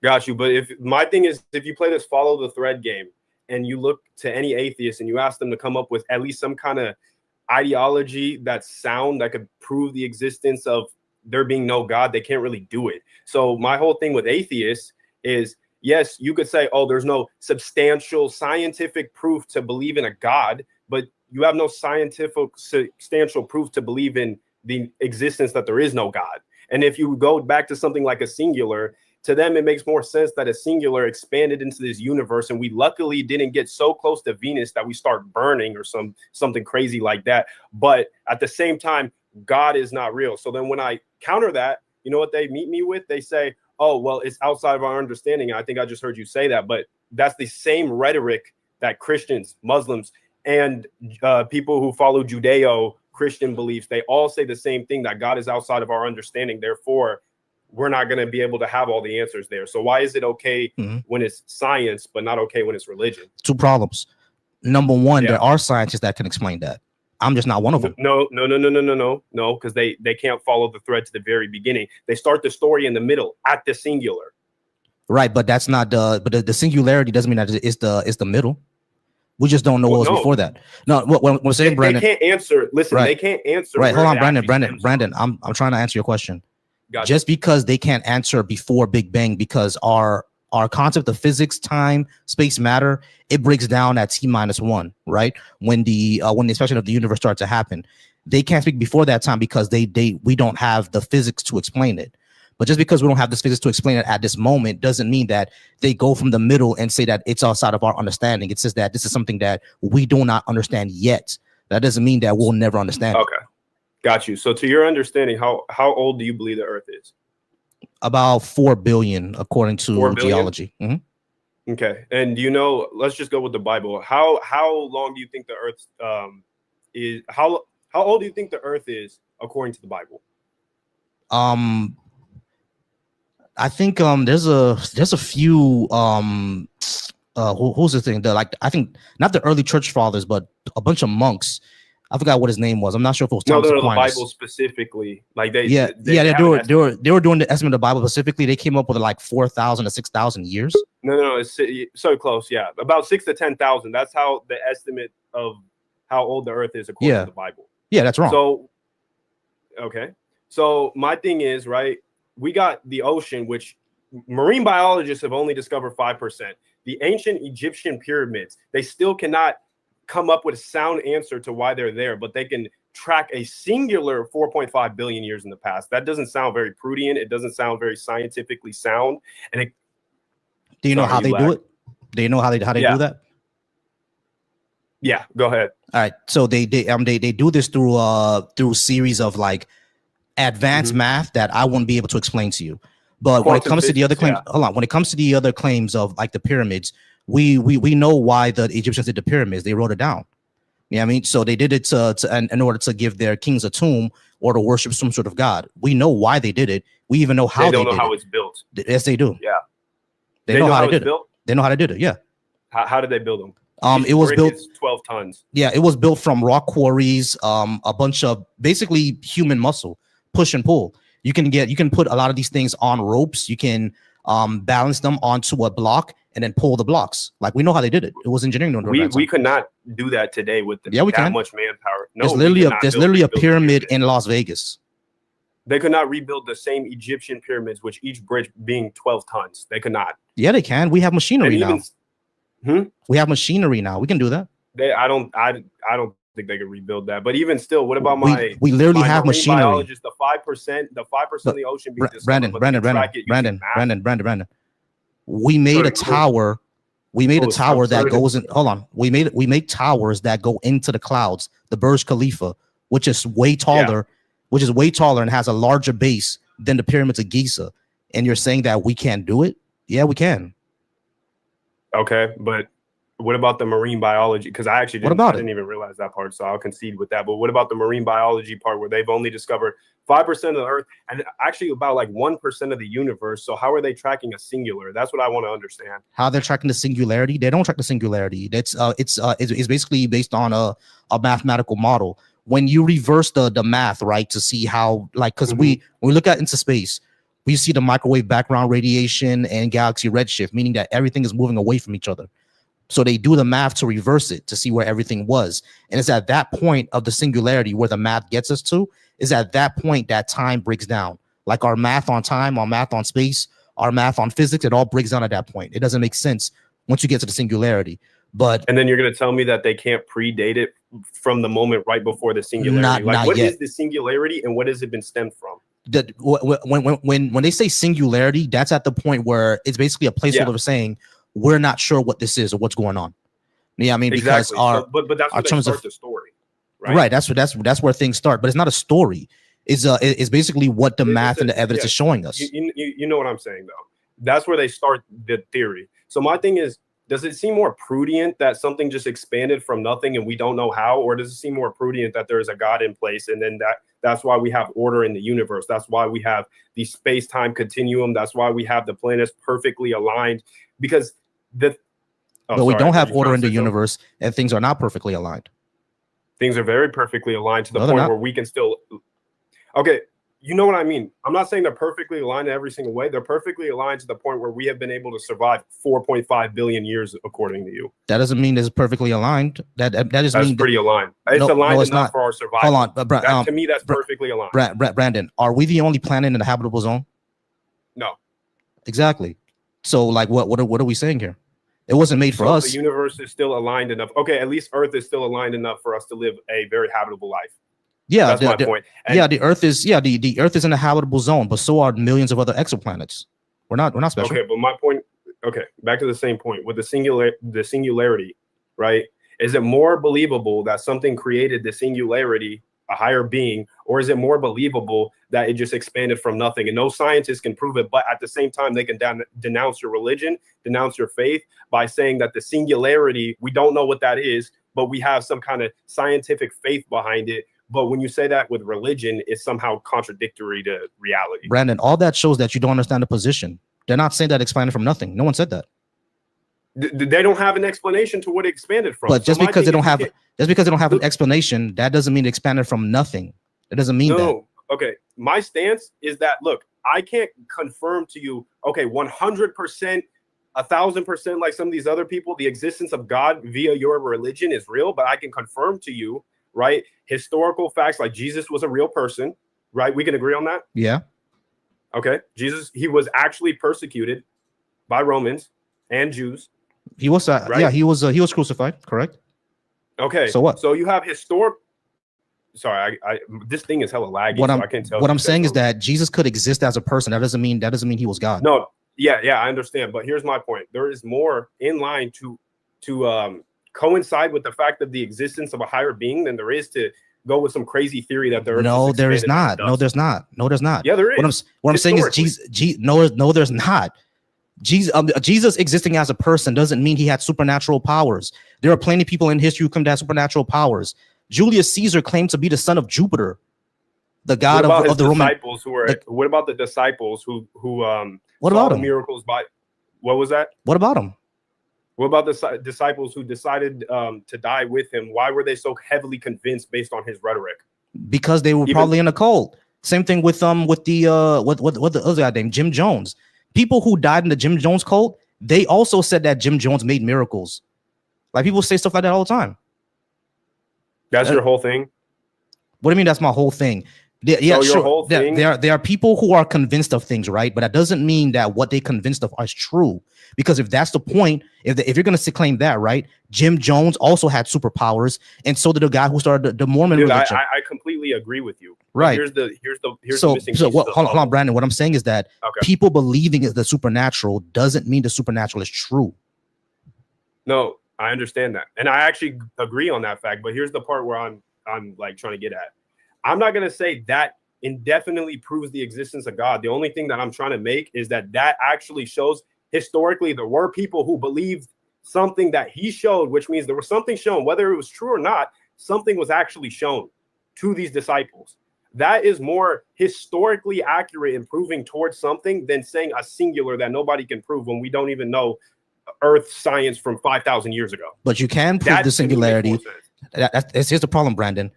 Got you. But if my thing is, if you play this follow the thread game and you look to any atheist and you ask them to come up with at least some kind of ideology that's sound that could prove the existence of there being no God, they can't really do it. So my whole thing with atheists is, yes, you could say, oh, there's no substantial scientific proof to believe in a God, but you have no scientific substantial proof to believe in the existence that there is no God. And if you go back to something like a singular, to them, it makes more sense that a singular expanded into this universe, and we luckily didn't get so close to Venus that we start burning or something crazy like that. But at the same time, God is not real. So then when I counter that, you know what they meet me with? They say, oh, well, it's outside of our understanding. I think I just heard you say that, but that's the same rhetoric that Christians, Muslims, and people who follow Judeo-Christian beliefs, they all say the same thing, that God is outside of our understanding. Therefore, we're not going to be able to have all the answers there. So why is it okay when it's science, but not okay when it's religion? Two problems. Number one, there are scientists that can explain that. I'm just not one of them. No, because they can't follow the thread to the very beginning. They start the story in the middle at the singular. Right, but that's not the singularity doesn't mean that it's the middle. We just don't know what was before that. No, what we're saying, Brandon. They can't answer. Listen, they can't answer. Right, hold on, Brandon. I'm trying to answer your question. Gotcha. Just because they can't answer before Big Bang, because our concept of physics, time, space, matter, it breaks down at T-1, right? When the expansion of the universe starts to happen, they can't speak before that time because we don't have the physics to explain it. But just because we don't have this physics to explain it at this moment doesn't mean that they go from the middle and say that it's outside of our understanding. It says that this is something that we do not understand yet. That doesn't mean that we'll never understand. Okay. Got you. So to your understanding, how old do you believe the Earth is? About 4 billion, according to geology. Mm-hmm. Okay. And do you know, let's just go with the Bible. How long do you think the Earth is, How old do you think the Earth is according to the Bible? I think there's a few who's the thing? I think not the early church fathers, but a bunch of monks. I forgot what his name was. I'm not sure if it was Thomas No, Aquinas. the Bible specifically. Like they were doing the estimate of the Bible specifically. They came up with like 4,000 to 6,000 years. No, it's so close. Yeah, about 6,000 to 10,000. That's how the estimate of how old the Earth is according to the Bible. Yeah, that's wrong. So, okay. So my thing is, right, we got the ocean, which marine biologists have only discovered 5%. The ancient Egyptian pyramids, they still cannot come up with a sound answer to why they're there, but they can track a singular 4.5 billion years in the past. That doesn't sound very prudent. It doesn't sound very scientifically sound. And do you know how they do it? Do you know how they do that? Yeah, go ahead. All right. So they do this through a series of like advanced math that I wouldn't be able to explain to you. But when it comes to the other claims, hold on. When it comes to the other claims of like the pyramids, we know why the Egyptians did the pyramids. They wrote it down. You know what I mean? So they did it in order to give their kings a tomb or to worship some sort of god. We know why they did it. We even know how they don't know how it's built. Yes, they do. Yeah. They know how they did it. They know how to do it. Yeah. How did they build them? It was built 12 tons. Yeah, it was built from rock quarries, a bunch of basically human muscle, push and pull. You can put a lot of these things on ropes. You can balance them onto a block and then pull the blocks. Like we know how they did it. It was engineering. We could not do that today with that much manpower. No, there's literally a pyramid in Las Vegas. They could not rebuild the same Egyptian pyramids, which each bridge being 12 tons. They could not. Yeah, they can. We have machinery now. We have machinery now. We can do that. I don't think they could rebuild that. But even still, what about we literally have machinery. Biologist, the 5% of the ocean being Brandon. We made a tower. We made a tower that goes in. Hold on. We make towers that go into the clouds. The Burj Khalifa, which is way taller, and has a larger base than the pyramids of Giza. And you're saying that we can't do it? Yeah, we can. Okay, but what about the marine biology? Because I actually didn't even realize that part, so I'll concede with that. But what about the marine biology part where they've only discovered 5% of the Earth and actually about like 1% of the universe? So how are they tracking a singular? That's what I want to understand. How they're tracking the singularity? They don't track the singularity. It's basically based on a mathematical model. When you reverse the math, right, to see how, like, because when we look into space, we see the microwave background radiation and galaxy redshift, meaning that everything is moving away from each other. So they do the math to reverse it to see where everything was. And it's at that point of the singularity where the math gets us to, is at that point that time breaks down. Like our math on time, our math on space, our math on physics, it all breaks down at that point. It doesn't make sense once you get to the singularity. And then you're going to tell me that they can't predate it from the moment right before the singularity. What is the singularity and what has it been stemmed from? When they say singularity, that's at the point where it's basically a placeholder saying we're not sure what this is or what's going on. Yeah, I mean, exactly. Because but that's where they start the story, right? Right. That's where things start, but it's not a story. It's basically what the math and the evidence is showing us. You know what I'm saying, though. That's where they start the theory. So my thing is, does it seem more prudent that something just expanded from nothing and we don't know how, or does it seem more prudent that there is a God in place and then that's why we have order in the universe? That's why we have the space-time continuum. That's why we have the planets perfectly aligned, because we don't have order in the universe and things are not perfectly aligned. Things are very perfectly aligned to the point where we can still. Okay. You know what I mean? I'm not saying they're perfectly aligned in every single way. They're perfectly aligned to the point where we have been able to survive 4.5 billion years, according to you. That doesn't mean it's perfectly aligned. That's pretty aligned. It's aligned enough for our survival. Hold on, to me, that's perfectly aligned. Brandon, are we the only planet in the habitable zone? No. Exactly. So, like, what are we saying here? It wasn't made for us. The universe is still aligned enough. Okay, at least Earth is still aligned enough for us to live a very habitable life. Yeah, that's my point. The Earth is the Earth is in a habitable zone, but so are millions of other exoplanets. We're not special. Okay, but my point. Okay, back to the same point with the singularity, right? Is it more believable that something created the singularity, a higher being, or is it more believable that it just expanded from nothing? And no scientist can prove it, but at the same time, they can denounce your religion, denounce your faith by saying that the singularity, we don't know what that is, but we have some kind of scientific faith behind it. But when you say that with religion, it's somehow contradictory to reality. Brandon, all that shows that you don't understand the position. They're not saying that expanded from nothing. No one said that. They don't have an explanation to what it expanded from. But just because they don't have an explanation, that doesn't mean it expanded from nothing. It doesn't mean that. Okay. My stance is that, look, I can't confirm to you, okay, 100%, 1,000%, like some of these other people, the existence of God via your religion is real, but I can confirm to you, right, historical facts, like Jesus was a real person, right? We can agree on that? Yeah. Okay. Jesus, he was actually persecuted by Romans and Jews. He was, right? Yeah, he was crucified, correct? Okay. So what? So you have Sorry, this thing is hella laggy, so I can't tell. What I'm saying is that Jesus could exist as a person. That doesn't mean he was God. No, yeah, I understand. But here's my point. There is more in line to coincide with the fact of the existence of a higher being than there is to go with some crazy theory that there is. No, there is not. No, there's not. No, there's not. Yeah, there is. What I'm saying is Jesus. No, there's not. Jesus existing as a person doesn't mean he had supernatural powers. There are plenty of people in history who claim to have supernatural powers. Julius Caesar claimed to be the son of Jupiter, the god of the Roman. What about the disciples who what about them? Miracles by? What was that? What about them? What about the disciples who decided to die with him? Why were they so heavily convinced based on his rhetoric? Because they were probably in a cult. Same thing with what the other guy named Jim Jones. People who died in the Jim Jones cult, they also said that Jim Jones made miracles. Like people say stuff like that all the time. That's your whole thing? What do you mean that's my whole thing? Yeah, sure. There are people who are convinced of things, right? But that doesn't mean that what they convinced of is true. Because if that's the point, if you're going to claim that, right? Jim Jones also had superpowers, and so did the guy who started the Mormon religion. I completely agree with you. Right. Here's the missing piece. Hold on, Brandon. What I'm saying is that people believing in the supernatural doesn't mean the supernatural is true. No, I understand that, and I actually agree on that fact. But here's the part where I'm like trying to get at. I'm not going to say that indefinitely proves the existence of God. The only thing that I'm trying to make is that actually shows historically there were people who believed something that he showed, which means there was something shown, whether it was true or not, something was actually shown to these disciples. That is more historically accurate in proving towards something than saying a singular that nobody can prove when we don't even know Earth science from 5,000 years ago. But you can prove the singularity. Here's the problem, Brandon.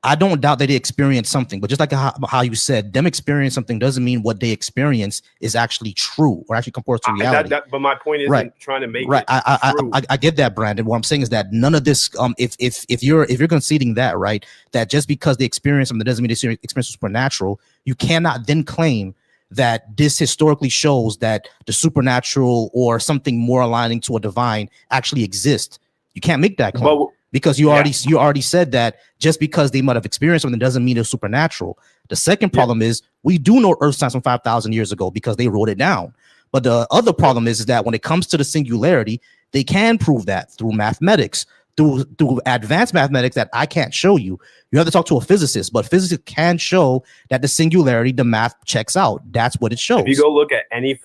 I don't doubt that they experienced something, but just like how you said, them experience something doesn't mean what they experience is actually true or actually compares to reality. But my point isn't trying to make it true. I get that, Brandon. What I'm saying is that none of this, if you're conceding that, right, that just because they experience something doesn't mean they experience supernatural, you cannot then claim that this historically shows that the supernatural or something more aligning to a divine actually exists. You can't make that claim. Because you already said that just because they might have experienced something doesn't mean it's supernatural. The second problem is we do know Earth science from 5,000 years ago because they wrote it down. But the other problem is that when it comes to the singularity, they can prove that through mathematics, through advanced mathematics that I can't show you. You have to talk to a physicist, but physicists can show that the singularity, the math checks out. That's what it shows. If you go look at any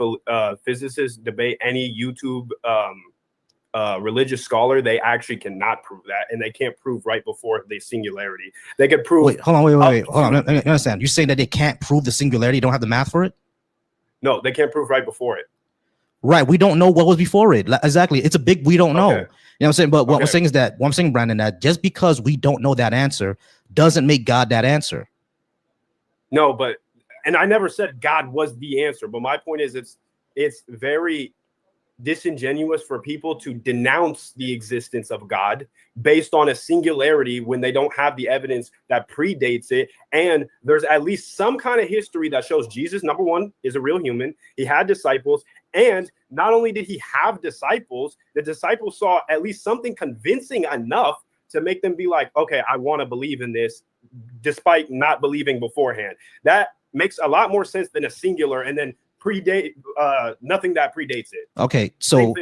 physicist debate, any YouTube religious scholar, they actually cannot prove that, and they can't prove right before the singularity. They can prove. Wait, hold on. Let me understand. You're saying that they can't prove the singularity? Don't have the math for it? No, they can't prove right before it. Right. We don't know what was before it. Exactly. It's a big. We don't know. You know what I'm saying? But what I'm saying is that Brandon, that just because we don't know that answer doesn't make God that answer. No, and I never said God was the answer. But my point is, it's very disingenuous for people to denounce the existence of God based on a singularity when they don't have the evidence that predates it. And there's at least some kind of history that shows Jesus, number one, is a real human. He had disciples. And not only did he have disciples, the disciples saw at least something convincing enough to make them be like, okay, I want to believe in this despite not believing beforehand. That makes a lot more sense than a singular and then predate nothing that predates it. Okay, so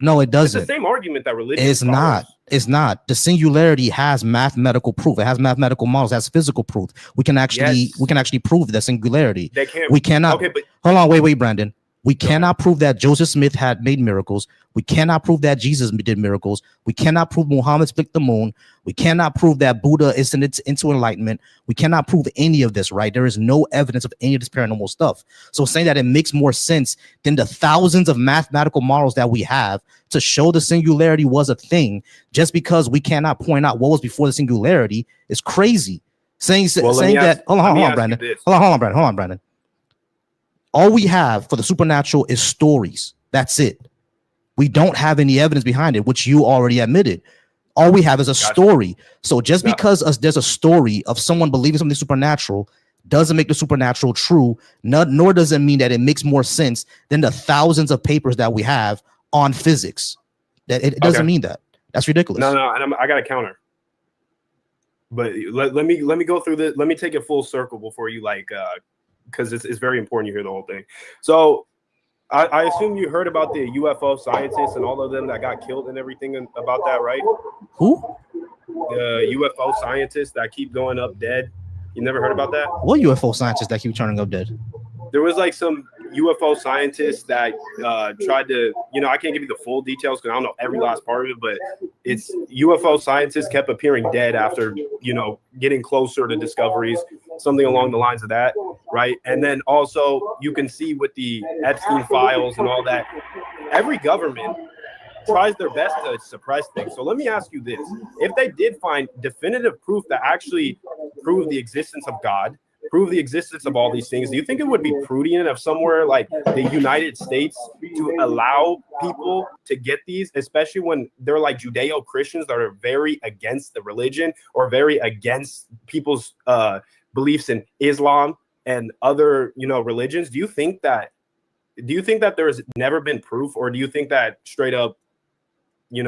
no, it doesn't. It's the same argument that religion is not. It's not. The singularity has mathematical proof. It has mathematical models. It has physical proof. We can actually prove the singularity. They can't. We cannot. Okay, but hold on. Wait, Brandon. We cannot prove that Joseph Smith had made miracles. We cannot prove that Jesus did miracles. We cannot prove Muhammad split the moon. We cannot prove that Buddha is into enlightenment. We cannot prove any of this, right? There is no evidence of any of this paranormal stuff. So saying that it makes more sense than the thousands of mathematical models that we have to show the singularity was a thing, just because we cannot point out what was before the singularity, is crazy. Saying that, hold on, Brandon. All we have for the supernatural is stories. That's it. We don't have any evidence behind it, which you already admitted. All we have is a story. So just because there's a story of someone believing something supernatural doesn't make the supernatural true, nor does it mean that it makes more sense than the thousands of papers that we have on physics. That it doesn't mean that. That's ridiculous. No, and I got a counter. But let me go through this. Let me take it full circle before you because it's very important you hear the whole thing. So I assume you heard about the UFO scientists and all of them that got killed and everything about that, right? Who? The UFO scientists that keep going up dead. You never heard about that? What UFO scientists that keep turning up dead? There was like some UFO scientists that tried to, I can't give you the full details because I don't know every last part of it, but it's UFO scientists kept appearing dead after, getting closer to discoveries, something along the lines of that, right? And then also you can see with the Epstein files and all that, every government tries their best to suppress things. So let me ask you this. If they did find definitive proof that actually proved the existence of God, prove the existence of all these things, do you think it would be prudent of somewhere like the United States to allow people to get these, especially when they're like Judeo-Christians that are very against the religion or very against people's beliefs in Islam and other, religions? Do you think that there has never been proof, or do you think that straight up, do you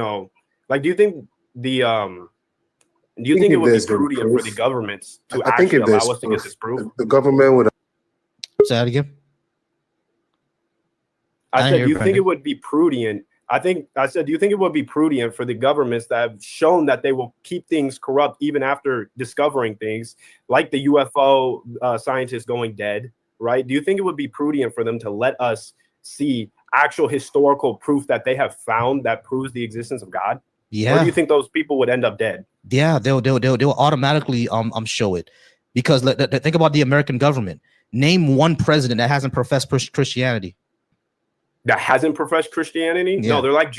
think it would be prudent for the governments to actually allow us to get this proof? The government would. Say that again. I said, do you think it would be prudent? Do you think it would be prudent for the governments that have shown that they will keep things corrupt even after discovering things, like the UFO scientists going dead, right? Do you think it would be prudent for them to let us see actual historical proof that they have found that proves the existence of God? Yeah. Or do you think those people would end up dead? Yeah, they'll automatically show it, because think about the American government. Name one president that hasn't professed Christianity. That hasn't professed Christianity? Yeah. No, they're like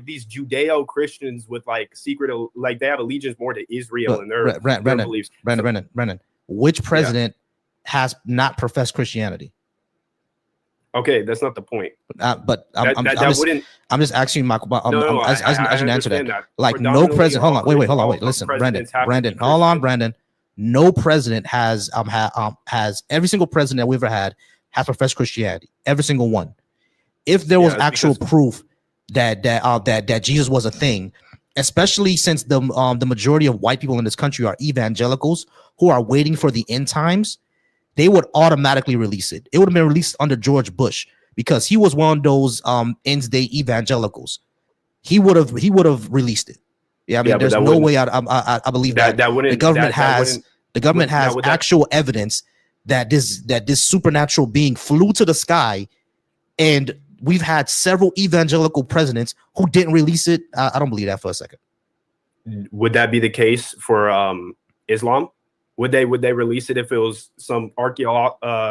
these Judeo-Christians with like secret, like they have allegiance more to Israel and their beliefs. Brennan, which president has not professed Christianity? Okay, that's not the point. But I'm just asking you, Michael. I should answer that. Like, no president. Hold on. Wait. Listen, Brandon. Hold on, Brandon. No president has every single president that we've ever had has professed Christianity. Every single one. If there was actual proof that Jesus was a thing, especially since the majority of white people in this country are evangelicals who are waiting for the end times, they would automatically release it. It would have been released under George Bush, because he was one of those ends day evangelicals. He would have released it. Yeah, I mean, there's no way I believe that the government has actual evidence that this supernatural being flew to the sky, and we've had several evangelical presidents who didn't release it. I don't believe that for a second. Would that be the case for Islam? Would they release it if it was some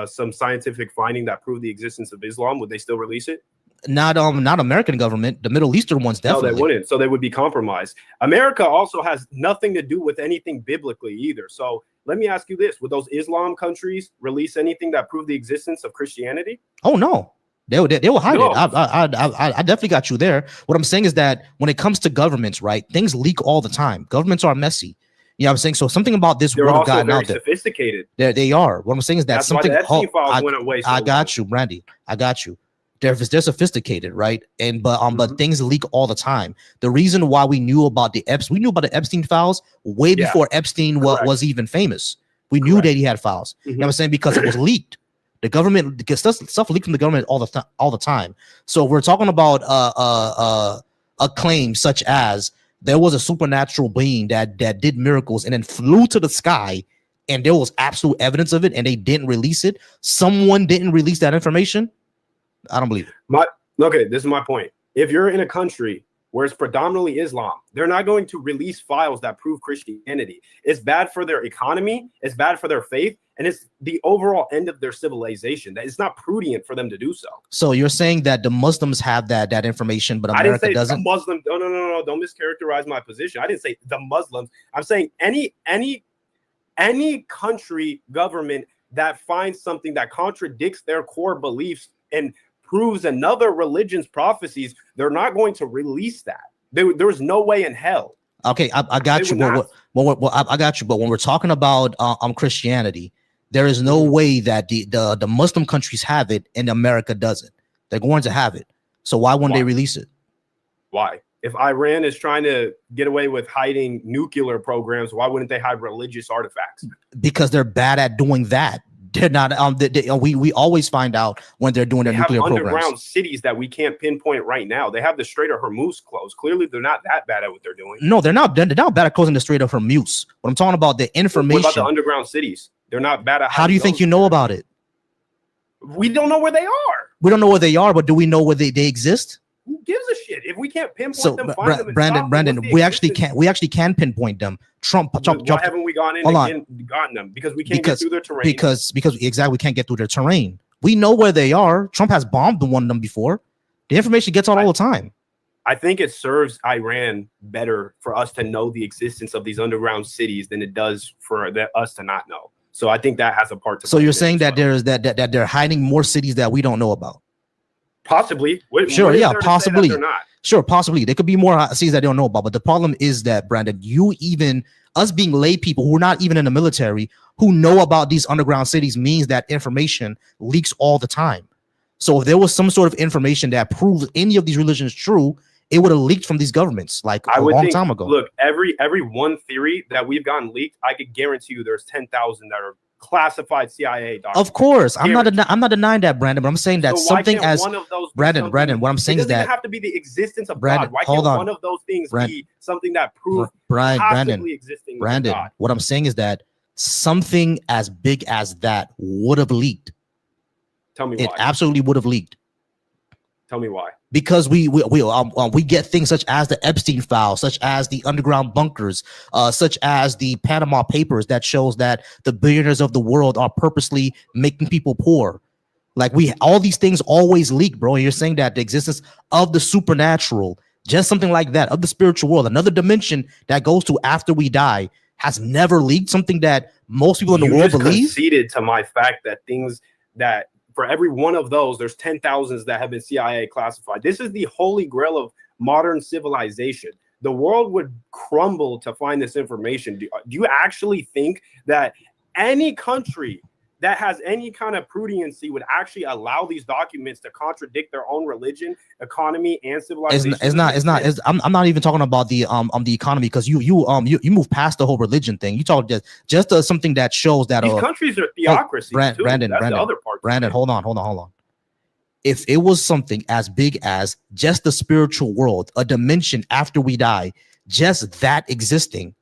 some scientific finding that proved the existence of Islam? Would they still release it? Not American government. The Middle Eastern ones definitely. No, they wouldn't. So they would be compromised. America also has nothing to do with anything biblically either. So let me ask you this: would those Islam countries release anything that proved the existence of Christianity? Oh no. They will hide it. I definitely got you there. What I'm saying is that when it comes to governments, right, things leak all the time. Governments are messy. You know what I'm saying? So something about this word of God out there. Sophisticated. They are. What I'm saying is that that's something. Why the Epstein files went away. I got you, Randy. I got you. They're sophisticated, right? And but things leak all the time. The reason why we knew about the Epstein files way before Epstein was even famous. We knew that he had files. You know what I'm saying? Because it was leaked. The government gets stuff leaked from the government all the time. So we're talking about a claim such as there was a supernatural being that did miracles and then flew to the sky, and there was absolute evidence of it, and they didn't release it. Someone didn't release that information. I don't believe it. Okay, this is my point. If you're in a country where it's predominantly Islam, they're not going to release files that prove Christianity. It's bad for their economy, it's bad for their faith, and it's the overall end of their civilization. That it's not prudent for them to do so. So you're saying that the Muslims have that information, but America I didn't say doesn't? The Muslim. No. Don't mischaracterize my position. I didn't say the Muslims. I'm saying any country government that finds something that contradicts their core beliefs and proves another religion's prophecies, they're not going to release that. There's no way in hell. Okay, I got you. I got you. But when we're talking about Christianity, there is no way that the Muslim countries have it and America doesn't. They're going to have it. So why wouldn't they release it? Why? If Iran is trying to get away with hiding nuclear programs, why wouldn't they hide religious artifacts? Because they're bad at doing that. They're not. We always find out when they're doing their nuclear programs. Underground cities that we can't pinpoint right now. They have the Strait of Hormuz closed. Clearly, they're not that bad at what they're doing. No, they're not. They're not bad at closing the Strait of Hormuz. What I'm talking about, the information. What about the underground cities? They're not bad at. How do you think you know about it? We don't know where they are. We don't know where they are, but do we know where they exist? Who gives a shit? If we can't pinpoint them, find them. Brandon, we actually can pinpoint them. Trump. Why haven't we gone in and gotten them? Because we can't get through their terrain. Because exactly, we can't get through their terrain. We know where they are. Trump has bombed one of them before. The information gets out all the time. I think it serves Iran better for us to know the existence of these underground cities than it does for us to not know. So I think that has a part to play. So you're saying that there's that they're hiding more cities that we don't know about? Possibly. Sure, yeah, possibly. Sure, possibly. There could be more cities that they don't know about. But the problem is that, Brandon, us being lay people who are not even in the military, who know about these underground cities, means that information leaks all the time. So if there was some sort of information that proves any of these religions true, it would have leaked from these governments like a long time ago. Look, every one theory that we've gotten leaked, I could guarantee you there's 10,000 that are classified CIA documents. Of course, I'm not denying that, Brandon. But I'm saying that something as Brandon. What I'm saying is that it doesn't have to be the existence of Brandon. God. Why Hold can't on. one of those things be something that proves Brandon. existing? Brandon, what I'm saying is that something as big as that would have leaked. Tell me why. It absolutely would have leaked. Tell me why. Because we get things such as the Epstein file, such as the underground bunkers, such as the Panama Papers that shows that the billionaires of the world are purposely making people poor. Like all these things always leak, bro. And you're saying that the existence of the supernatural, just something like that, of the spiritual world, another dimension that goes to after we die, has never leaked. Something that most people in the world believe. Conceded to my fact that things that. For every one of those, there's 10,000s that have been CIA classified. This is the holy grail of modern civilization. The world would crumble to find this information. Do you actually think that any country that has any kind of prudency would actually allow these documents to contradict their own religion, economy, and civilization? I'm not even talking about the economy, because you move past the whole religion thing. You talk just something that shows that these countries are theocracies. Brandon, the other part. Brandon, hold on. If it was something as big as just the spiritual world, a dimension after we die, just that existing,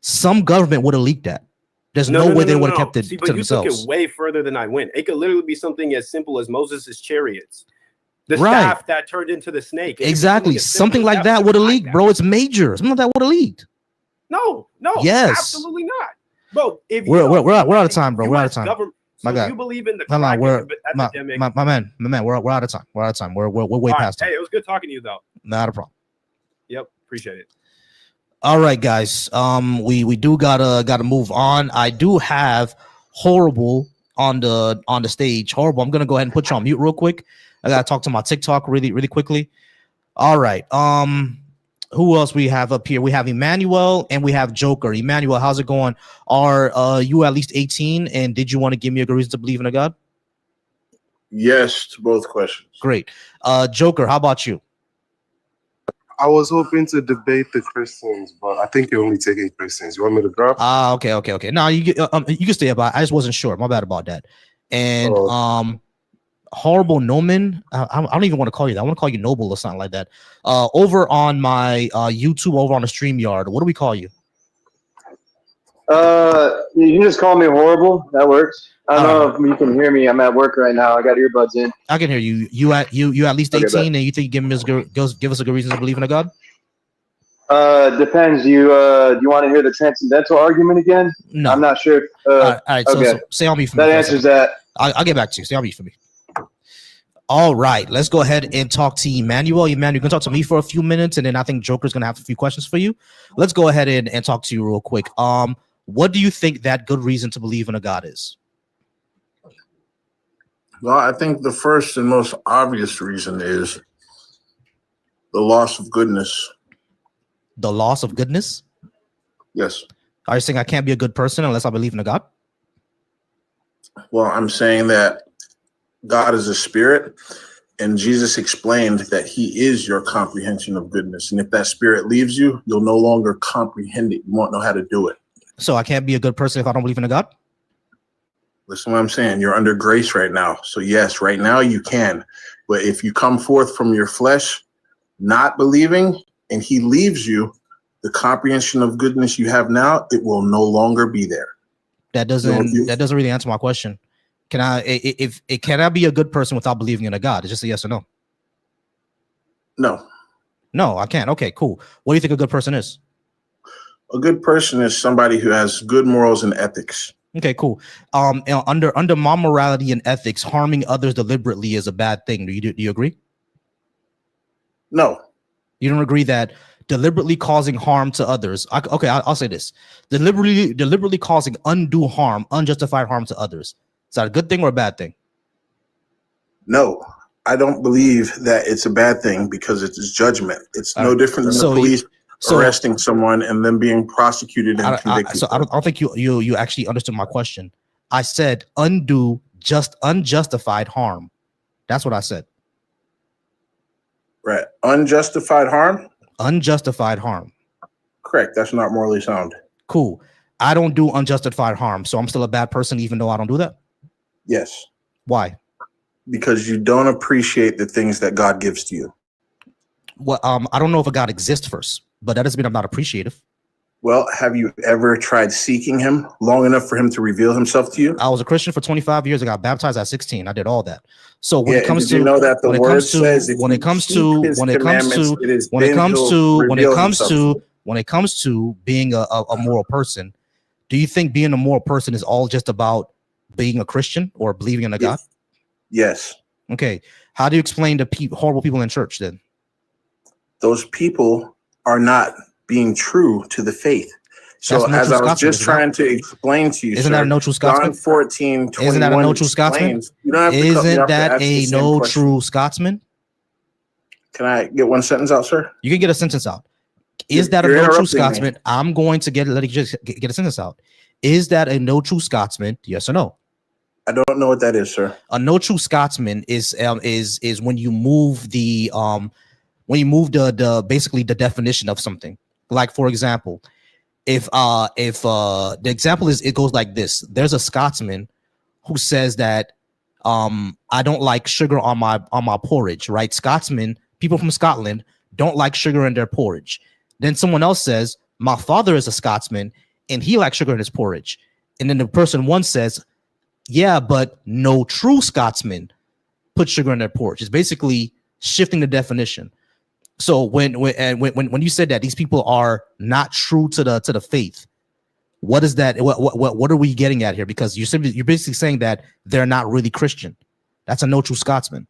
some government would have leaked that. There's no way they would have kept it to themselves. You took it way further than I went. It could literally be something as simple as Moses' chariots. The staff that turned into the snake. Exactly. Something like that would have leaked, bro. It's major. Something like that would have leaked. No. Yes. Absolutely not. Bro, if we're out of time, bro. We're out of time. My God. You believe in the epidemic. My man, we're out of time. We're out of time. We're way past time. Hey, it was good talking to you though. Not a problem. Yep, appreciate it. All right, guys. We do gotta move on. I do have Horrible on the stage. Horrible. I'm gonna go ahead and put you on mute real quick. I gotta talk to my TikTok really quickly. All right. Who else we have up here? We have Emmanuel and we have Joker. Emmanuel, how's it going? Are you at least 18? And did you want to give me a good reason to believe in a God? Yes, to both questions. Great. Joker, how about you? I was hoping to debate the Christians, but I think you only take 8 Christians. You want me to drop? Okay. No, you can stay about. I just wasn't sure. My bad about that. And Horrible Noman. I don't even want to call you that. I want to call you Noble or something like that. Over on my YouTube, over on the StreamYard, what do we call you? You can just call me Horrible. That works. I don't know if you can hear me. I'm at work right now. I got earbuds in. I can hear you. You at least 18, Okay, and you think give us a good reason to believe in a God? Depends. Do you want to hear the transcendental argument again? No. I'm not sure. All right. Okay. So stay on me for me. That answers that. I'll get back to you. Stay on me for me. All right. Let's go ahead and talk to Emmanuel. Emmanuel, you're gonna talk to me for a few minutes, and then I think Joker's gonna have a few questions for you. Let's go ahead and talk to you real quick. What do you think that good reason to believe in a God is? Well, I think the first and most obvious reason is the loss of goodness. The loss of goodness? Yes. Are you saying I can't be a good person unless I believe in a God? Well, I'm saying that God is a spirit, and Jesus explained that he is your comprehension of goodness. And if that spirit leaves you, you'll no longer comprehend it. You won't know how to do it. So I can't be a good person if I don't believe in a God? Listen to what I'm saying. You're under grace right now. So yes, right now you can. But if you come forth from your flesh not believing and he leaves you, the comprehension of goodness you have now, it will no longer be there. That doesn't really answer my question. Can I be a good person without believing in a God? It's just a yes or no. No. No, I can't. Okay, cool. What do you think a good person is? A good person is somebody who has good morals and ethics. Okay, cool. Under my morality and ethics, harming others deliberately is a bad thing. Do you agree? No. You don't agree that deliberately causing harm to others. I'll say this: deliberately causing undue harm, unjustified harm to others. Is that a good thing or a bad thing? No, I don't believe that it's a bad thing because it's judgment. It's no different than the police arresting someone and then being prosecuted and convicted. I don't think you actually understood my question. I said unjustified harm. That's what I said. Right. Unjustified harm? Unjustified harm. Correct. That's not morally sound. Cool. I don't do unjustified harm, so I'm still a bad person even though I don't do that? Yes. Why? Because you don't appreciate the things that God gives to you. Well, I don't know if a God exists first, but that doesn't mean I'm not appreciative. Well, have you ever tried seeking him long enough for him to reveal himself to you? I was a Christian for 25 years. I got baptized at 16. I did all that. So when it comes to, you know that the word says when it comes to being a moral person, do you think being a moral person is all just about being a Christian or believing in a God? Yes. Okay. How do you explain the horrible people in church then? Those people are not being true to the faith. So as I was just trying to explain to you, isn't that a no true Scotsman? John 14, 21 isn't that a no true Scotsman? Isn't that a no true Scotsman? Can I get one sentence out, sir? You can get a sentence out. Is that a no true Scotsman? I'm going to let you just get a sentence out. Is that a no true Scotsman? Yes or no? I don't know what that is, sir. A no true Scotsman is when you move the basically the definition of something. Like for example, if the example is, it goes like this: there's a Scotsman who says that I don't like sugar on my porridge, right? Scotsmen, people from Scotland don't like sugar in their porridge. Then someone else says, my father is a Scotsman and he likes sugar in his porridge. And then the person one says, yeah, but no true Scotsman put sugar in their porridge. It's basically shifting the definition. So when you said that these people are not true to the faith, what is that? What are we getting at here? Because you're basically saying that they're not really Christian. That's a no true Scotsman.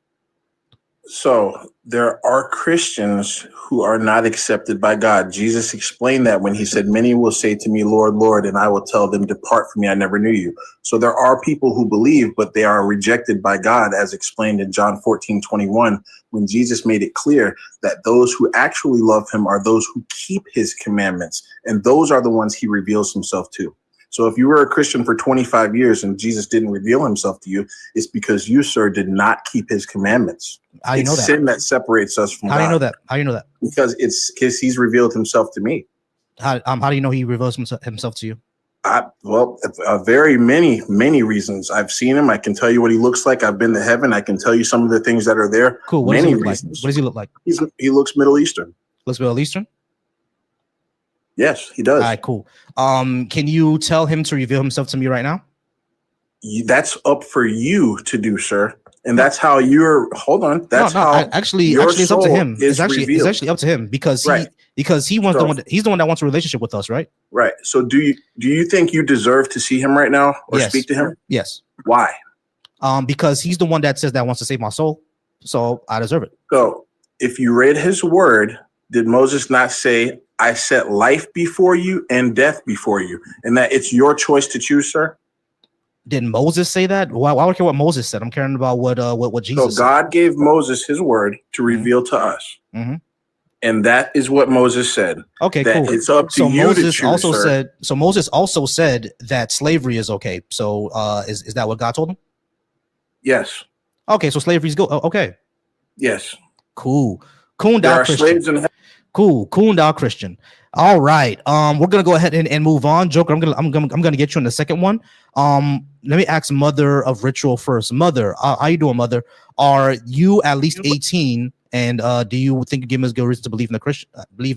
So there are Christians who are not accepted by God. Jesus explained that when he said, many will say to me, Lord, Lord, and I will tell them, depart from me, I never knew you. So there are people who believe, but they are rejected by God, as explained in John 14:21, when Jesus made it clear that those who actually love him are those who keep his commandments. And those are the ones he reveals himself to. So if you were a Christian for 25 years and Jesus didn't reveal himself to you, it's because you, sir, did not keep his commandments. How do you know that? It's sin that separates us from God. How do you know that? How do you know that? Because he's revealed himself to me. How do you know he reveals himself to you? Very many reasons. I've seen him. I can tell you what he looks like. I've been to heaven. I can tell you some of the things that are there. Cool. What does he look like? What does he look like? He looks Middle Eastern. Looks Middle Eastern? Yes, he does. All right, cool. Can you tell him to reveal himself to me right now? that's up for you to do, sir. And that's how you're. Hold on. That's actually, your it's up to soul him. is It's revealed. actually up to him because Right. he wants the one. He's the one that wants a relationship with us, right? Right. So do you think you deserve to see him right now or Yes. speak to him? Yes. Why? Because he's the one that says that wants to save my soul, so I deserve it. So if you read his word, did Moses not say, "I set life before you and death before you," and that it's your choice to choose, sir? Did Moses say that? Why would I care what Moses said? I'm caring about what Jesus So God said. gave Moses his word to reveal to us. Mm-hmm. And that is what Moses said. Okay, that cool. It's up to you Moses to choose, sir. Moses also said that slavery is okay. So is that what God told him? Yes. Okay, so slavery's good. Okay. Yes. Cool. Cool There down are Christian. slaves in Cool down Christian. All right. We're gonna go ahead and move on. Joker, I'm gonna get you in the second one. Let me ask Mother of Ritual first. Mother, how you doing, Mother? Are you at least 18? And do you think you give us good reason to believe in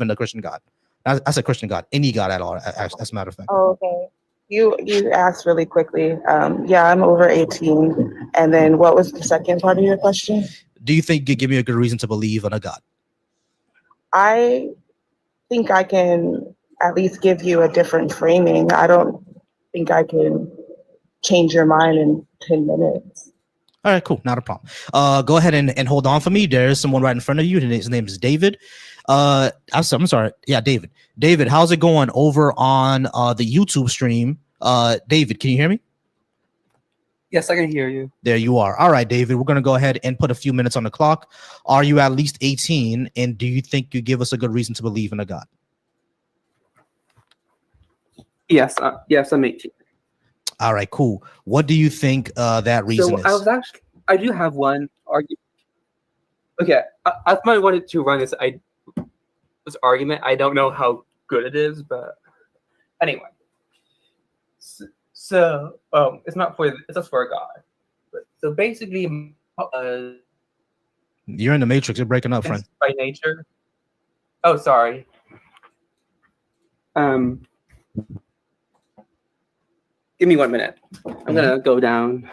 the Christian God? I said Christian God, any God at all, as a matter of fact. Oh, okay. You asked really quickly. Yeah, I'm over 18. And then what was the second part of your question? Do you think you give me a good reason to believe in a God? I think I can at least give you a different framing. I don't think I can change your mind in 10 minutes. All right, cool. Not a problem. Go ahead and hold on for me. There's someone right in front of you. His name is David. I'm sorry. Yeah, David. David, how's it going over on the YouTube stream? David, can you hear me? Yes, I can hear you. There you are. All right, David, we're going to go ahead and put a few minutes on the clock. Are you at least 18? And do you think you give us a good reason to believe in a God? Yes, yes, I'm 18. All right, cool. What do you think that reason is? I do have one argument. Okay, I might wanted to run this argument. I don't know how good it is, but anyway. So it's just for a God. So basically, You're in the Matrix. You're breaking up, friend. By nature. Oh, sorry. Give me 1 minute. I'm gonna go down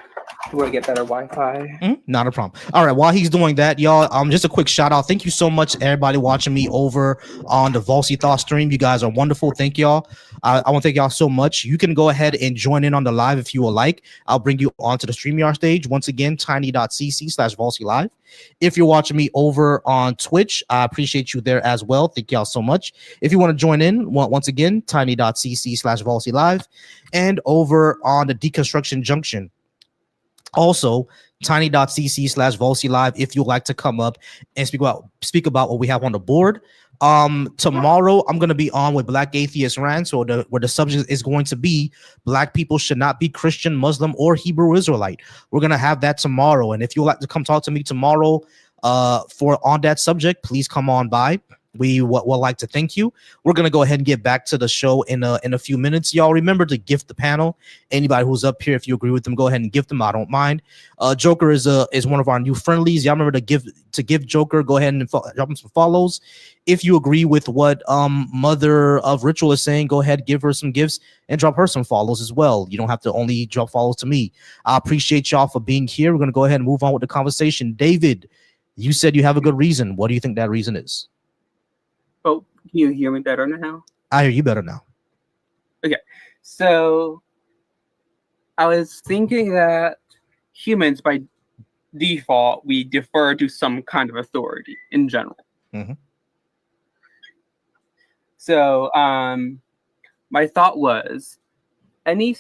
where I get better Wi-Fi. Not a problem. All right, while he's doing that, y'all, just a quick shout out. Thank you so much, everybody watching me over on the Volsy Thought stream. You guys are wonderful. Thank y'all. I want to thank y'all so much. You can go ahead and join in on the live if you would like. I'll bring you onto the StreamYard stage. Once again, tiny.cc/Volsy Live. If you're watching me over on Twitch, I appreciate you there as well. Thank y'all so much. If you want to join in, once again, tiny.cc/Volsy Live. And over on the Deconstruction Junction, also tiny.cc/Volsy Live if you'd like to come up and speak about what we have on the board. Tomorrow I'm going to be on with Black Atheist Rant, so where the subject is going to be Black people should not be Christian, Muslim, or Hebrew Israelite. We're going to have that tomorrow, and if you'd like to come talk to me tomorrow on that subject, please come on by. We would like to thank you. We're going to go ahead and get back to the show in a few minutes. Y'all remember to gift the panel. Anybody who's up here, if you agree with them, go ahead and gift them. I don't mind. Joker is one of our new friendlies. Y'all remember to give Joker. Go ahead and drop him some follows. If you agree with what Mother of Ritual is saying, go ahead, give her some gifts and drop her some follows as well. You don't have to only drop follows to me. I appreciate y'all for being here. We're going to go ahead and move on with the conversation. David, you said you have a good reason. What do you think that reason is? Oh, can you hear me better now? I hear you better now. Okay, so I was thinking that humans, by default, we defer to some kind of authority in general. Mm-hmm. So, my thought was, any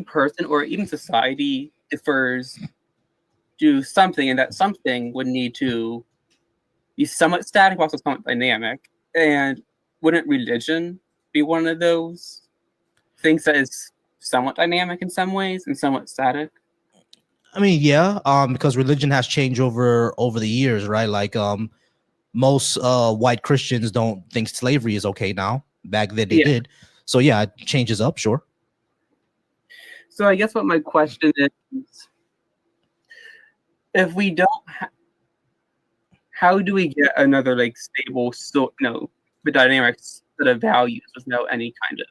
person or even society defers to something, and that something would need to be somewhat static, but also somewhat dynamic. And wouldn't religion be one of those things that is somewhat dynamic in some ways and somewhat static? I mean, yeah, because religion has changed over the years, right? Like, most white Christians don't think slavery is okay now. Back then they did. So yeah, it changes up, sure. So I guess what my question is, if we don't, how do we get another stable, the dynamic set of values without any kind of?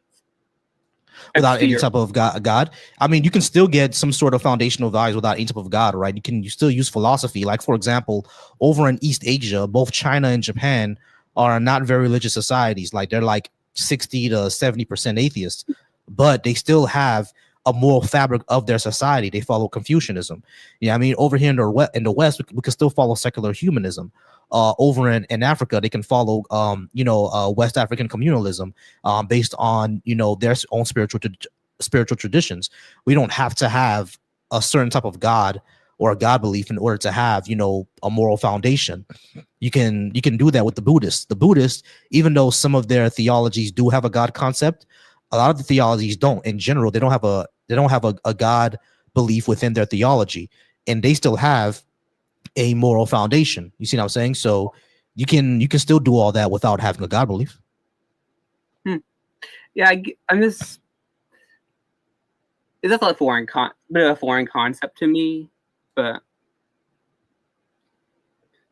without any type of God. I mean, you can still get some sort of foundational values without any type of God, right? You still use philosophy. Like, for example, over in East Asia, both China and Japan are not very religious societies. Like, they're like 60 to 70% atheists, but they still have a moral fabric of their society. They follow Confucianism. Yeah, I mean, over here in the West, we can still follow secular humanism. Over in Africa, they can follow, West African communalism, based on, their own spiritual traditions. We don't have to have a certain type of God or a God belief in order to have, a moral foundation. You can do that with the Buddhists. The Buddhists, even though some of their theologies do have a God concept, a lot of the theologies don't. In general, they don't have a God belief within their theology, and they still have a moral foundation. You see what I'm saying? So you can still do all that without having a God belief. Yeah, I'm just. It's definitely bit of a foreign concept to me, but.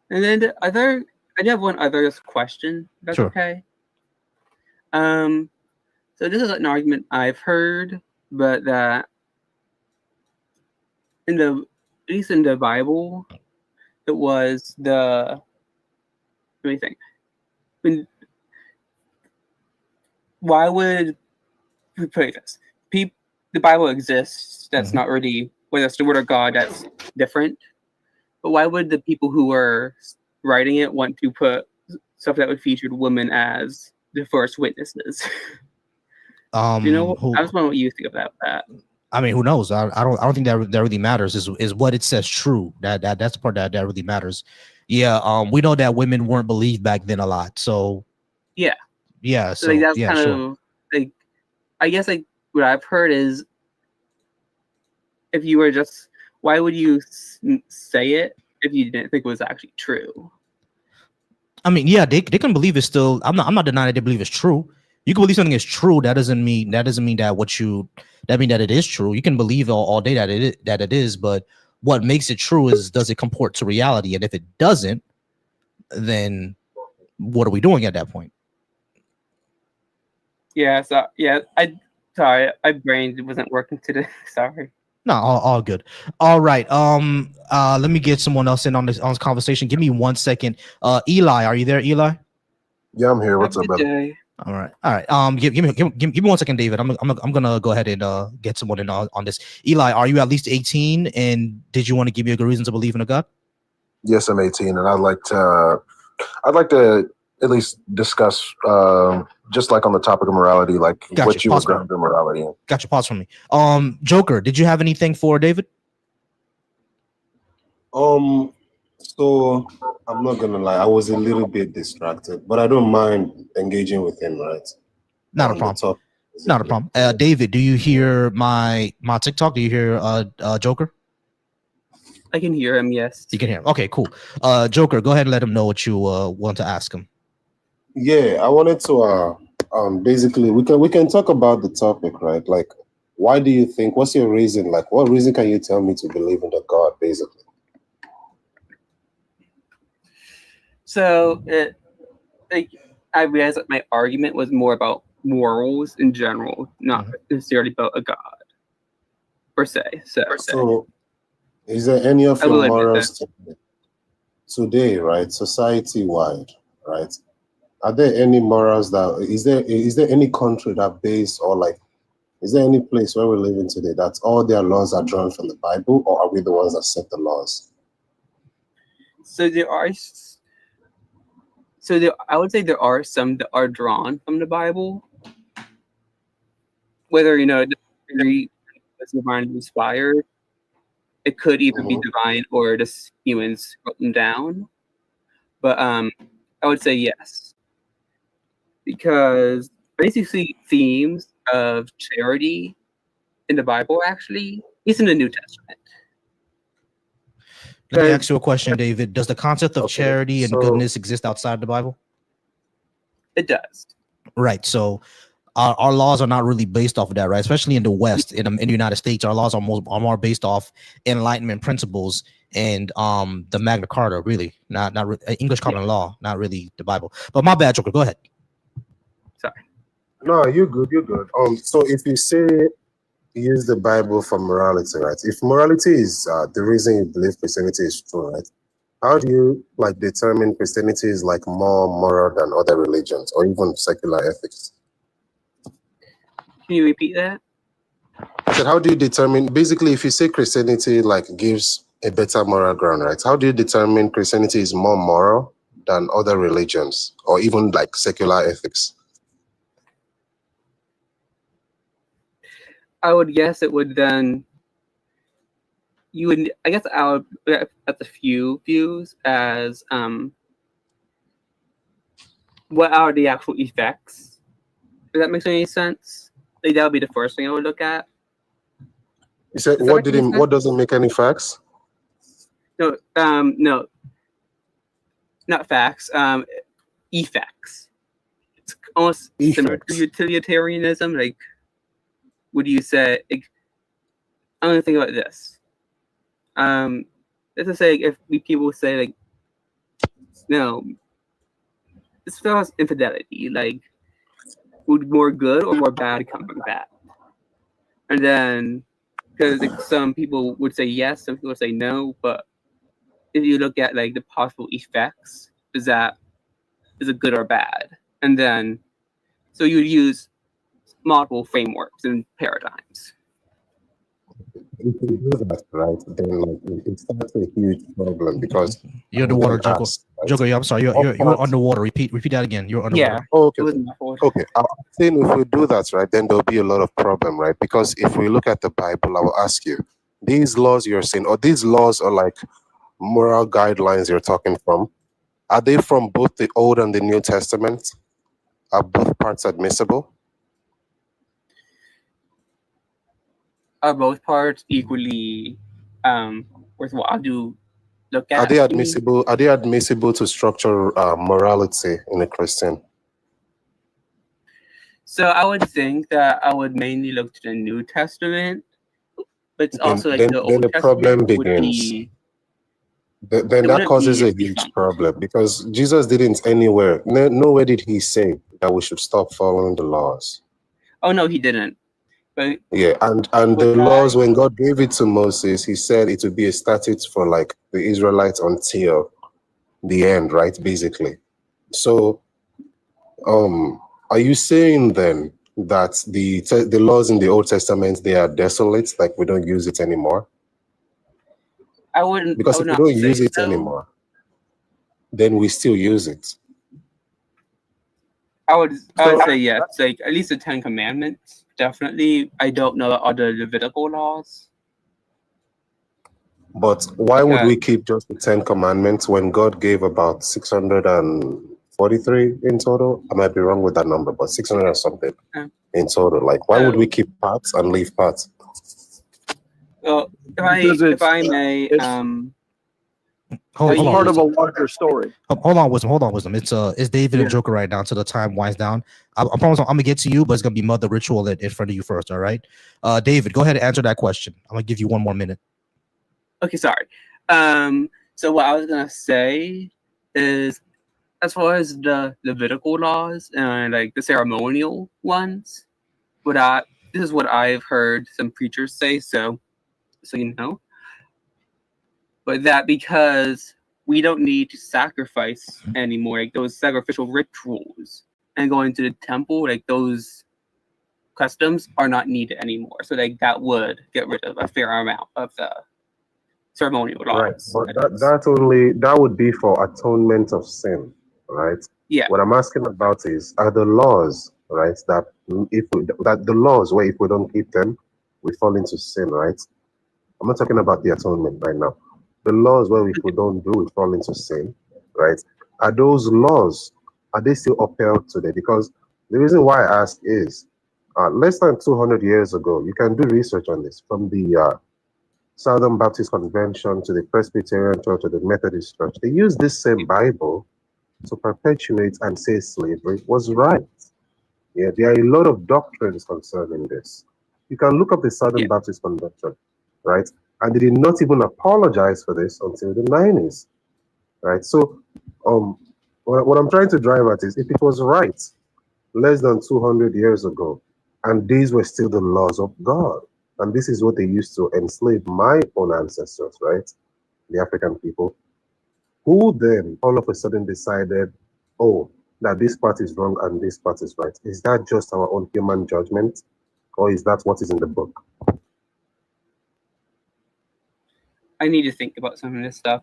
And then I do have one other question. If that's okay. So this is an argument I've heard, but that at least in the Bible, it was let me think. Why would we put this? The Bible exists. That's not really, whether it's the word of God, that's different. But why would the people who were writing it want to put stuff that would feature women as the first witnesses? I just wonder what you think about that. I mean, who knows? I don't think that really matters. Is what it says true? That's the part that really matters. Yeah. We know that women weren't believed back then a lot. So yeah. So like, that's yeah, kind sure. of like, I guess like what I've heard is, if you were just, why would you say it if you didn't think it was actually true? I mean, yeah, they can believe it's still. I'm not denying that they believe it's true. You can believe something is true. That doesn't mean that it is true. You can believe all day that it is, but what makes it true is, does it comport to reality? And if it doesn't, then what are we doing at that point? Yeah. So yeah, sorry, my brain wasn't working today. Sorry. No, all good. All right. Let me get someone else in on this conversation. Give me 1 second. Eli, are you there, Eli? Yeah, I'm here. What's up, brother? All right. Give me 1 second, David. I'm gonna go ahead and get someone in on this. Eli, are you at least 18? And did you want to give me a good reason to believe in a God? Yes, I'm 18, and I'd like to at least discuss just like on the topic of morality, like what you would ground your morality in. Gotcha. Pause for me. Joker, did you have anything for David? So I'm not gonna lie, I was a little bit distracted, but I don't mind engaging with him, right? Not a problem. Not a problem. David, do you hear my TikTok? Do you hear Joker? I can hear him. Yes. You can hear him. Okay, cool. Joker, go ahead and let him know what you want to ask him. Yeah, I wanted to basically we can talk about the topic, right? Like, why do you think? What's your reason? Like, what reason can you tell me to believe in the God, basically? So I realized that my argument was more about morals in general, not necessarily about a God per se. So is there any of your morals today, right, society-wide, right? Are there any morals that is there any country that based, or like, is there any place where we're living today that all their laws are drawn from the Bible, or are we the ones that set the laws? So I would say there are some that are drawn from the Bible. Whether it's divinely inspired, it could either be divine or just humans wrote them down. But I would say yes, because basically themes of charity in the Bible actually is in the New Testament. Let me ask you a question, David. Does the concept of charity and goodness exist outside the Bible? It does. Right. So our laws are not really based off of that, right? Especially in the West, in the United States, our laws are more based off Enlightenment principles and the Magna Carta, really, not English common law, not really the Bible. But my bad, Joker. Go ahead. Sorry. No, you're good. You're good. So if you say use the Bible for morality, right? If morality is the reason you believe Christianity is true, right? How do you like determine Christianity is like more moral than other religions or even secular ethics? Can you repeat that? So how do you determine, basically, if you say Christianity like gives a better moral ground, right? How do you determine Christianity is more moral than other religions or even like secular ethics? I would guess it would then. You would, I guess, I would at the few views as what are the actual effects? Does that make any sense? Like, that would be the first thing I would look at. You said what doesn't make any facts? No, no, not facts. Effects. It's almost similar to utilitarianism. Like, what do you say? Like, I'm gonna think about this. Let's just say if people say like, no, this feels infidelity. Like, would more good or more bad come from that? And then, because like, some people would say yes, some people would say no. But if you look at like the possible effects, is it good or bad? And then, so you would use multiple frameworks and paradigms. If you do that, right, then like it starts a huge problem because you're underwater, Joker. Joker, I'm sorry, you're underwater. Repeat that again. You're underwater. Yeah. Oh, okay. Okay. I'm saying if we do that, right, then there'll be a lot of problem, right? Because if we look at the Bible, I will ask you, these laws you're saying, or these laws are like moral guidelines you're talking from, are they from both the Old and the New Testament? Are both parts admissible? Are both parts equally worthwhile to look at? Are they admissible? Are they admissible to structure morality in a Christian? So I would think that I would mainly look to the New Testament, but it's also like the Old Testament problem begins. Then that causes a huge problem because Jesus didn't anywhere, nowhere did he say that we should stop following the laws. Oh no, he didn't. But yeah, and the laws, when God gave it to Moses, he said it would be a statute for like the Israelites until the end, right? Basically. So are you saying then that the laws in the Old Testament, they are desolate, like we don't use it anymore? I wouldn't. Because if we don't use it anymore, then we still use it. I would say yes. Like at least the 10 Commandments, definitely. I don't know other Levitical laws. But why would we keep just the 10 Commandments when God gave about 643 in total? I might be wrong with that number, but 600 or something in total. Like, why would we keep parts and leave parts? Well, if I may, Hold on, part of a larger story. Hold on, wisdom. It's David and Joker right now until the time winds down. I promise I'm gonna get to you, but it's gonna be Mother Ritual in front of you first. All right, David, go ahead and answer that question. I'm gonna give you 1 more minute. Okay, sorry. So what I was gonna say is, as far as the Levitical laws and like the ceremonial ones, this is what I've heard some preachers say. So you know, but that because we don't need to sacrifice anymore, like those sacrificial rituals and going to the temple, like those customs are not needed anymore. So like that would get rid of a fair amount of the ceremonial laws. Right, but that would be for atonement of sin, right? Yeah. What I'm asking about are the laws, right? That the laws where if we don't keep them, we fall into sin, right? I'm not talking about the atonement right now. The laws where if we don't do, we fall into sin, right? Are those laws, are they still upheld today? Because the reason why I ask is, less than 200 years ago, you can do research on this, from the Southern Baptist Convention to the Presbyterian Church to the Methodist Church. They use this same Bible to perpetuate and say slavery was right. Yeah, there are a lot of doctrines concerning this. You can look up the Southern Baptist Convention, right? And they did not even apologize for this until the 90s, right? So what I'm trying to drive at is, if it was right, less than 200 years ago. And these were still the laws of God. And this is what they used to enslave my own ancestors, right? The African people, who then all of a sudden decided, oh, that this part is wrong and this part is right. Is that just our own human judgment? Or is that what is in the book? I need to think about some of this stuff.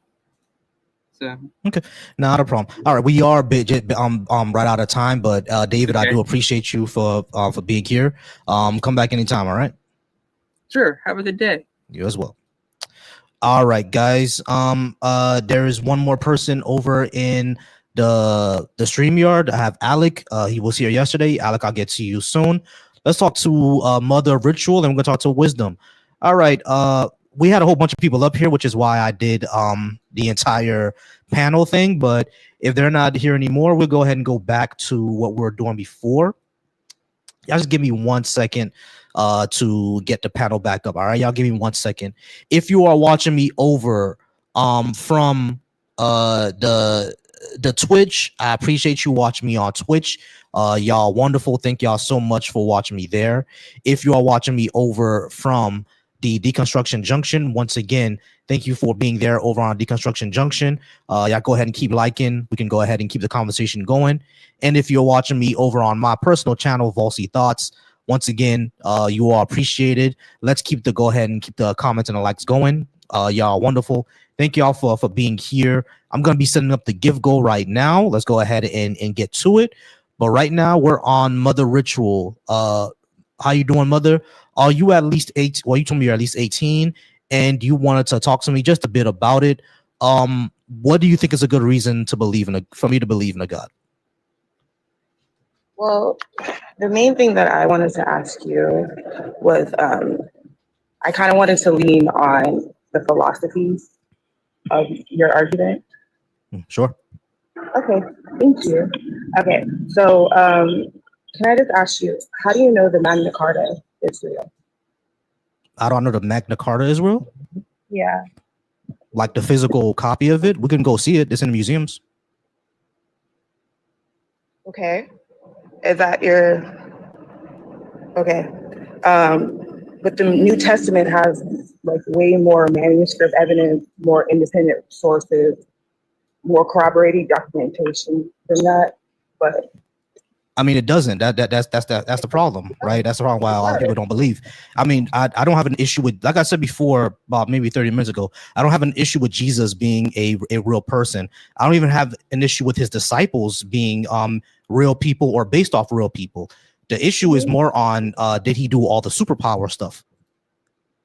So okay, not a problem. All right, we are right out of time, but David, I Okay. do appreciate you for being here. Come back anytime. All right. Sure. Have a good day. You as well. All right, guys. There is one more person over in the StreamYard. I have Alec. He was here yesterday. Alec, I'll get to you soon. Let's talk to Mother Ritual, and we're gonna talk to Wisdom. All right. We had a whole bunch of people up here, which is why I did the entire panel thing. But if they're not here anymore, we'll go ahead and go back to what we were doing before. Y'all just give me 1 second to get the panel back up. All right, y'all give me 1 second. If you are watching me over from the Twitch, I appreciate you watching me on Twitch. Y'all wonderful. Thank y'all so much for watching me there. If you are watching me over from the Deconstruction Junction, once again, thank you for being there over on Deconstruction Junction. Y'all go ahead and keep liking. We can go ahead and keep the conversation going. And if you're watching me over on my personal channel, Volsy Thoughts, once again, you are appreciated. Let's keep the comments and the likes going. Y'all wonderful. Thank y'all for being here. I'm going to be setting up the give goal right now. Let's go ahead and get to it. But right now we're on Mother Ritual. How you doing, Mother? Are you at least 8? Well, you told me you're at least 18 and you wanted to talk to me just a bit about it. What do you think is a good reason to believe for me to believe in a God? Well, the main thing that I wanted to ask you was I kind of wanted to lean on the philosophies of your argument. Sure. Okay, thank you. Okay, so can I just ask you, how do you know the Magna Carta is real? I don't know the Magna Carta is real. Yeah. Like the physical copy of it. We can go see it. It's in the museums. Okay. Is that your okay? But the New Testament has like way more manuscript evidence, more independent sources, more corroborating documentation than that. But I mean, it doesn't. That's the problem, right? That's the problem why a lot of people don't believe. I mean, I don't have an issue with, like I said before, about maybe 30 minutes ago, I don't have an issue with Jesus being a real person. I don't even have an issue with his disciples being real people or based off real people. The issue is more on did he do all the superpower stuff?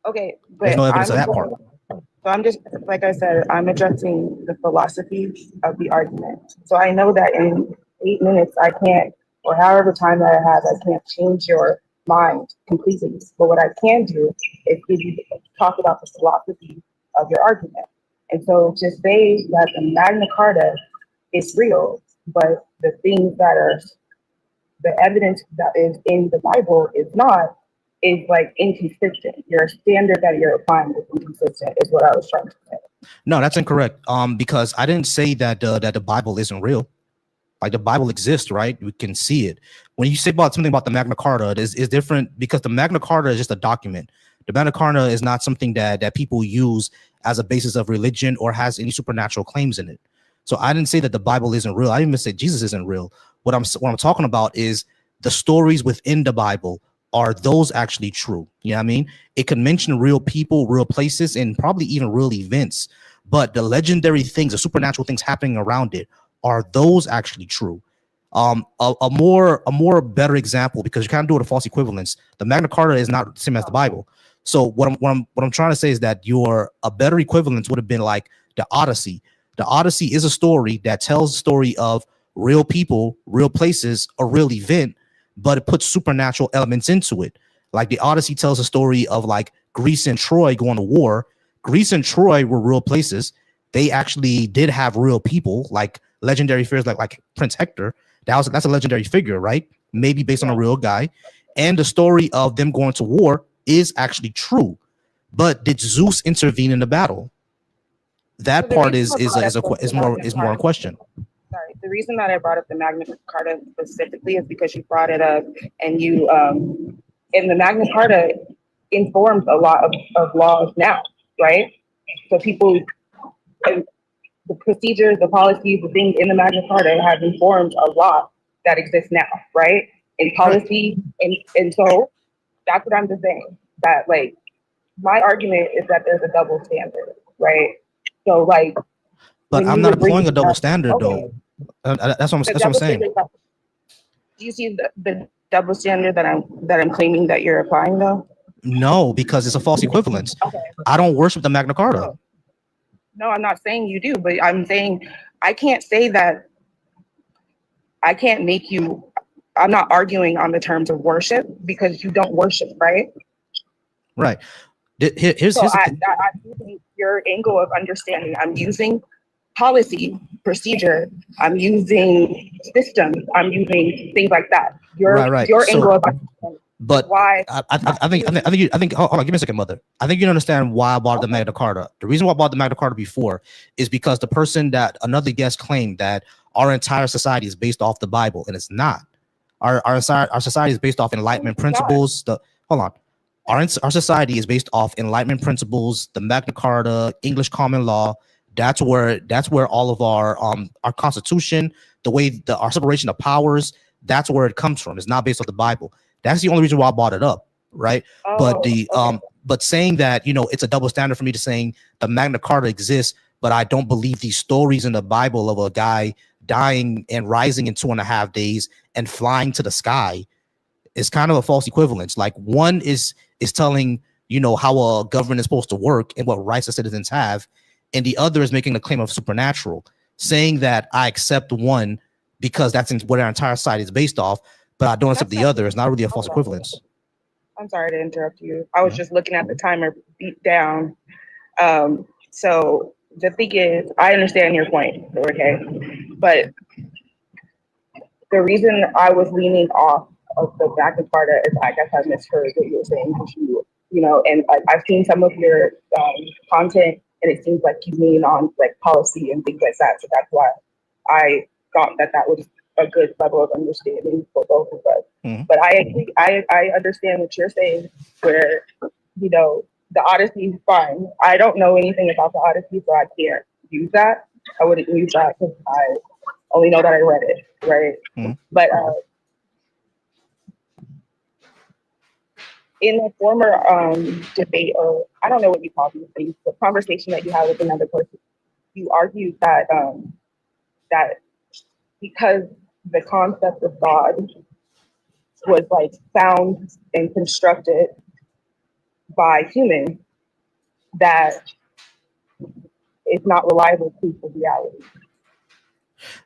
okay, but There's no evidence of that part. So I'm just, like I said, I'm addressing the philosophy of the argument. So I know that in 8 minutes, I can't, or however time that I have, I can't change your mind completely. But what I can do is give you talk about the philosophy of your argument. And so to say that the Magna Carta is real, but the things that are the evidence that is in the Bible is not, is like inconsistent. Your standard that you're applying is inconsistent, is what I was trying to say. No, that's incorrect. Because I didn't say that that the Bible isn't real. Like the Bible exists, right? We can see it. When you say about something about the Magna Carta, it is different because the Magna Carta is just a document. The Magna Carta is not something that people use as a basis of religion or has any supernatural claims in it. So I didn't say that the Bible isn't real. I didn't even say Jesus isn't real. What I'm talking about is the stories within the Bible. Are those actually true? You know what I mean? It could mention real people, real places, and probably even real events. But the legendary things, the supernatural things happening around it, are those actually true? A more better example, because you kind of do it a false equivalence. The Magna Carta is not the same as the Bible. So what I'm trying to say is that a better equivalence would have been like the Odyssey. The Odyssey is a story that tells the story of real people, real places, a real event, but it puts supernatural elements into it. Like the Odyssey tells a story of like Greece and Troy going to war. Greece and Troy were real places. They actually did have real people, like legendary figures like Prince Hector. That's a legendary figure, right? Maybe based on a real guy. And the story of them going to war is actually true. But did Zeus intervene in the battle? That part is more a question. Sorry, the reason that I brought up the Magna Carta specifically is because you brought it up, and you and the Magna Carta informs a lot of laws now, right? So people, the procedures, the policies, the things in the Magna Carta have informed a lot that exists now, right? In policy, and so that's what I'm just saying. That like my argument is that there's a double standard, right? So like, but I'm not employing a double standard okay, though. That's what I'm saying. Do you see the double standard that I'm claiming that you're applying though? No, because it's a false equivalence. Okay. I don't worship the Magna Carta. No, I'm not saying you do, but I'm saying I can't say that. I can't make you. I'm not arguing on the terms of worship because you don't worship, right? Right. Here's I'm using your angle of understanding. I'm using policy, procedure. I'm using systems. I'm using things like that. Your angle of understanding. But why? I think. Hold on, give me a second, mother. I think you don't understand why I bought the Magna Carta. The reason why I bought the Magna Carta before is because the person that another guest claimed that our entire society is based off the Bible, and it's not. Our society is based off Enlightenment principles. Hold on. Our society is based off Enlightenment principles, the Magna Carta, English common law. That's where all of our Constitution, the way our separation of powers, that's where it comes from. It's not based off the Bible. That's the only reason why I bought it up, right? But saying that, you know, it's a double standard for me to saying the Magna Carta exists, but I don't believe these stories in the Bible of a guy dying and rising in 2.5 days and flying to the sky is kind of a false equivalence. Like one is telling, you know, how a government is supposed to work and what rights the citizens have, and the other is making a claim of supernatural, saying that I accept one because that's what our entire society is based off, but I don't accept the other. It's not really a false equivalence. I'm sorry to interrupt you. I was just looking at the timer beat down. So the thing is, I understand your point, okay? But the reason I was leaning off of the Magna Carta is I guess I misheard what you were saying, because you know, and I've seen some of your content, and it seems like you lean on like policy and things like that. So that's why I thought that was a good level of understanding for both of us. Mm-hmm. But I agree. I understand what you're saying, where, you know, the Odyssey is fine. I don't know anything about the Odyssey, so I can't use that. I wouldn't use that because I only know that I read it, right? Mm-hmm. But in the former debate, or I don't know what you call these things, the conversation that you had with another person, you argued that that because the concept of God was like found and constructed by humans, that it's not reliable proof of reality.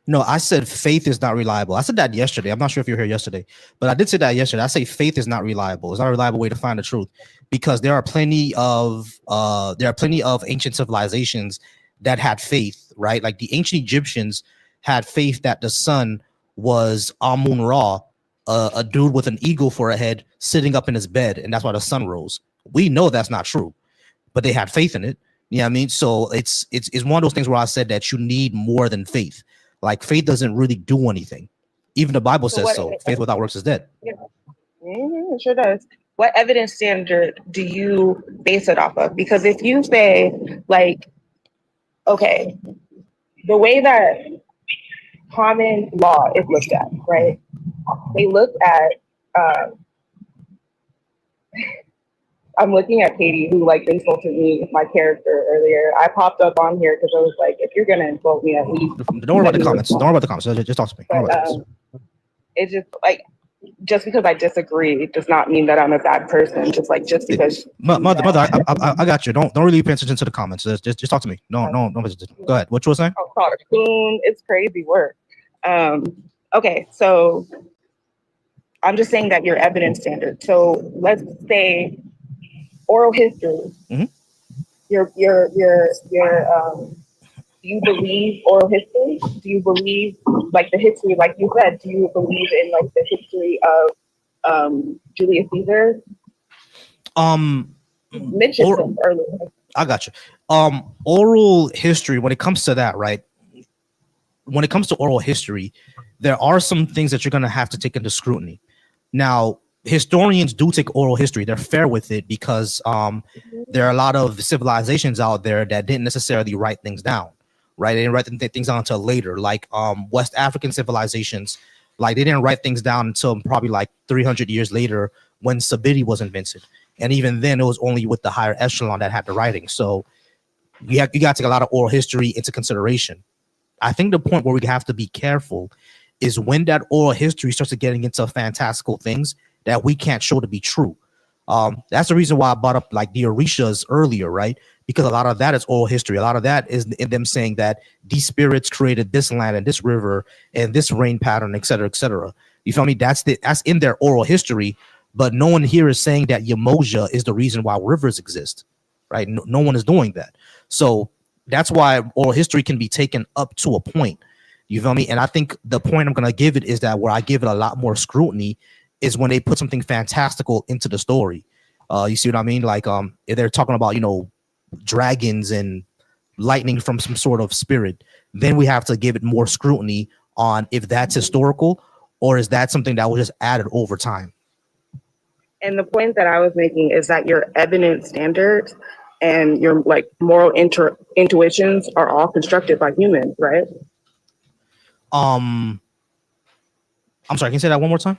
No, I said faith is not reliable. I said that yesterday. I'm not sure if you were here yesterday, but I did say that yesterday. I say faith is not reliable. It's not a reliable way to find the truth, because there are plenty of ancient civilizations that had faith, right? Like the ancient Egyptians had faith that the sun was Amun-Ra, a dude with an eagle for a head sitting up in his bed, and that's why the sun rose. We know that's not true, but they had faith in it. You know what I mean? So it's one of those things where I said that you need more than faith. Like faith doesn't really do anything. Even the Bible says so. Faith without works is dead. Yeah. It sure does. What evidence standard do you base it off of? Because if you say, like, okay, the way that common law is looked at, right? They look at, I'm looking at Katie, who like insulted me, my character earlier. I popped up on here because I was like, if you're gonna insult me, at least don't worry about the comments. Don't worry about the comments. Just talk to me. But, it's just like, just because I disagree does not mean that I'm a bad person. Just because mother, I got you. Don't really pay attention to the comments. Just talk to me. No. Go ahead. What you were saying? Oh, cartoon. It's crazy work. Okay, so I'm just saying that your evidence standard. So let's say oral history. Mm-hmm. Do you believe oral history? Do you believe like the history, like you said? Do you believe in like the history of Julius Caesar? Mentioned some earlier. I got you. Oral history. When it comes to that, right? when it comes to oral history, there are some things that you're going to have to take into scrutiny. Now, historians do take oral history. They're fair with it because there are a lot of civilizations out there that didn't necessarily write things down, right? They didn't write things down until later, like West African civilizations. Like they didn't write things down until probably like 300 years later when Sabidi was invented. And even then, it was only with the higher echelon that had the writing. So you got to take a lot of oral history into consideration. I think the point where we have to be careful is when that oral history starts to getting into fantastical things that we can't show to be true. That's the reason why I brought up like the Orishas earlier, right? Because a lot of that is oral history. A lot of that is in them saying that these spirits created this land and this river and this rain pattern, et cetera, et cetera. You feel me? That's in their oral history, but no one here is saying that Yamoja is the reason why rivers exist, right? No one is doing that. So that's why oral history can be taken up to a point. You feel me? And I think the point I'm going to give it is that where I give it a lot more scrutiny is when they put something fantastical into the story. You see what I mean? Like if they're talking about, dragons and lightning from some sort of spirit, then we have to give it more scrutiny on if that's historical or is that something that was just added over time. And the point that I was making is that your evidence standards and your like moral intuitions are all constructed by humans, right? I'm sorry, can you say that one more time?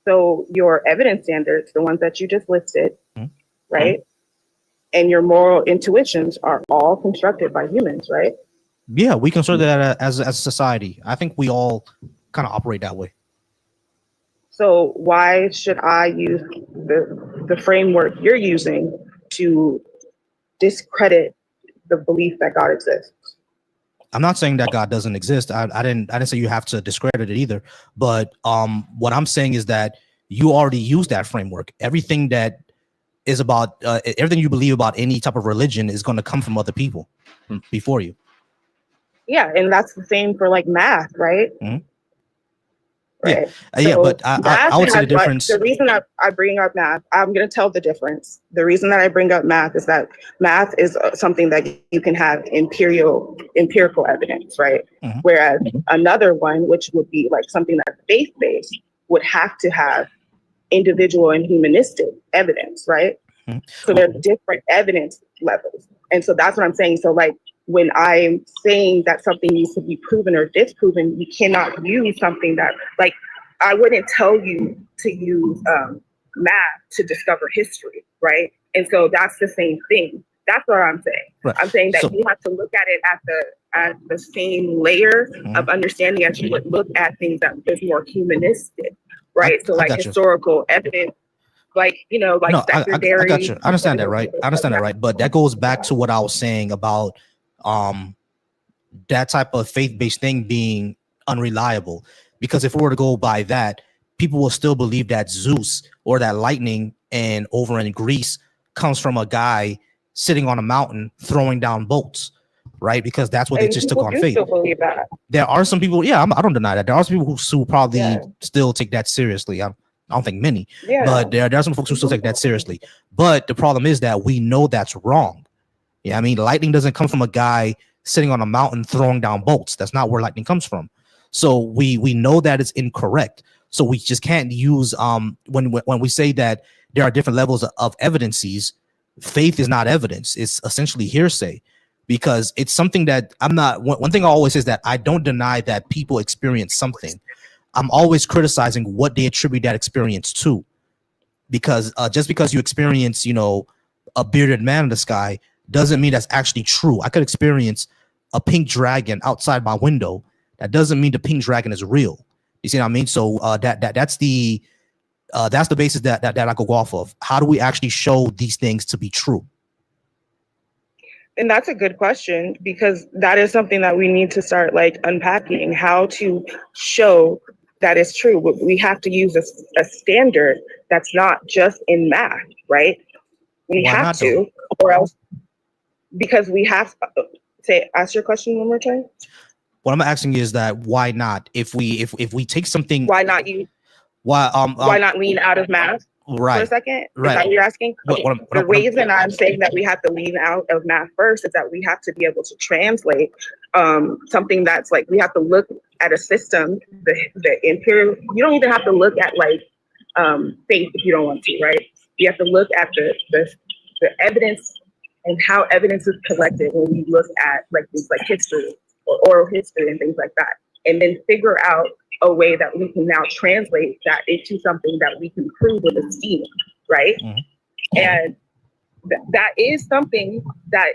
So your evidence standards, the ones that you just listed, right? And your moral intuitions are all constructed by humans, right? Yeah, we consider that as a society. I think we all kind of operate that way. So why should I use the framework you're using to discredit the belief that God exists? I'm not saying that God doesn't exist. I didn't say you have to discredit it either. But what I'm saying is that you already use that framework. Everything that is about everything you believe about any type of religion is going to come from other people before you. Yeah, and that's the same for like math, right? Mm-hmm. Right. Yeah, but I would say the difference. The reason I bring up math, I'm going to tell the difference. The reason that I bring up math is that math is something that you can have empirical evidence, right? Mm-hmm. Whereas another one, which would be like something that's faith-based, would have to have individual and humanistic evidence, right? Mm-hmm. So there are different evidence levels. And so that's what I'm saying. So like, when I'm saying that something needs to be proven or disproven, you cannot use something that, like, I wouldn't tell you to use math to discover history, right? And so that's the same thing. That's what I'm saying. Right. I'm saying that you have to look at it at the same layer of understanding as you would look at things that is more humanistic, right? So like historical evidence. Like, like secondary. I got you. I understand that, right? I understand that, right? But that goes back to what I was saying about that type of faith-based thing being unreliable. Because if we were to go by that, people will still believe that Zeus or that lightning and over in Greece comes from a guy sitting on a mountain throwing down bolts, right? Because that's what they just took on faith. Still believe that. There are some people, I don't deny that. There are some people who probably still take that seriously. I don't think many, but there are some folks who still take that seriously. But the problem is that we know that's wrong. Yeah, I mean, lightning doesn't come from a guy sitting on a mountain throwing down bolts. That's not where lightning comes from. So we know that it's incorrect. So we just can't use when we say that there are different levels of evidences. Faith is not evidence. It's essentially hearsay, because it's something that I'm not. One thing I always say is that I don't deny that people experience something. I'm always criticizing what they attribute that experience to, because just because you experience, a bearded man in the sky doesn't mean that's actually true. I could experience a pink dragon outside my window. That doesn't mean the pink dragon is real. You see what I mean? So that's the basis that I could go off of. How do we actually show these things to be true? And that's a good question, because that is something that we need to start like unpacking, how to show that is true. We have to use a standard that's not just in math, right? We have to, or else, because we have to ask your question one more time. What I'm asking is that why not? If we take something, why not use? Why not lean out of math? for a second? Right. Is that what you're asking? What, Okay. what I'm- The what I'm- reason I'm saying that we have to leave out of math first is that we have to be able to translate something that's like, we have to look at a system, the imperial, you don't even have to look at like faith if you don't want to, right? You have to look at the evidence and how evidence is collected when we look at like things like history or oral history and things like that. And then figure out a way that we can now translate that into something that we can prove with a scheme, right? And that is something that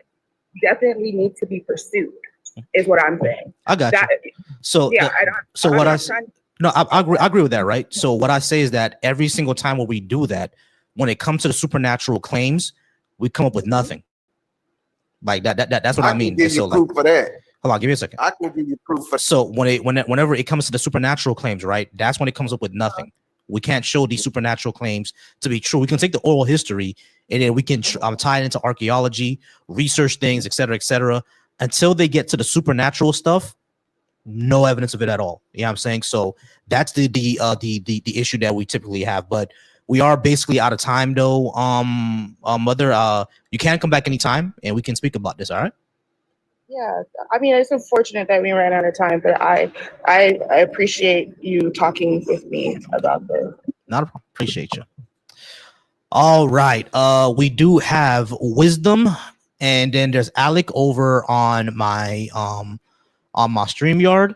definitely needs to be pursued, is what I'm saying. I got you. So yeah, I agree with that, right? So what I say is that every single time when we do that, when it comes to the supernatural claims, we come up with nothing. Like that's what I mean. Can give you proof for that. Hold on, give me a second. I can give you proof for. So whenever it comes to the supernatural claims, right? That's when it comes up with nothing. We can't show these supernatural claims to be true. We can take the oral history and then we can tie it into archaeology, research things, et cetera, until they get to the supernatural stuff. No evidence of it at all. You know what I'm saying? So that's the issue that we typically have. But we are basically out of time, though. Mother, you can come back anytime, and we can speak about this. All right? Yeah, I mean, it's unfortunate that we ran out of time, but I appreciate you talking with me about this. Not a problem. Appreciate you. All right. We do have Wisdom, and then there's Alec over on my StreamYard.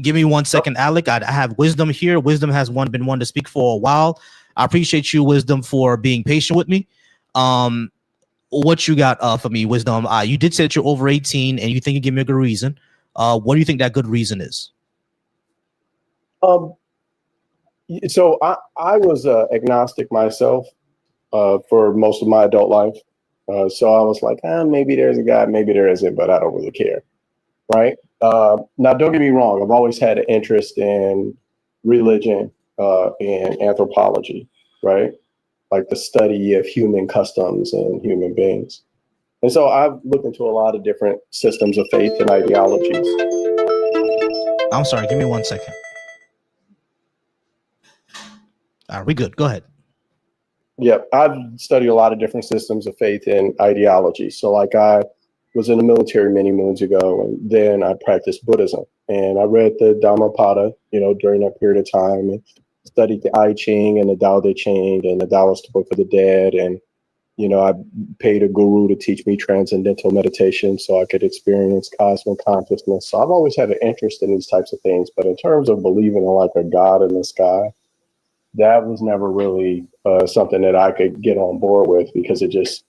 Give me 1 second, Alec. I have Wisdom here. Wisdom has been one to speak for a while. I appreciate you, Wisdom, for being patient with me. What you got for me, Wisdom? You did say that you're over 18 and you think you give me a good reason. What do you think that good reason is? So I was agnostic myself for most of my adult life. So I was like, maybe there's a God, maybe there isn't, but I don't really care. Right. Now, don't get me wrong. I've always had an interest in religion and anthropology, right? Like the study of human customs and human beings. And so I've looked into a lot of different systems of faith and ideologies. I'm sorry. Give me 1 second. All right, we good. Go ahead. Yeah, I've studied a lot of different systems of faith and ideology. So like I was in the military many moons ago, and then I practiced Buddhism. And I read the Dhammapada, during that period of time, and studied the I Ching and the Tao Te Ching and the Taoist Book of the Dead. And, I paid a guru to teach me transcendental meditation so I could experience cosmic consciousness. So I've always had an interest in these types of things. But in terms of believing in like a God in the sky, that was never really something that I could get on board with, because it just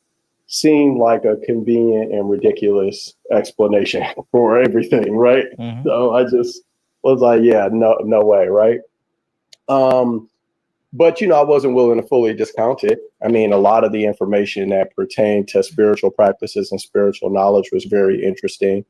seemed like a convenient and ridiculous explanation for everything, right? Mm-hmm. So I just was like, yeah, no way, right? But, I wasn't willing to fully discount it. I mean, a lot of the information that pertained to spiritual practices and spiritual knowledge was very interesting.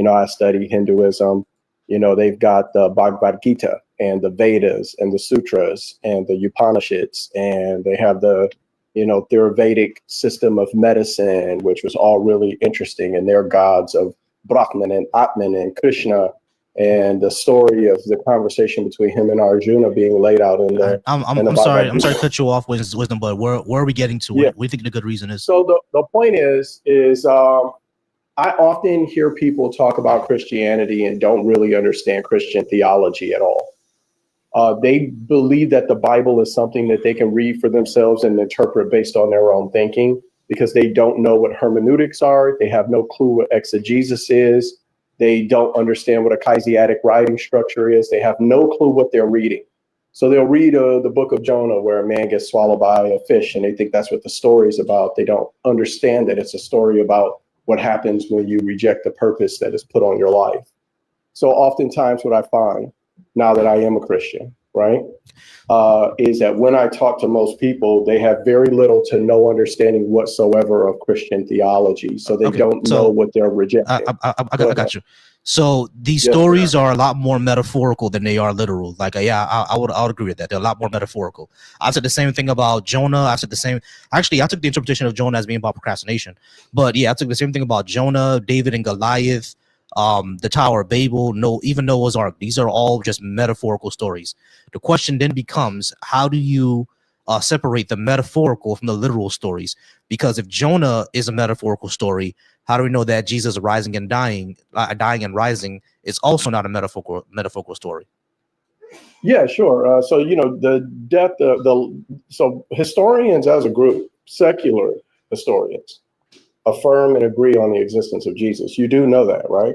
I studied Hinduism. They've got the Bhagavad Gita and the Vedas and the Sutras and the Upanishads, and they have the Theravedic system of medicine, which was all really interesting, and their gods of Brahman and Atman and Krishna, and the story of the conversation between him and Arjuna being laid out in the. I'm sorry to cut you off, Wisdom, but where are we getting to? What do you think the good reason is? So the point is I often hear people talk about Christianity and don't really understand Christian theology at all. They believe that the Bible is something that they can read for themselves and interpret based on their own thinking, because they don't know what hermeneutics are. They have no clue what exegesis is. They don't understand what a Kaisiatic writing structure is. They have no clue what they're reading. So they'll read the book of Jonah, where a man gets swallowed by a fish, and they think that's what the story is about. They don't understand that it's a story about what happens when you reject the purpose that is put on your life. So oftentimes what I find, now that I am a Christian, right, is that when I talk to most people, they have very little to no understanding whatsoever of Christian theology. So they don't know what they're rejecting. I got you. So these stories are a lot more metaphorical than they are literal. Like, I would agree with that. They're a lot more metaphorical. I said the same thing about Jonah. I took the interpretation of Jonah as being about procrastination. But yeah, I took the same thing about Jonah, David and Goliath, the Tower of Babel, even Noah's Ark. These are all just metaphorical stories. The question then becomes, how do you separate the metaphorical from the literal stories. Because if Jonah is a metaphorical story, how do we know that Jesus rising and dying and rising is also not a metaphorical story? Yeah, sure. So the death, so historians as a group, secular historians, affirm and agree on the existence of Jesus. You do know that, right?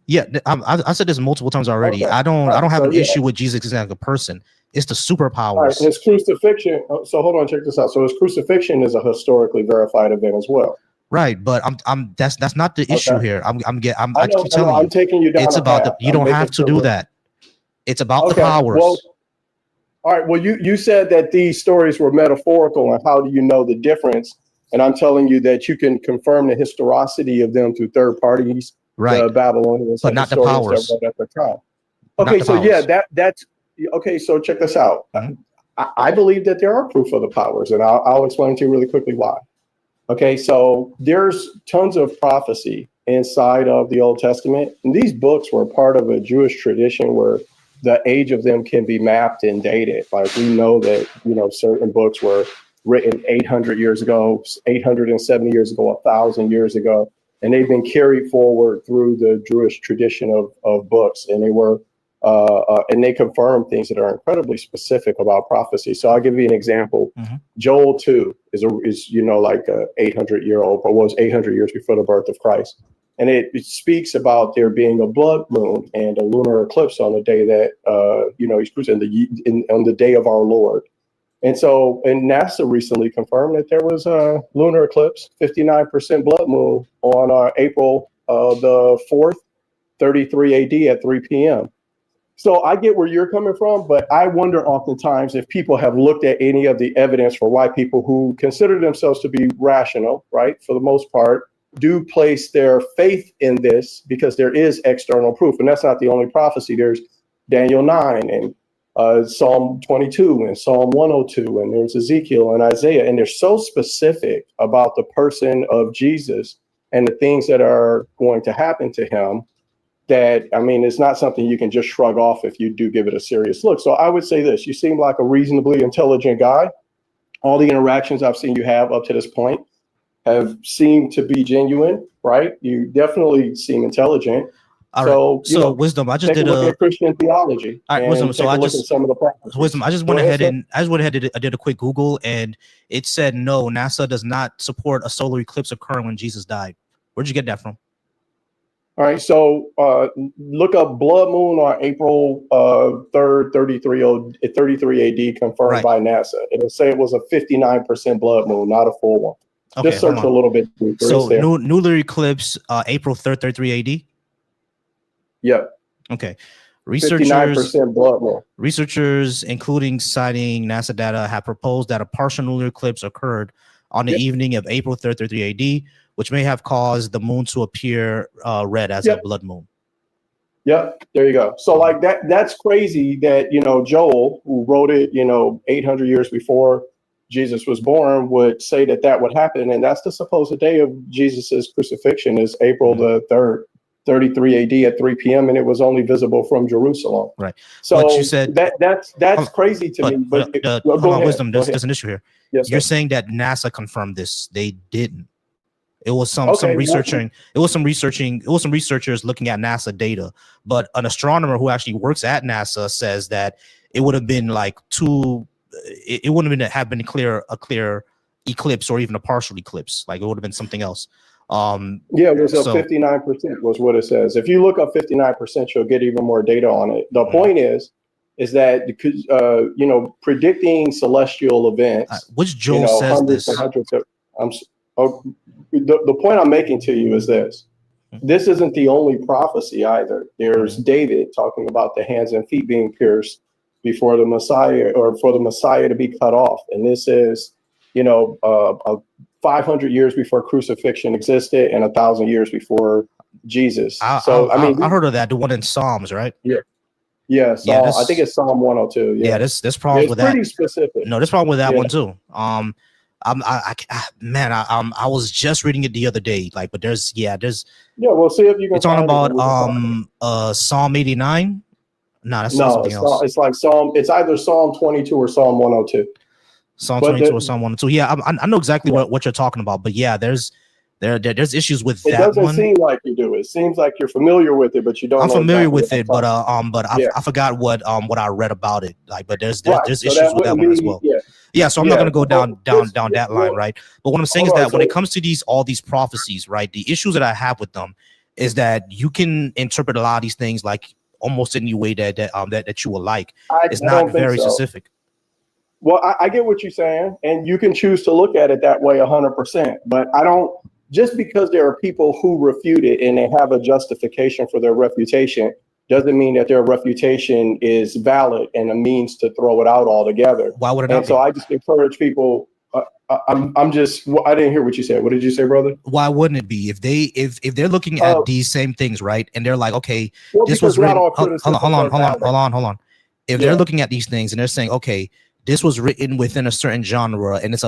Yeah, I said this multiple times already. Okay. I don't have So, an issue with Jesus as a person. It's the superpowers. All right, his crucifixion. So hold on, check this out. So his crucifixion is a historically verified event as well. Right, but that's not the issue here. I keep telling you, I'm taking you down. It's about you don't have to do that. It's about the powers. Well, all right. Well, you said that these stories were metaphorical, and how do you know the difference? And I'm telling you that you can confirm the historicity of them through third parties, right? The Babylonians, but not the powers that wrote at the time. Okay, so yeah, that's okay. So check this out. I believe that there are proof of the powers, and I'll explain to you really quickly why. Okay, so there's tons of prophecy inside of the Old Testament, and these books were part of a Jewish tradition where the age of them can be mapped and dated. Like we know that certain books were written 800 years ago, 870 years ago, 1,000 years ago, and they've been carried forward through the Jewish tradition of books, and they were and they confirm things that are incredibly specific about prophecy. So I'll give you an example. Joel 2 is like a 800-year-old, or was 800 years before the birth of Christ. And it speaks about there being a blood moon and a lunar eclipse on the day that, he's crucified on the day of our Lord. And NASA recently confirmed that there was a lunar eclipse, 59% blood moon on April the 4th, 33 AD at 3 p.m. So I get where you're coming from, but I wonder oftentimes if people have looked at any of the evidence for why people who consider themselves to be rational, right, for the most part, do place their faith in this, because there is external proof. And that's not the only prophecy. There's Daniel 9 and Psalm 22 and Psalm 102, and there's Ezekiel and Isaiah. And they're so specific about the person of Jesus and the things that are going to happen to him that, it's not something you can just shrug off if you do give it a serious look. So I would say this: you seem like a reasonably intelligent guy. All the interactions I've seen you have up to this point have seemed to be genuine, right? You definitely seem intelligent. All right. So Wisdom, I just did a Christian theology. All right, Wisdom. So I just some of the practices. Wisdom. I just went ahead and I did a quick Google, and it said no, NASA does not support a solar eclipse occurring when Jesus died. Where'd you get that from? All right, so look up blood moon on April 3rd, 33 AD, confirmed by NASA. It'll say it was a 59% blood moon, not a full one. Okay, just search a little bit deeper. So lunar eclipse, April 3rd, 33 AD? Yep. Okay. 59% blood moon. Researchers, including citing NASA data, have proposed that a partial lunar eclipse occurred on the evening of April 3rd, 33 AD, which may have caused the moon to appear red as a blood moon. Yep, there you go. So like that's crazy that, Joel, who wrote it, 800 years before Jesus was born, would say that would happen. And that's the supposed day of Jesus's crucifixion is April the 3rd, 33 AD at 3 p.m. And it was only visible from Jerusalem. Right. So but you said that's crazy to me. But go ahead. Wisdom, there's an issue here. Yes, you're saying that NASA confirmed this. They didn't. It was some researching. It was some researchers looking at NASA data. But an astronomer who actually works at NASA says that it would have been like it wouldn't have been a clear eclipse or even a partial eclipse. Like it would have been something else. It was 59% was what it says. If you look up 59%, you'll get even more data on it. The point is that because predicting celestial events, which Joel says this. The point I'm making to you is this. This isn't the only prophecy either. There's David talking about the hands and feet being pierced before the Messiah, or for the Messiah to be cut off. And this is, 500 years before crucifixion existed and 1,000 years before Jesus. I heard of that. The one in Psalms, right? Yeah. Yeah. I think it's Psalm 102. Yeah. This problem with that. It's pretty specific. No, there's problem with that one too. I was just reading it the other day, but we'll see if you can. You're talking about Psalm 89. No, that's something else. It's like it's either Psalm 22 or Psalm 102. Psalm 22 or Psalm 1 and 2. Yeah, I know exactly what you're talking about, but yeah, there's issues with it that doesn't one. seem like you do. It seems like you're familiar with it, but you don't. I'm know familiar exactly with it, but I forgot what I read about it. Like, but there's so issues that with that wouldn't one as be, well. Yeah, so I'm not gonna go down that line, right? But what I'm saying is that when it comes to all these prophecies, right, the issues that I have with them is that you can interpret a lot of these things like almost any way that you will like. It's not very specific. Well, I get what you're saying, and you can choose to look at it that way 100%. But I don't, just because there are people who refute it and they have a justification for their refutation, doesn't mean that their refutation is valid and a means to throw it out altogether. Why would it and not so be? I just encourage people. I didn't hear what you said. What did you say, brother? Why wouldn't it be if they're looking at these same things, right? And they're like, okay, this was not written. all Hold criticism on. If they're looking at these things and they're saying, okay, this was written within a certain genre and it's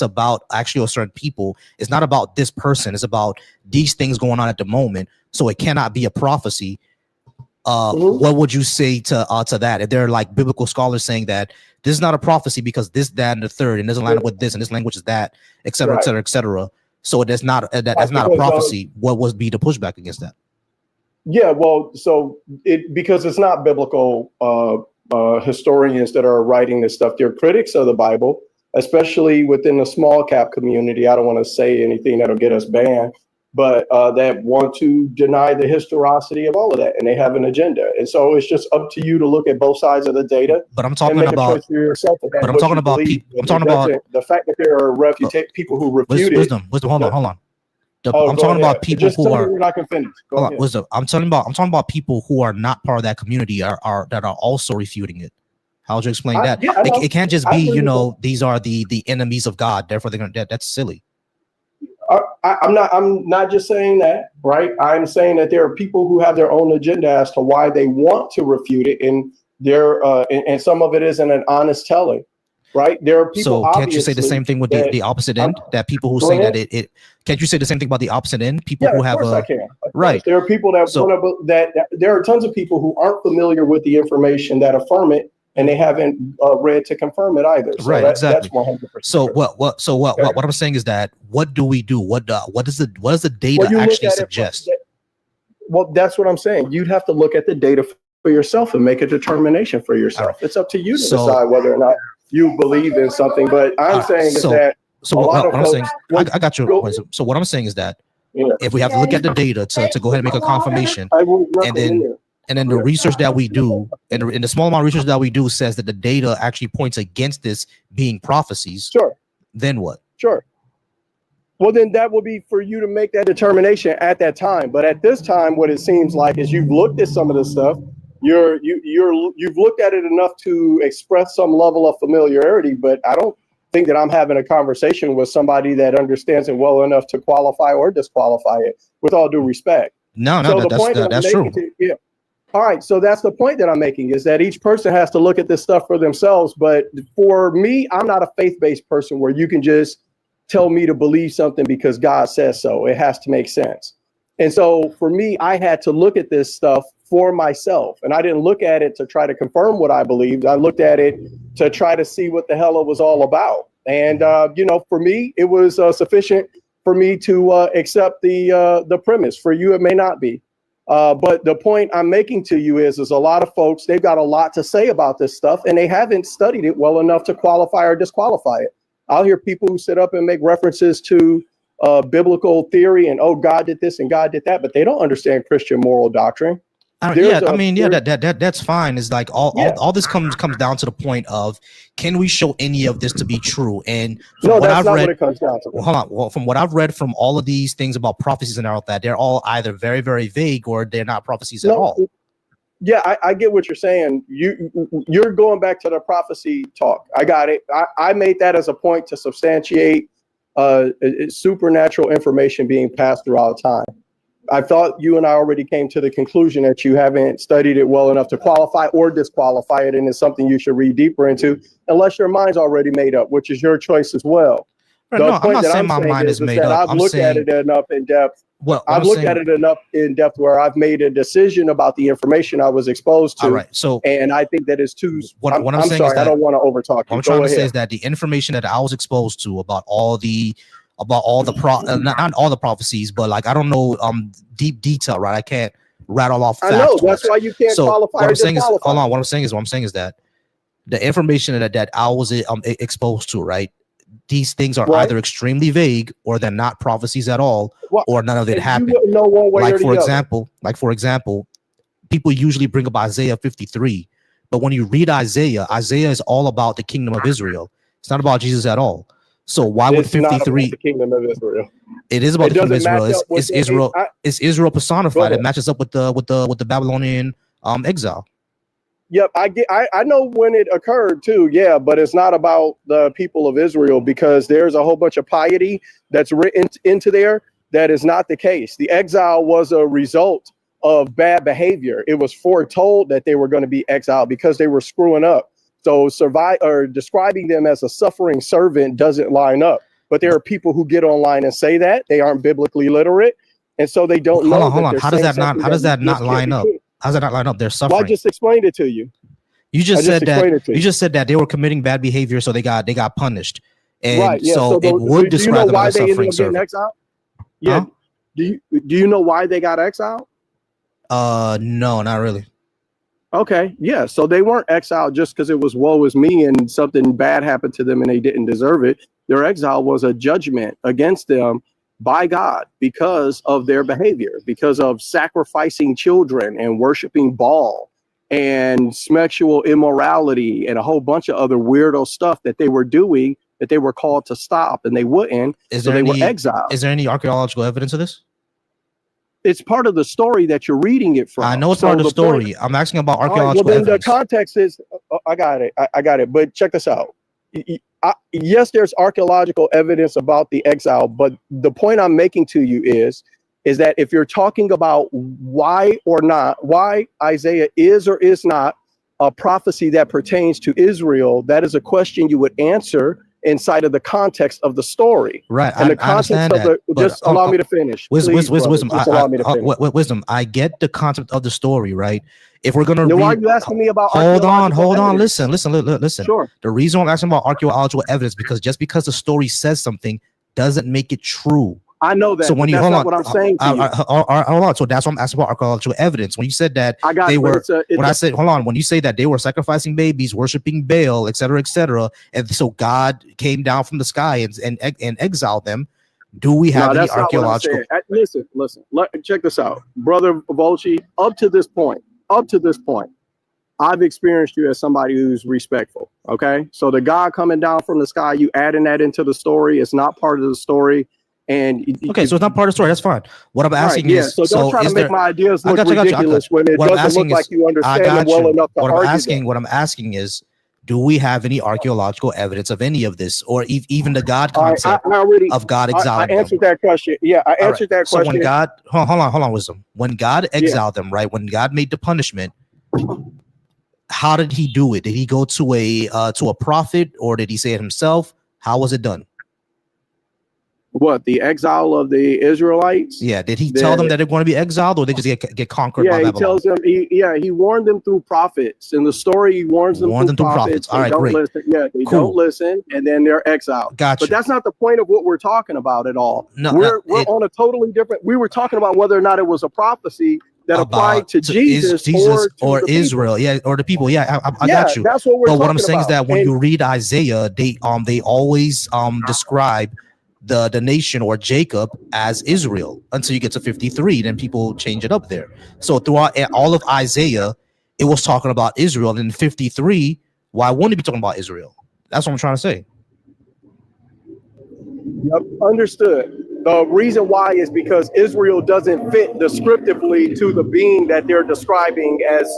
about actually a certain people. It's not about this person. It's about these things going on at the moment. So it cannot be a prophecy. What would you say to that? If they're like biblical scholars saying that this is not a prophecy because this, that, and the third, and doesn't line up with this, and this language is that, et cetera, et cetera, et cetera. So that's not that's not a prophecy. What would be the pushback against that? Yeah, well, so because it's not biblical historians that are writing this stuff. They're critics of the Bible, especially within the small cap community. I don't want to say anything that'll get us banned, but that want to deny the historicity of all of that, and they have an agenda. And so it's just up to you to look at both sides of the data. But I'm talking and make about. a choice for yourself. But I'm talking about people. I'm talking about the fact that there are people who refute it. Wisdom. Hold on. I'm talking about people who are. You're not gonna finish. Go ahead. Wisdom. I'm talking about people who are not part of that community that are also refuting it. How would you explain that? It can't just be, these are the enemies of God. Therefore, they're gonna. That's silly. I'm not just saying that, right? I'm saying that there are people who have their own agenda as to why they want to refute it, and and some of it isn't an honest telling, right? There are people. So can't you say the same thing with the opposite end? That people who say that it can't you say the same thing about the opposite end? People who have I can. Right. There are people that that there are tons of people who aren't familiar with the information that affirm it, and they haven't read to confirm it either. So right, exactly. That's 100%. So what I'm saying is that what do we do? What does the data actually suggest? Well, that's what I'm saying. You'd have to look at the data for yourself and make a determination for yourself. Right. It's up to you to decide whether or not you believe in something. But I'm saying that. So what I'm saying, I got you. So what I'm saying is that if we have to look at the data to go ahead and make a confirmation, and then the research that we do, and the small amount of research that we do says that the data actually points against this being prophecies. Sure. Then what? Sure. Well, then that will be for you to make that determination at that time. But at this time, what it seems like is you've looked at some of this stuff. You've looked at it enough to express some level of familiarity, but I don't think that I'm having a conversation with somebody that understands it well enough to qualify or disqualify it, with all due respect. No, that's true. All right, so that's the point that I'm making, is that each person has to look at this stuff for themselves. But for me, I'm not a faith-based person where you can just tell me to believe something because God says so. It has to make sense. And so for me, I had to look at this stuff for myself. And I didn't look at it to try to confirm what I believed. I looked at it to try to see what the hell it was all about. And, for me, it was sufficient for me to accept the premise. For you, it may not be. But the point I'm making to you is a lot of folks, they've got a lot to say about this stuff, and they haven't studied it well enough to qualify or disqualify it. I'll hear people who sit up and make references to biblical theory and, God did this and God did that, but they don't understand Christian moral doctrine. That's fine. It's like all this comes down to the point of, can we show any of this to be true? And from what I've read, what it comes down to. Hold on. Well, from what I've read from all of these things about prophecies and all that, they're all either very, very vague or they're not prophecies at all. Yeah, I get what you're saying. You're going back to the prophecy talk. I got it. I made that as a point to substantiate supernatural information being passed throughout time. I thought you and I already came to the conclusion that you haven't studied it well enough to qualify or disqualify it, and it's something you should read deeper into, unless your mind's already made up, which is your choice as well. Right, I'm not saying my mind is made up. I've looked at it enough in depth I've looked at it enough in depth where I've made a decision about the information I was exposed to. All right, so and I think that it's too. What I'm saying sorry, is that I don't want to overtalk you. What I'm trying to say is that the information that I was exposed to about all the not all the prophecies, but like I don't know deep detail, right? I can't rattle off facts. I know that's why you can't qualify. What I'm saying is, hold on. What I'm saying is that the information that I was exposed to, right? These things are either extremely vague or they're not prophecies at all, or none of it happened. You wouldn't know one way or the Like for example, people usually bring up Isaiah 53, but when you read Isaiah is all about the kingdom of Israel. It's not about Jesus at all. So why would 53? Not about the kingdom of Israel. It is about the kingdom of Israel. It's Israel. It's Israel personified. It matches up with the Babylonian exile. Yep, I know when it occurred too. Yeah, but it's not about the people of Israel because there's a whole bunch of piety that's written into there. That is not the case. The exile was a result of bad behavior. It was foretold that they were going to be exiled because they were screwing up. So describing them as a suffering servant doesn't line up. But there are people who get online and say that they aren't biblically literate, and so they don't know. Hold on. How does that not line up? How does that not line up? They're suffering. Well, I just explained it to you. You just said that they were committing bad behavior, so they got punished. And right, yeah. so it would describe them as a suffering servant. Exiled? Yeah. Huh? Do you know why they got exiled? No, not really. Okay, yeah. So they weren't exiled just because it was woe is me and something bad happened to them and they didn't deserve it. Their exile was a judgment against them by God because of their behavior, because of sacrificing children and worshiping Baal and sexual immorality and a whole bunch of other weirdo stuff that they were doing that they were called to stop and they wouldn't. So they were exiled. Is there any archaeological evidence of this? It's part of the story that you're reading it from. I know it's part of the story. I'm asking about archaeological evidence. The context is, I got it. I got it. But check this out. Yes, there's archaeological evidence about the exile, but the point I'm making to you is that if you're talking about why Isaiah is or is not a prophecy that pertains to Israel, that is a question you would answer inside of the context of the story. Right. And the context of the, just allow me to finish. Wisdom. I get the concept of the story, right? If we're gonna why are you asking me about hold on, listen. Sure. The reason I'm asking about archaeological evidence because just because the story says something doesn't make it true. I know that. So when you hold on, what I'm saying to you. Hold on. So that's why I'm asking about archaeological evidence. When you said that when you say that they were sacrificing babies, worshiping Baal, etc., and so God came down from the sky and exiled them, do we have any archaeological? Listen. Check this out, brother Volchi. Up to this point, I've experienced you as somebody who's respectful. Okay, so the God coming down from the sky, you adding that into the story, it's not part of the story. And okay, so it's not part of the story. That's fine. What I'm asking is, so don't try to make my ideas look ridiculous when it doesn't look like you understand them well enough to argue. What I'm asking is, do we have any archaeological evidence of any of this, or even the God concept of God exiling them? I answered that question. Yeah, I answered that question. So when God, hold on, Wisdom. When God exiled them, right? When God made the punishment, how did He do it? Did He go to a prophet, or did He say it Himself? How was it done? What, the exile of the Israelites? Yeah, did He tell them that they're going to be exiled, or they just get conquered by Babylon? He tells them. He warned them through prophets. In the story, He warns them through prophets. All right, great. Listen. Yeah, they don't listen, and then they're exiled. Gotcha. But that's not the point of what we're talking about at all. No, we're on a totally different. We were talking about whether or not it was a prophecy that applied to Jesus or Israel, or the people. Yeah, I got you. That's what we're talking about. But what I'm saying is that when you read Isaiah, they always describe the nation or Jacob as Israel until you get to 53. Then people change it up there. So throughout all of Isaiah, it was talking about Israel. And in 53, why wouldn't it be talking about Israel? That's what I'm trying to say. Yep, understood. The reason why is because Israel doesn't fit descriptively to the being that they're describing as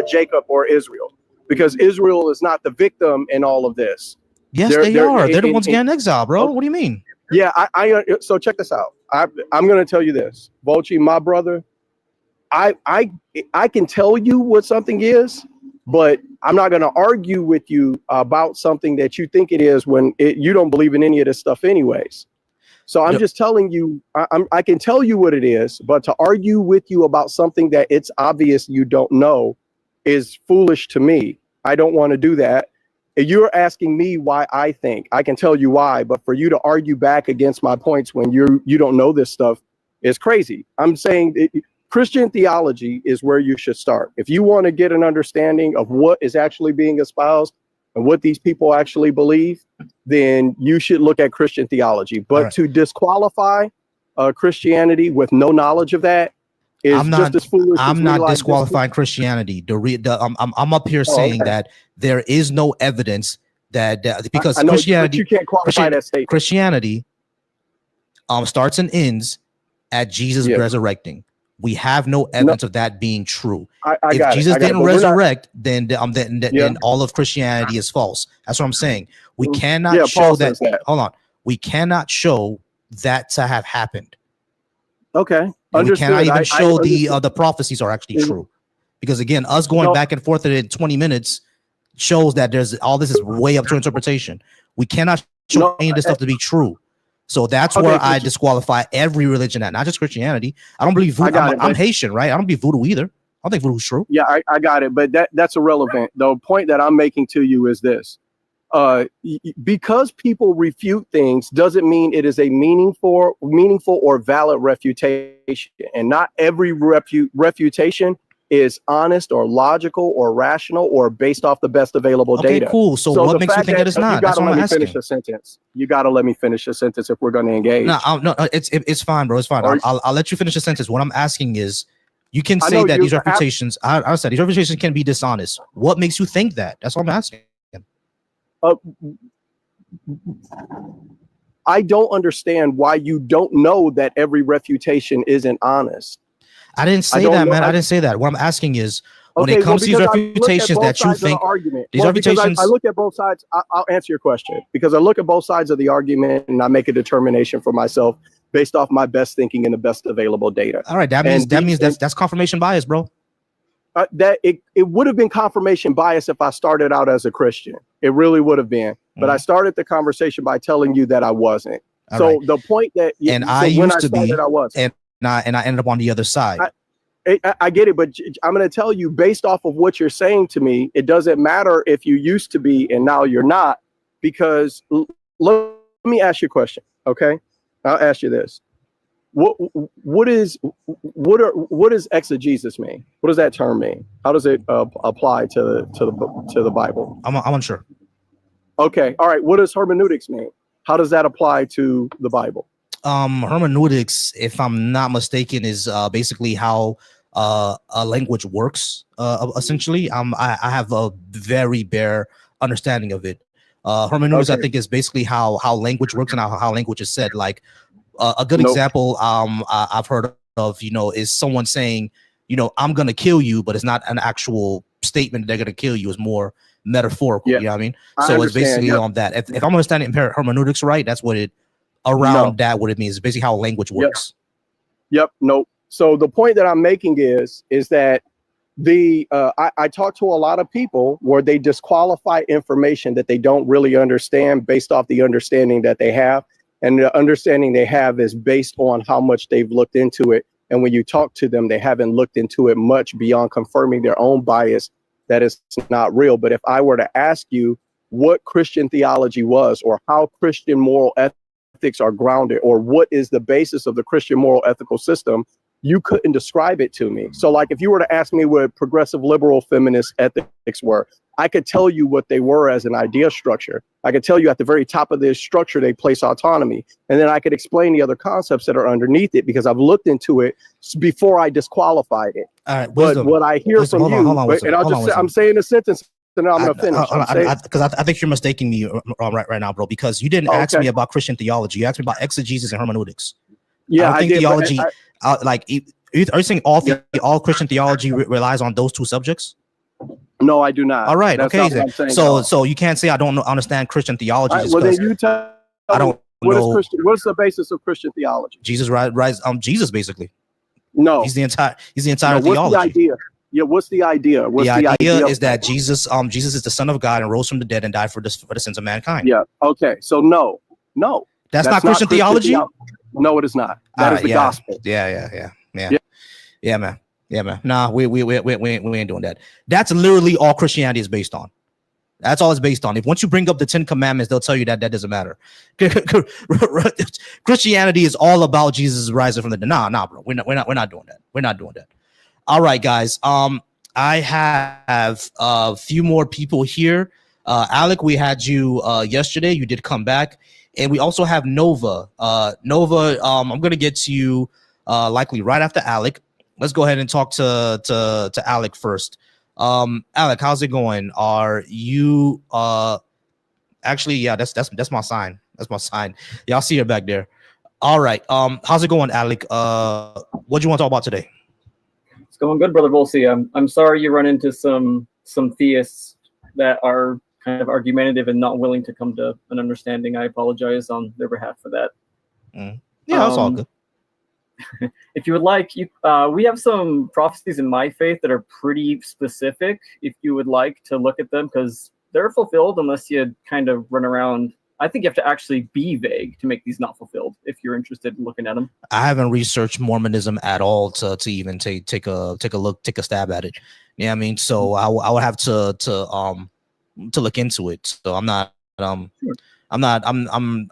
Jacob or Israel, because Israel is not the victim in all of this. Yes, they are. They're the ones getting exiled, bro. What do you mean? Yeah, so check this out. I'm going to tell you this, Volchi, my brother. I can tell you what something is, but I'm not going to argue with you about something that you think it is when you don't believe in any of this stuff anyways. So I'm just telling you, I can tell you what it is, but to argue with you about something that it's obvious you don't know is foolish to me. I don't want to do that. You're asking me why I think. I can tell you why, but for you to argue back against my points when you don't know this stuff is crazy. I'm saying Christian theology is where you should start. If you want to get an understanding of what is actually being espoused and what these people actually believe, then you should look at Christian theology. But to disqualify Christianity with no knowledge of that is just as foolish. I'm not disqualifying Christianity. I'm up here saying that there is no evidence that because I know, Christianity, but you can't qualify that statement. Christianity starts and ends at Jesus resurrecting. We have no evidence of that being true. If Jesus didn't resurrect, then all of Christianity is false. That's what I'm saying. We cannot show that. Hold on. We cannot show that to have happened. Okay. And we cannot even show the prophecies are actually true. Because again, us going back and forth in 20 minutes shows that there's all this is way up to interpretation. We cannot show any of this stuff to be true. So that's where I disqualify every religion at, not just Christianity. I don't believe voodoo. I'm Haitian, right? I don't believe voodoo either. I don't think voodoo is true. Yeah, I got it, but that's irrelevant. The point that I'm making to you is this. Because people refute things doesn't mean it is a meaningful or valid refutation. And not every refutation is honest or logical or rational or based off the best available data. Okay, cool. So what makes you think that it's not? That's what I'm asking. Finish a sentence. You got to let me finish a sentence if we're going to engage. No, it's fine, bro. It's fine. I'll let you finish a sentence. What I'm asking is, you can say that these reputations, I said these reputations can be dishonest. What makes you think that? That's what I'm asking. I don't understand why you don't know that every refutation isn't honest. I didn't say that, man. I didn't say that. What I'm asking is, when it comes to these reputations that you think, these reputations. I look at both sides. I'll answer your question because I look at both sides of the argument and I make a determination for myself based off my best thinking and the best available data. All right, that means that's confirmation bias, bro. That it would have been confirmation bias if I started out as a Christian. It really would have been. But I started the conversation by telling you that I wasn't. The point that I used to be, and I ended up on the other side. I get it, but I'm going to tell you based off of what you're saying to me, it doesn't matter if you used to be and now you're not, because let me ask you a question. Okay. I'll ask you this. What does exegesis mean? What does that term mean? How does it apply to the Bible? I'm unsure. Okay. All right. What does hermeneutics mean? How does that apply to the Bible? Hermeneutics, if I'm not mistaken, is basically how a language works. Essentially, I have a very bare understanding of it. Hermeneutics, I think, is basically how language works and how language is said. Like a good example I've heard of, is someone saying, I'm gonna kill you, but it's not an actual statement that they're gonna kill you. It's more metaphorical. You know what I mean? So it's basically on that. If I'm understanding hermeneutics right, that's what it. That what it means. It's basically how language works. Yep. Nope. So the point that I'm making is that I talk to a lot of people where they disqualify information that they don't really understand based off the understanding that they have, and the understanding they have is based on how much they've looked into it. And when you talk to them, they haven't looked into it much beyond confirming their own bias that it's not real. But if I were to ask you what Christian theology was, or how Christian moral ethics are grounded, or what is the basis of the Christian moral ethical system, you couldn't describe it to me. So like if you were to ask me what progressive liberal feminist ethics were, I could tell you what they were as an idea structure. I could tell you at the very top of this structure, they place autonomy. And then I could explain the other concepts that are underneath it because I've looked into it before I disqualified it. All right, but what I hear from you, and I'm saying a sentence, and I'm going to finish. Because I think you're mistaking me right now, bro, because you didn't ask me about Christian theology. You asked me about exegesis and hermeneutics. Yeah, I think theology, are you saying all Christian theology relies on those two subjects? No, I do not. All right, okay. So you can't say I don't understand Christian theology. Right, well, then you tell I don't know. What's the basis of Christian theology? Jesus Jesus basically. No, he's the entire what's theology. The idea? Yeah, what's the idea? The idea is that Jesus is the Son of God and rose from the dead and died for the sins of mankind. Yeah. Okay. So no. That's not Christian theology? No, it is not. That is the gospel. Yeah, man. Yeah, man. Nah, we ain't doing that. That's literally all Christianity is based on. That's all it's based on. If once you bring up the 10 Commandments, they'll tell you that doesn't matter. Christianity is all about Jesus rising from the dead. Nah, bro. We're not doing that. We're not doing that. All right, guys. I have a few more people here. Alec, we had you yesterday. You did come back, and we also have Nova. Nova, I'm gonna get to you likely right after Alec. Let's go ahead and talk to Alec first. Alec, how's it going? Are you actually, yeah, that's my sign. That's my sign. Y'all see her back there. All right. How's it going, Alec? What do you want to talk about today? It's going good, Brother Volsi. I'm sorry you run into some theists that are kind of argumentative and not willing to come to an understanding. I apologize on their behalf for that. Yeah, that's all good. If you would like, we have some prophecies in my faith that are pretty specific. If you would like to look at them, because they're fulfilled unless you kind of run around. I think you have to actually be vague to make these not fulfilled. If you're interested in looking at them, I haven't researched Mormonism at all to even take a stab at it. Yeah, I mean, so I would have to look into it. So I'm not Sure. I'm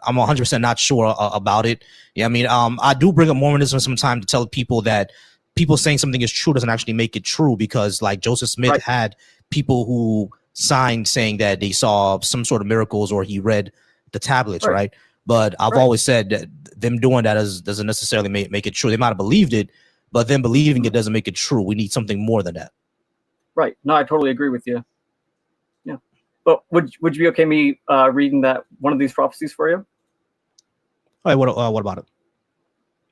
100% not sure about it. Yeah, I mean, I do bring up Mormonism sometimes to tell people that people saying something is true doesn't actually make it true, because like Joseph Smith had people who signed saying that they saw some sort of miracles or he read the tablets, right? But I've always said that them doing that doesn't necessarily make it true. They might have believed it, but them believing it doesn't make it true. We need something more than that. Right. No, I totally agree with you. Yeah. But would you be okay me reading that one of these prophecies for you? All right, what about it?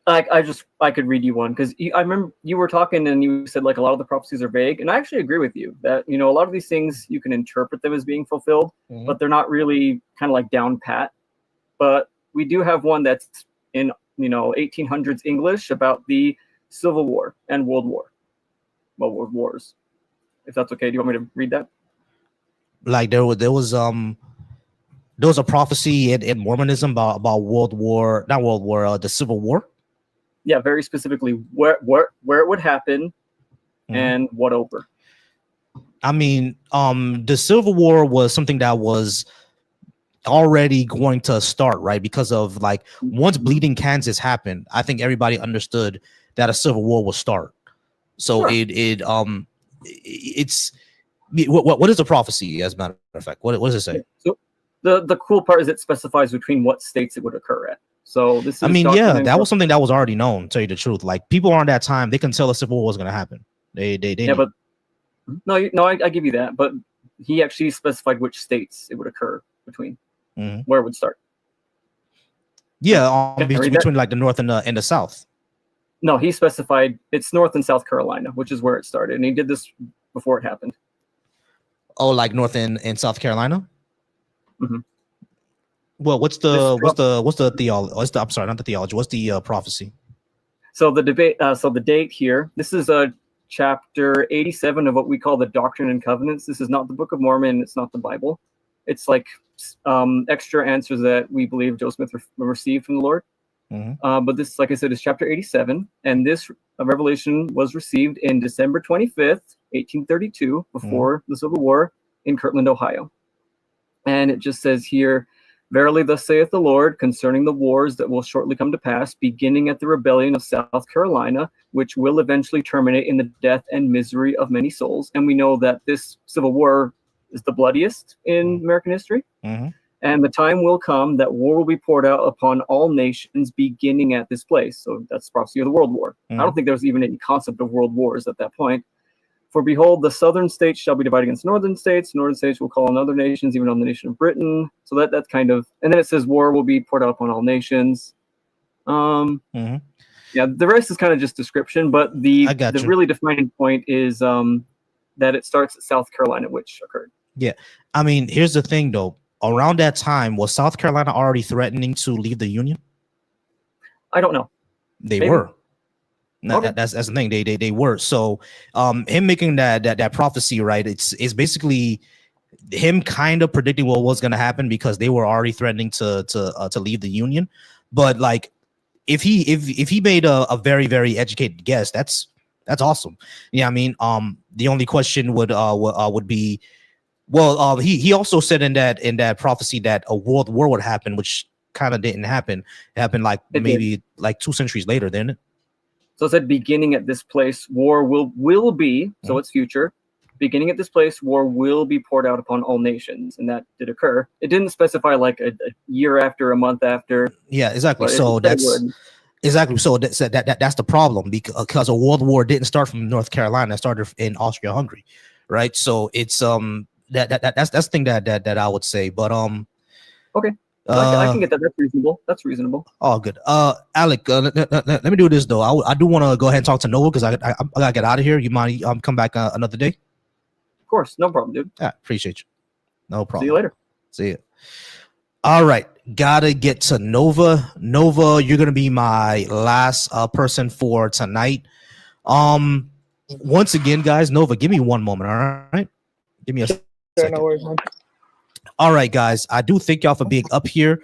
I could read you one, because I remember you were talking and you said like a lot of the prophecies are vague, and I actually agree with you that a lot of these things you can interpret them as being fulfilled, but they're not really kind of like down pat. But we do have one that's in 1800s English about the Civil War and World Wars. If that's okay, do you want me to read that? Like there was a prophecy in Mormonism about the Civil War. Yeah, very specifically where it would happen and what over. I mean, the Civil War was something that was already going to start, right? Because of like once Bleeding Kansas happened, I think everybody understood that a civil war will start. So sure. It's what is the prophecy, as a matter of fact? What does it say? So the cool part is it specifies between what states it would occur at. So this is, I mean, yeah, that was something that was already known, to tell you the truth. Like people around that time, they can tell a civil war was going to happen. They yeah, but no, I give you that. But he actually specified which states it would occur between, where it would start. Yeah, between like the North and the South. No, he specified it's North and South Carolina, which is where it started, and he did this before it happened. Oh, like North and South Carolina. Well, what's the theology? I'm sorry, not the theology. What's the prophecy? So the debate. So the date here. This is chapter 87 of what we call the Doctrine and Covenants. This is not the Book of Mormon. It's not the Bible. It's like extra answers that we believe Joseph Smith received from the Lord. But this, like I said, is chapter 87, and this revelation was received in December 25th, 1832, before the Civil War in Kirtland, Ohio. And it just says here, "Verily thus saith the Lord concerning the wars that will shortly come to pass, beginning at the rebellion of South Carolina, which will eventually terminate in the death and misery of many souls." And we know that this Civil War is the bloodiest in American history. "And the time will come that war will be poured out upon all nations, beginning at this place." So that's prophecy of the World War. I don't think there was even any concept of world wars at that point. "For behold, the southern states shall be divided against northern states. Northern states will call on other nations, even on the nation of Britain." So that's kind of, and then it says war will be poured out upon all nations. Yeah, the rest is kind of just description, but the really defining point is that it starts at South Carolina, which occurred. Yeah, I mean, here's the thing though. Around that time, was South Carolina already threatening to leave the Union? I don't know. They were. Okay. That's the thing. They were. So him making that prophecy, right? It's basically him kind of predicting what was going to happen because they were already threatening to leave the union. But like, if he made a very, very educated guess, that's awesome. Yeah, I mean, the only question would be, well, he also said in that prophecy that a world war would happen, which kind of didn't happen. It happened like maybe like 2 centuries later, didn't it? So it said, beginning at this place, war will be, so it's future. Beginning at this place, war will be poured out upon all nations, and that did occur. It didn't specify like a year after, a month after. Yeah, exactly. So that's exactly that's the problem, because a world war didn't start from North Carolina. It started in Austria-Hungary, right? So it's that's the thing that I would say. But okay. I can get that. That's reasonable. That's reasonable. Oh, good. Alec, let me do this though. I do want to go ahead and talk to Noah because I gotta get out of here. You mind come back another day? Of course, no problem, dude. Yeah, appreciate you. No problem. See you later. See you. All right, gotta get to Nova. Nova, you're gonna be my last person for tonight. Once again, guys, Nova, give me one moment. All right, give me a second. No worries, man. All right, guys. I do thank y'all for being up here.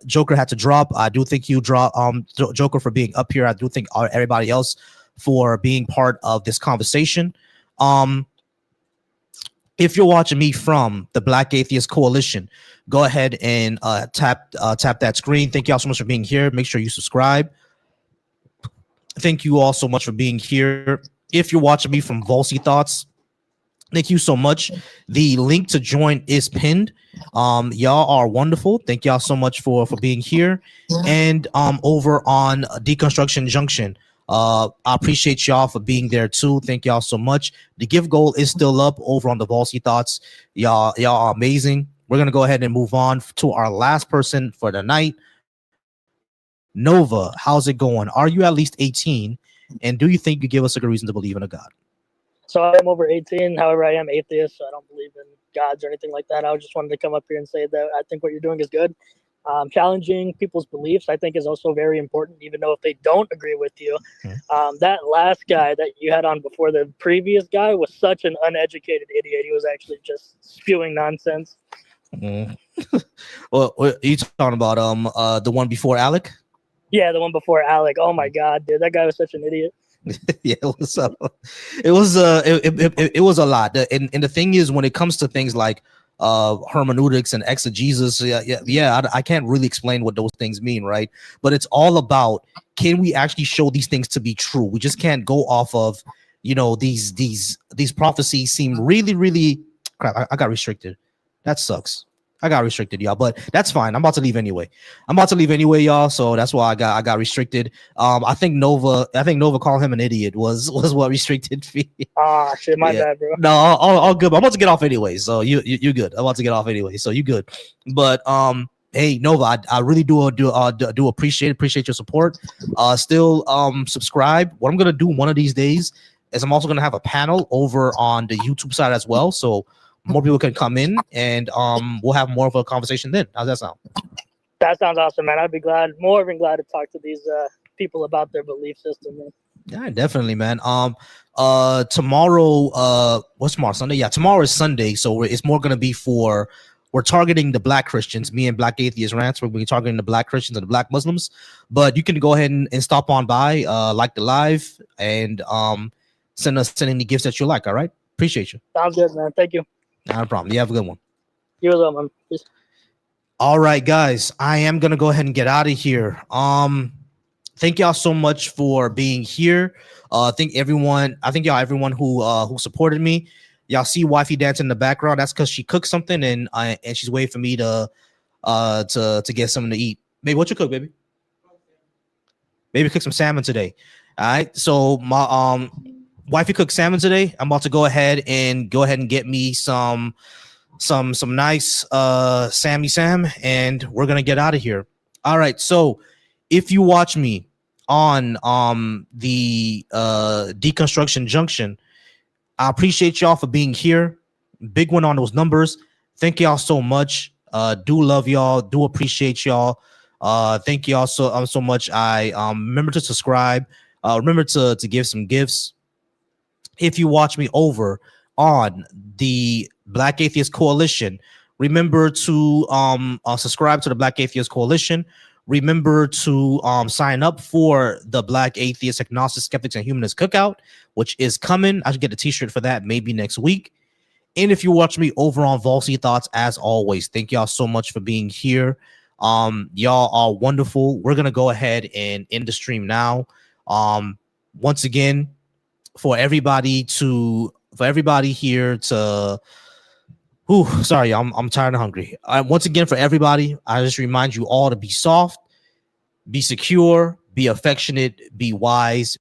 Joker had to drop. I do thank you, Joker, for being up here. I do thank everybody else for being part of this conversation. If you're watching me from the Black Atheist Coalition, go ahead and tap that screen. Thank y'all so much for being here. Make sure you subscribe. Thank you all so much for being here. If you're watching me from Volsy Thoughts, thank you so much. The link to join is pinned. Y'all are wonderful. Thank y'all so much for being here. And over on Deconstruction Junction, I appreciate y'all for being there too. Thank y'all so much. The gift goal is still up over on the Volsy Thoughts. Y'all are amazing. We're gonna go ahead and move on to our last person for the night. Nova, how's it going? Are you at least 18? And do you think you give us a good reason to believe in a God? So I am over 18. However, I am atheist, so I don't believe in gods or anything like that. I just wanted to come up here and say that I think what you're doing is good. Challenging people's beliefs, I think, is also very important, even though if they don't agree with you. That last guy that you had on before the previous guy was such an uneducated idiot. He was actually just spewing nonsense. Well, what are you talking about? The one before Alec? Yeah, the one before Alec. Oh my God, dude, that guy was such an idiot. Yeah, it was a lot. And the thing is, when it comes to things like hermeneutics and exegesis, I can't really explain what those things mean, right? But it's all about, can we actually show these things to be true? We just can't go off of, these prophecies seem really crap. I got restricted. That sucks. I got restricted, y'all, but that's fine. I'm about to leave anyway. Y'all. So that's why I got restricted. I think Nova calling him an idiot was what restricted me. Ah, shit, my bad, bro. No, all good. I'm about to get off anyway, so you good. I'm about to get off anyway, so you good. But hey, Nova, I really do appreciate your support. Still subscribe. What I'm gonna do one of these days is I'm also gonna have a panel over on the YouTube side as well. So more people can come in, and we'll have more of a conversation then. How's that sound? That sounds awesome, man. I'd be more than glad to talk to these people about their belief system, man. Yeah, definitely, man. Tomorrow, what's tomorrow? Sunday? Yeah, tomorrow is Sunday, so it's more gonna be we're targeting the Black Christians. Me and Black Atheist Rants, we're gonna be targeting the Black Christians and the Black Muslims. But you can go ahead and stop on by, like the live, and send any gifts that you like. All right, appreciate you. Sounds good, man. Thank you. Not a problem. You have a good one. You as well, man. Peace. All right, guys. I am gonna go ahead and get out of here. Thank y'all so much for being here. Thank y'all everyone who supported me. Y'all see wifey dancing in the background. That's because she cooked something and she's waiting for me to get something to eat. Baby, what you cook, baby? Baby cooked some salmon today. All right. So my wifey cooked salmon today. I'm about to go ahead and get me some nice Sammy Sam, and we're gonna get out of here. All right. So if you watch me on the Deconstruction Junction, I appreciate y'all for being here. Big one on those numbers. Thank y'all so much. Do love y'all. Do appreciate y'all. Thank y'all so much. I remember to subscribe. Remember to give some gifts. If you watch me over on the Black Atheist Coalition. Remember to subscribe to the Black Atheist Coalition. Remember to sign up for the Black Atheist, Agnostic, Skeptics, and Humanists Cookout, which is coming. I should get a t-shirt for that maybe next week. And if you watch me over on Volsy Thoughts, as always, thank y'all so much for being here. Y'all are wonderful. We're gonna go ahead and end the stream now. Once again, for everybody here to sorry, I'm tired and hungry. Once again, for everybody, I just remind you all to be soft, be secure, be affectionate, be wise.